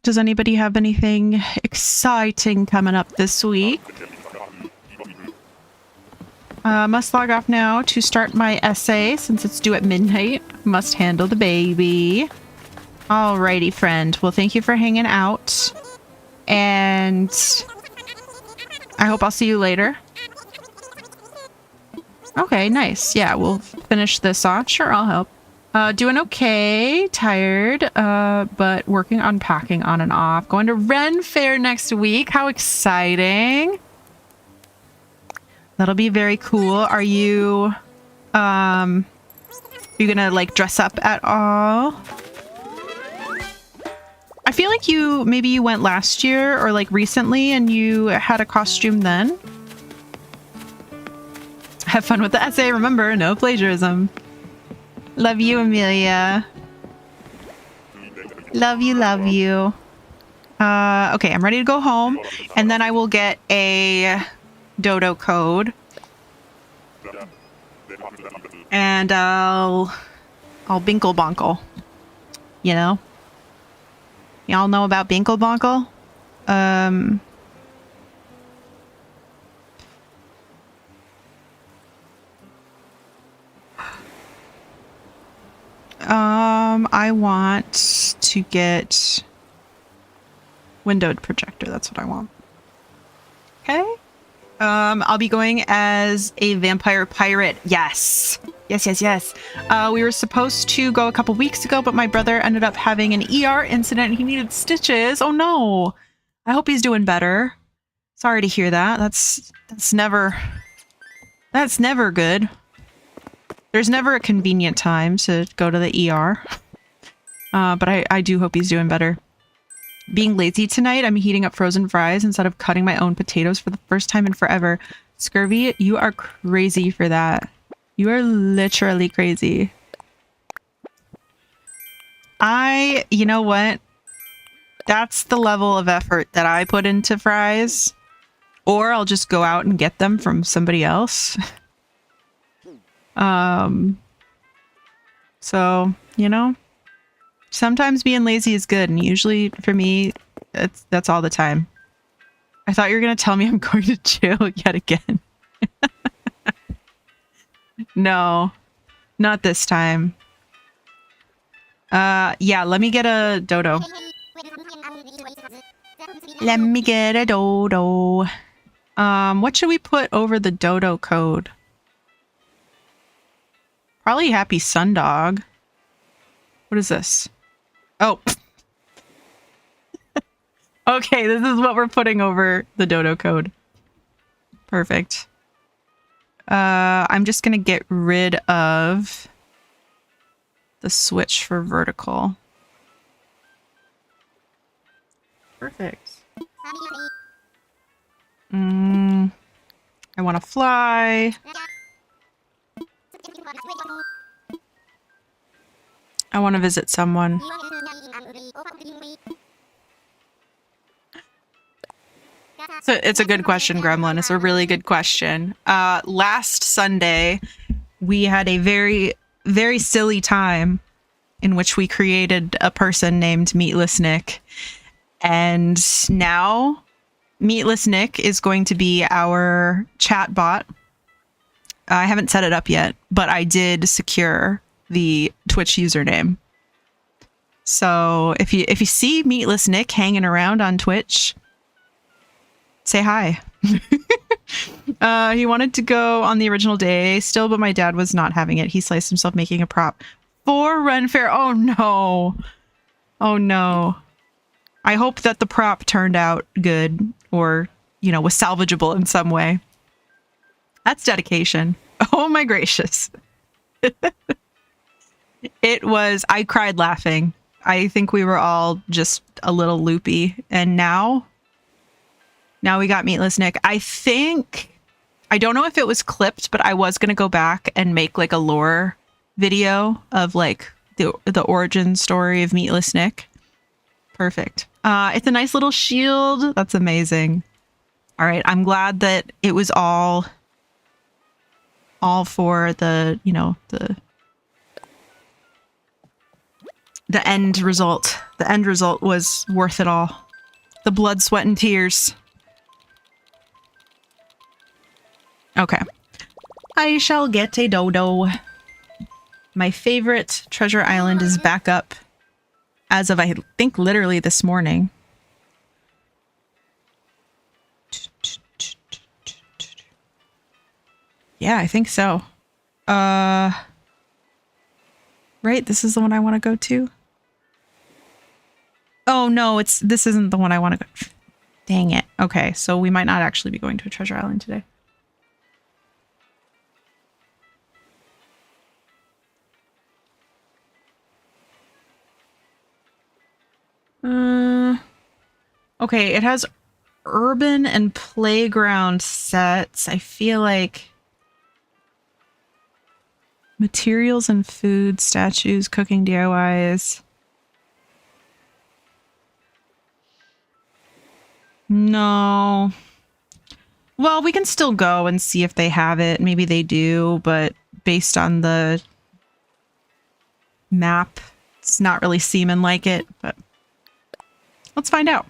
A: Does anybody have anything exciting coming up this week? Must log off now to start my essay since it's due at midnight. Must handle the baby. Alrighty, friend. Well, thank you for hanging out. And I hope I'll see you later. Okay, nice. Yeah, we'll finish this off. Sure, I'll help. Doing okay. Tired, but working on packing on and off. Going to Ren Fair next week. How exciting. That'll be very cool. Are you gonna like dress up at all? I feel like maybe you went last year or like recently and you had a costume then. Have fun with the essay. Remember, no plagiarism. Love you, Amelia. Love you, love you. Okay, I'm ready to go home, and then I will get a dodo code. And I'll binkle bonkle. You know? Y'all know about binkle bonkle? I want to get windowed projector. That's what I want. Okay. I'll be going as a vampire pirate. Yes. Yes, yes, yes. We were supposed to go a couple weeks ago, but my brother ended up having an ER incident and he needed stitches. Oh no. I hope he's doing better. Sorry to hear that. That's never good. There's never a convenient time to go to the ER. But I do hope he's doing better. Being lazy tonight, I'm heating up frozen fries instead of cutting my own potatoes for the first time in forever. Scurvy, you are crazy for that. You are literally crazy. You know what? That's the level of effort that I put into fries. Or I'll just go out and get them from somebody else. So, you know, sometimes being lazy is good, and usually for me, that's all the time. I thought you were gonna tell me I'm going to jail yet again. No, not this time. Yeah, let me get a dodo. Let me get a dodo. What should we put over the dodo code? Probably happy sundog. What is this? Oh. Okay, this is what we're putting over the dodo code. Perfect. I'm just gonna get rid of the switch for vertical. Perfect. I want to fly. I want to visit someone. So it's a good question, Gremlin. It's a really good question. Last Sunday, we had a very, very silly time in which we created a person named Meatless Nick. And now Meatless Nick is going to be our chat bot. I haven't set it up yet, but I did secure the Twitch username. So if you see Meatless Nick hanging around on Twitch, say hi. He wanted to go on the original day still, but my dad was not having it. He sliced himself making a prop for Ren Fair. Oh no. Oh no. I hope that the prop turned out good, or, you know, was salvageable in some way. That's dedication. Oh my gracious. It was, I cried laughing. I think we were all just a little loopy. And now we got Meatless Nick. I don't know if it was clipped, but I was going to go back and make like a lore video of like the origin story of Meatless Nick. Perfect. It's a nice little shield. That's amazing. All right. I'm glad that it was all for the, you know, the end result. The end result was worth it all. The blood, sweat, and tears. Okay. I shall get a dodo. My favorite treasure island is back up as of, I think, literally this morning. Yeah, I think so. Right? This is the one I want to go to? Oh, no, this isn't the one I want to go. Dang it. Okay, so we might not actually be going to a treasure island today. Okay, it has urban and playground sets. I feel like materials and food, statues, cooking DIYs. No. Well, we can still go and see if they have it. Maybe they do, but based on the map, it's not really seeming like it, but let's find out.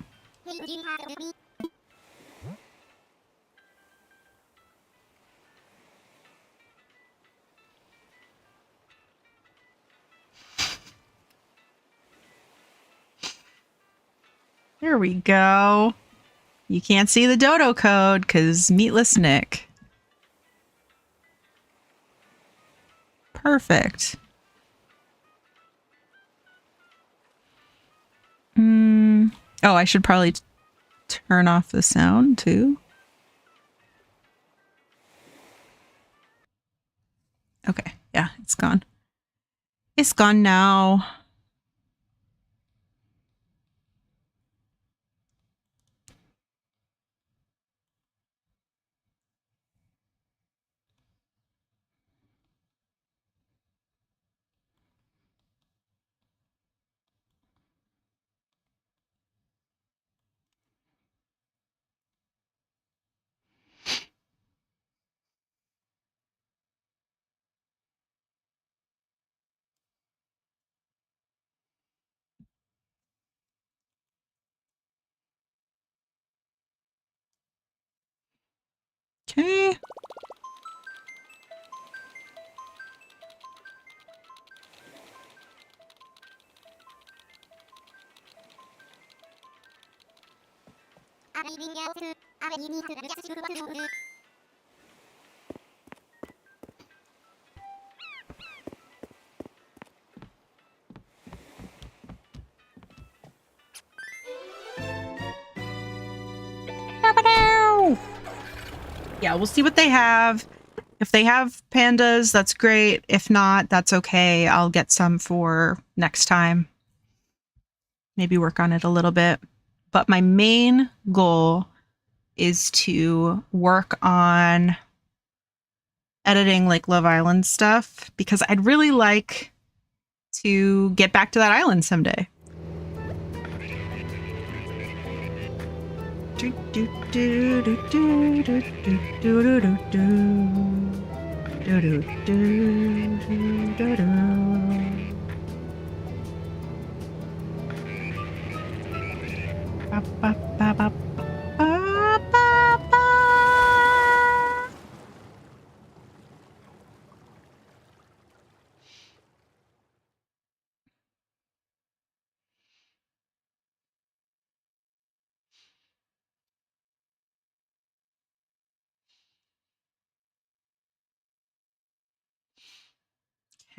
A: There we go. You can't see the dodo code because Meatless Nick. Perfect. Oh, I should probably turn off the sound too. Okay, yeah, it's gone. It's gone now. Okay. Yeah, we'll see what they have. If they have pandas, that's great. If not, that's okay. I'll get some for next time. Maybe work on it a little bit. But my main goal is to work on editing like Love Island stuff because I'd really like to get back to that island someday. Do, do, do, do, do, do, do, do, do, do. Do, do, do, do, do, do. Ba, ba, ba, ba, ba, ba, ba.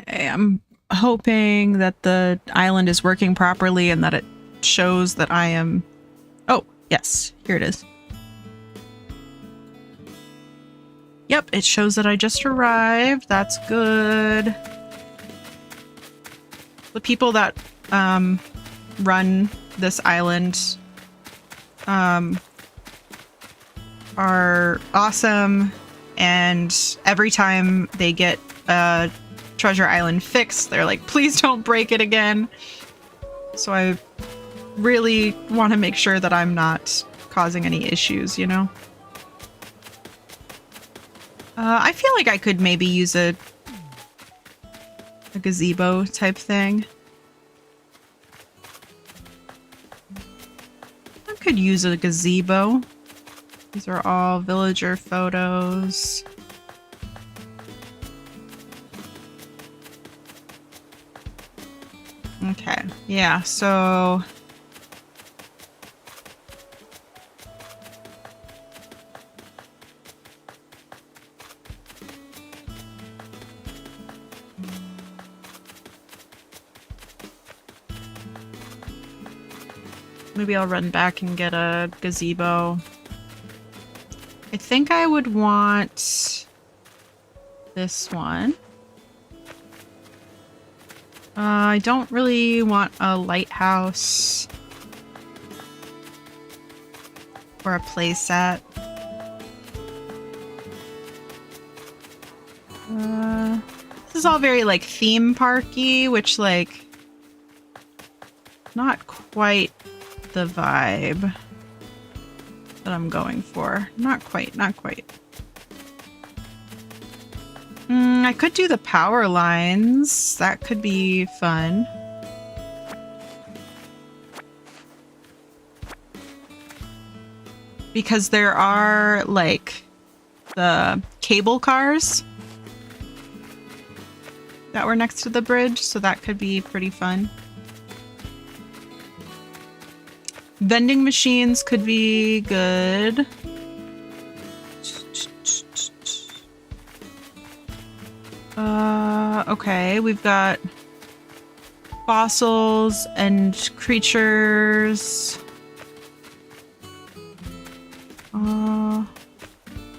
A: Okay, I'm hoping that the island is working properly and that it shows that I am... Oh, yes, here it is. Yep, it shows that I just arrived. That's good. The people that run this island are awesome, and every time they get a Treasure Island fixed, they're like, please don't break it again. So I really want to make sure that I'm not causing any issues, you know? I feel like I could maybe use a gazebo type thing. I could use a gazebo. These are all villager photos. Okay, yeah, so... maybe I'll run back and get a gazebo. I think I would want this one. I don't really want a lighthouse or a playset. This is all very like theme parky, which like not quite the vibe. that I'm going for. Not quite, not quite. I could do the power lines. That could be fun. Because there are, like, the cable cars that were next to the bridge, so that could be pretty fun. Vending machines could be good. Okay, we've got fossils and creatures.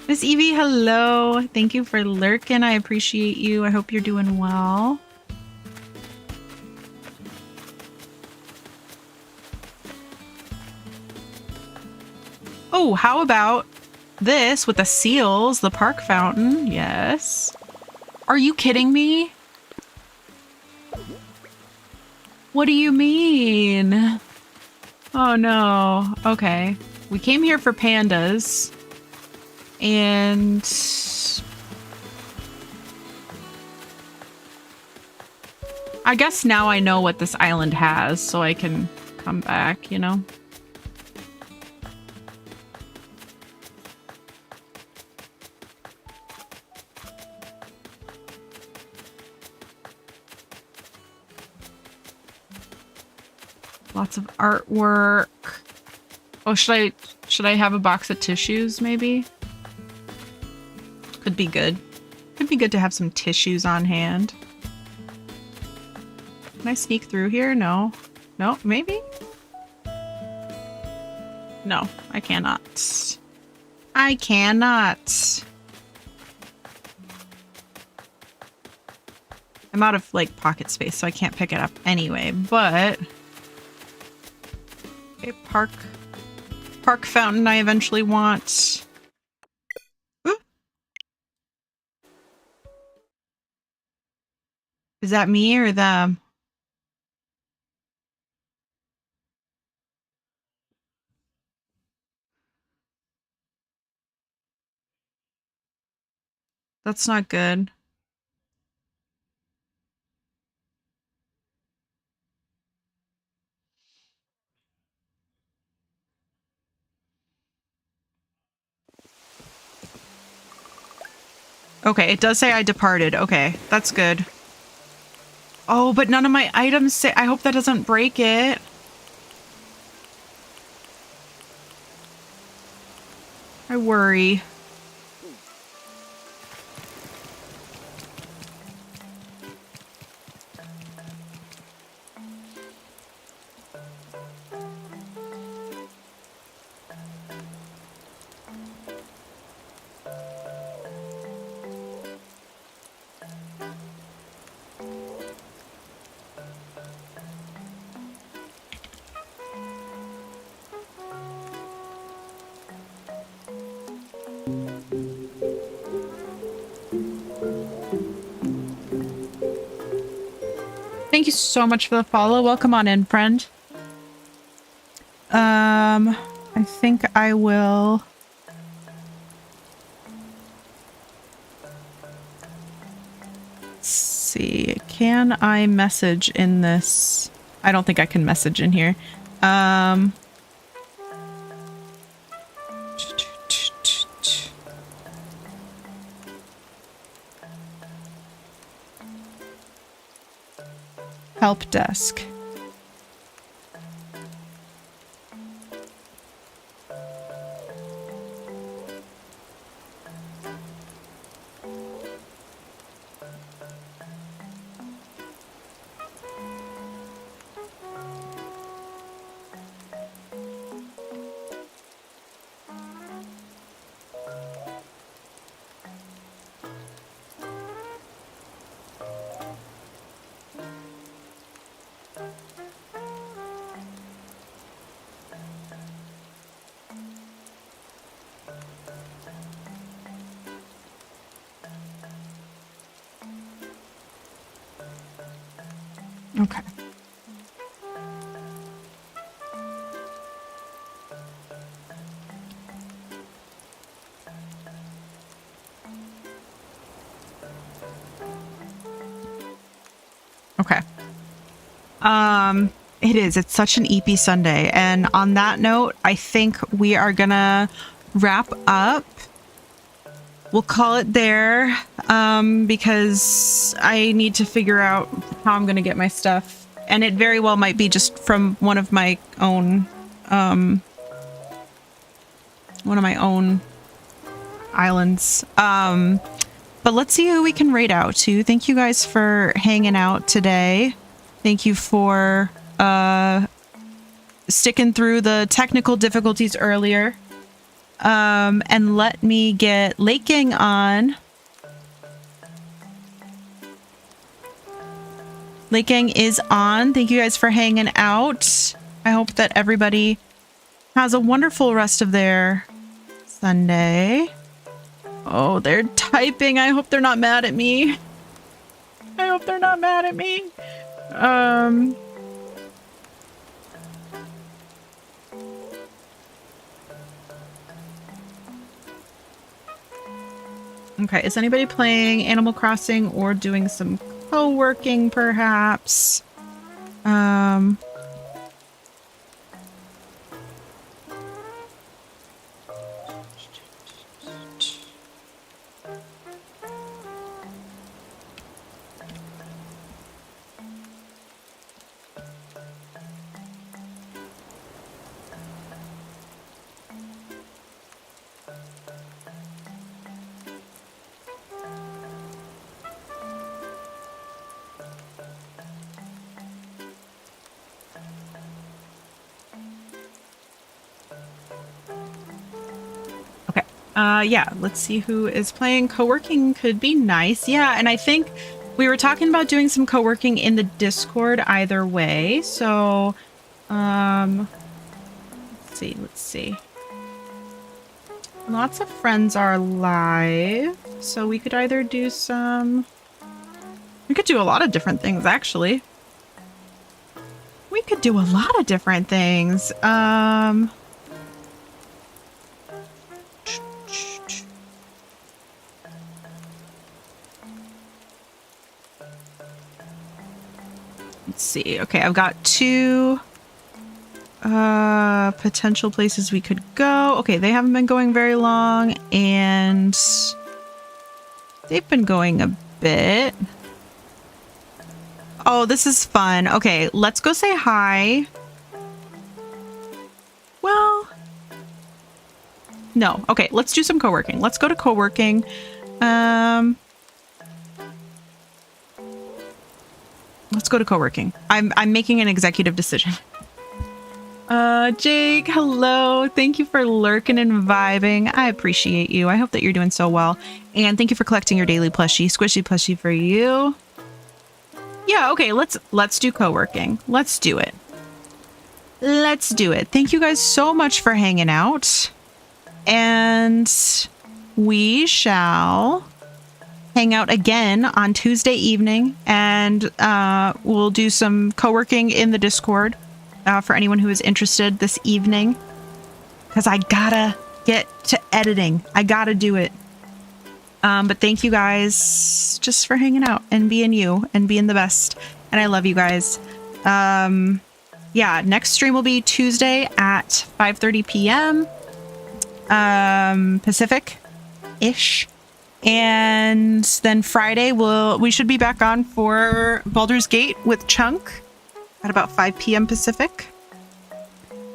A: Miss Evie, hello. Thank you for lurking. I appreciate you. I hope you're doing well. Oh, how about this with the seals, the park fountain? Yes. Are you kidding me? What do you mean? Oh no. Okay. We came here for pandas. And I guess now I know what this island has, so I can come back, you know? Lots of artwork. Oh, should I have a box of tissues maybe? Could be good. Could be good to have some tissues on hand. Can I sneak through here? No. No, maybe? No, I cannot. I cannot. I'm out of, like, pocket space, so I can't pick it up anyway, but... Okay, park fountain I eventually want. Ooh. Is that me or them? That's not good. Okay, it does say I departed. Okay, that's good. Oh, but none of my items say... I hope that doesn't break it. I worry. Thank you so much for the follow. Welcome on in, friend. I think I will... Let's see. Can I message in this? I don't think I can message in here. Help desk. Okay. Okay. It is. It's such an EP Sunday. And on that note, I think we are gonna wrap up. We'll call it there, because I need to figure out how I'm gonna get my stuff. And it very well might be just from one of my own islands. But let's see who we can raid out to. Thank you guys for hanging out today. Thank you for sticking through the technical difficulties earlier. And let me get Lake Gang on. Lake Gang is on. Thank you guys for hanging out. I hope that everybody has a wonderful rest of their Sunday. Oh, they're typing. I hope they're not mad at me. I hope they're not mad at me. Okay, is anybody playing Animal Crossing or doing some co-working perhaps? Yeah, let's see who is playing. Co-working could be nice. Yeah, and I think we were talking about doing some co-working in the Discord either way. So, let's see. Lots of friends are live, so we could either do we could do a lot of different things, actually. We could do a lot of different things. Let's see. Okay, I've got 2 potential places we could go. Okay, they haven't been going very long, and they've been going a bit. Oh, this is fun. Okay, let's go say hi. Well, no. Okay, let's do some co-working. Let's go to co-working. Let's go to co-working. I'm making an executive decision. Jake, hello. Thank you for lurking and vibing. I appreciate you. I hope that you're doing so well. And thank you for collecting your daily plushie. Squishy plushie for you. Yeah, okay, let's do co-working. Let's do it. Let's do it. Thank you guys so much for hanging out. And we shall hang out again on Tuesday evening, and we'll do some co-working in the Discord for anyone who is interested this evening, because I gotta get to editing. I gotta do it. But thank you guys just for hanging out and being you and being the best. And I love you guys. Yeah, next stream will be Tuesday at 5:30 p.m. Pacific-ish. And then Friday we should be back on for Baldur's Gate with Chunk at about 5 p.m. Pacific.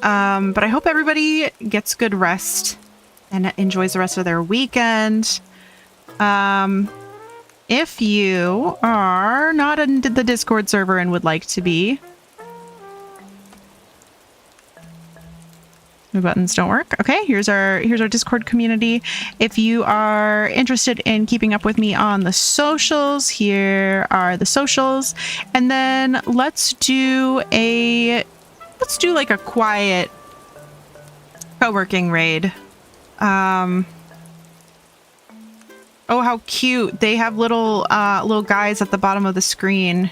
A: But I hope everybody gets good rest and enjoys the rest of their weekend. If you are not in the Discord server and would like to be, my buttons don't work. Okay, here's our Discord community. If you are interested in keeping up with me on the socials, here are the socials. And then let's do like a quiet co-working raid. Oh, how cute. They have little guys at the bottom of the screen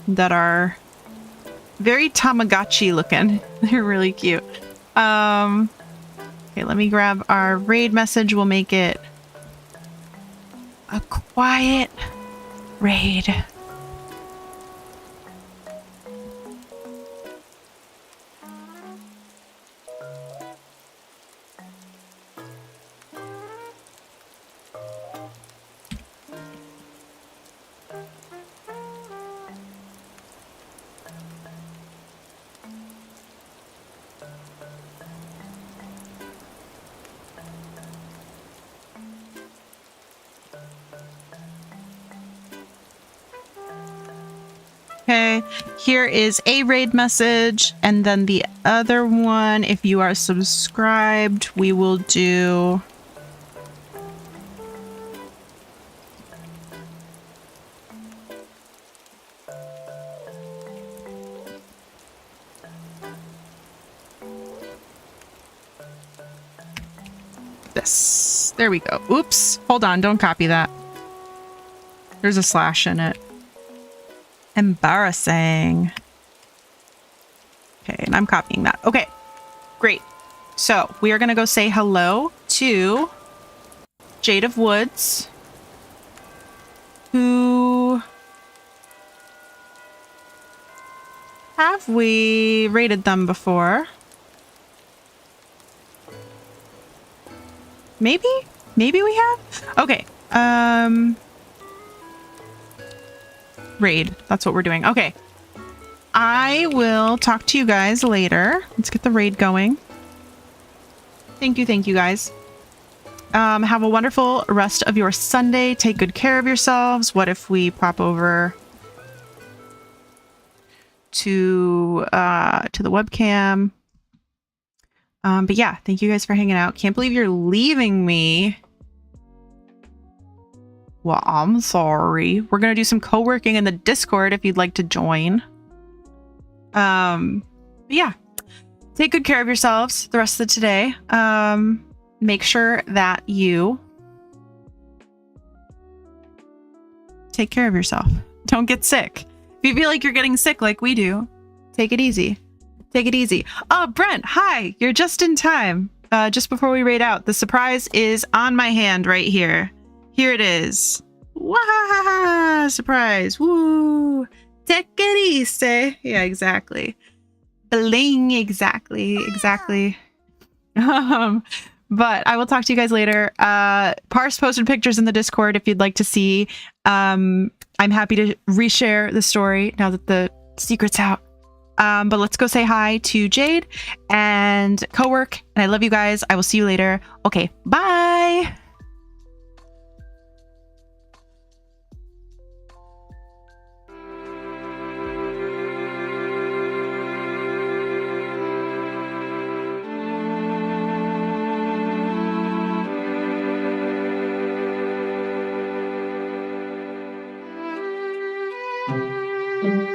A: that are very Tamagotchi looking. They're really cute. Okay, let me grab our raid message. We'll make it a quiet raid. Okay, here is a raid message, and then the other one, if you are subscribed, we will do... this. There we go. Oops. Hold on. Don't copy that. There's a slash in it. Embarrassing. Okay, and I'm copying that. Okay, great. So we are going to go say hello to Jade of Woods, who... have we rated them before? Maybe? Maybe we have? Okay. Raid. That's what we're doing. Okay. I will talk to you guys later. Let's get the raid going. Thank you guys. Have a wonderful rest of your Sunday. Take good care of yourselves. What if we pop over to the webcam? But yeah, thank you guys for hanging out. Can't believe you're leaving me. Well, I'm sorry. We're gonna do some co-working in the Discord if you'd like to join. But yeah, take good care of yourselves the rest of today. Make sure that you take care of yourself. Don't get sick. If you feel like you're getting sick like we do, take it easy. Take it easy. Oh, Brent, hi. You're just in time. Just before we raid out, the surprise is on my hand right here. Here it is. Wah! Surprise. Woo! Take it easy. Yeah, exactly. Bling. Exactly. But I will talk to you guys later. Parse posted pictures in the Discord if you'd like to see. I'm happy to reshare the story now that the secret's out. But let's go say hi to Jade and co-work. And I love you guys. I will see you later. Okay, bye.
D: Thank you.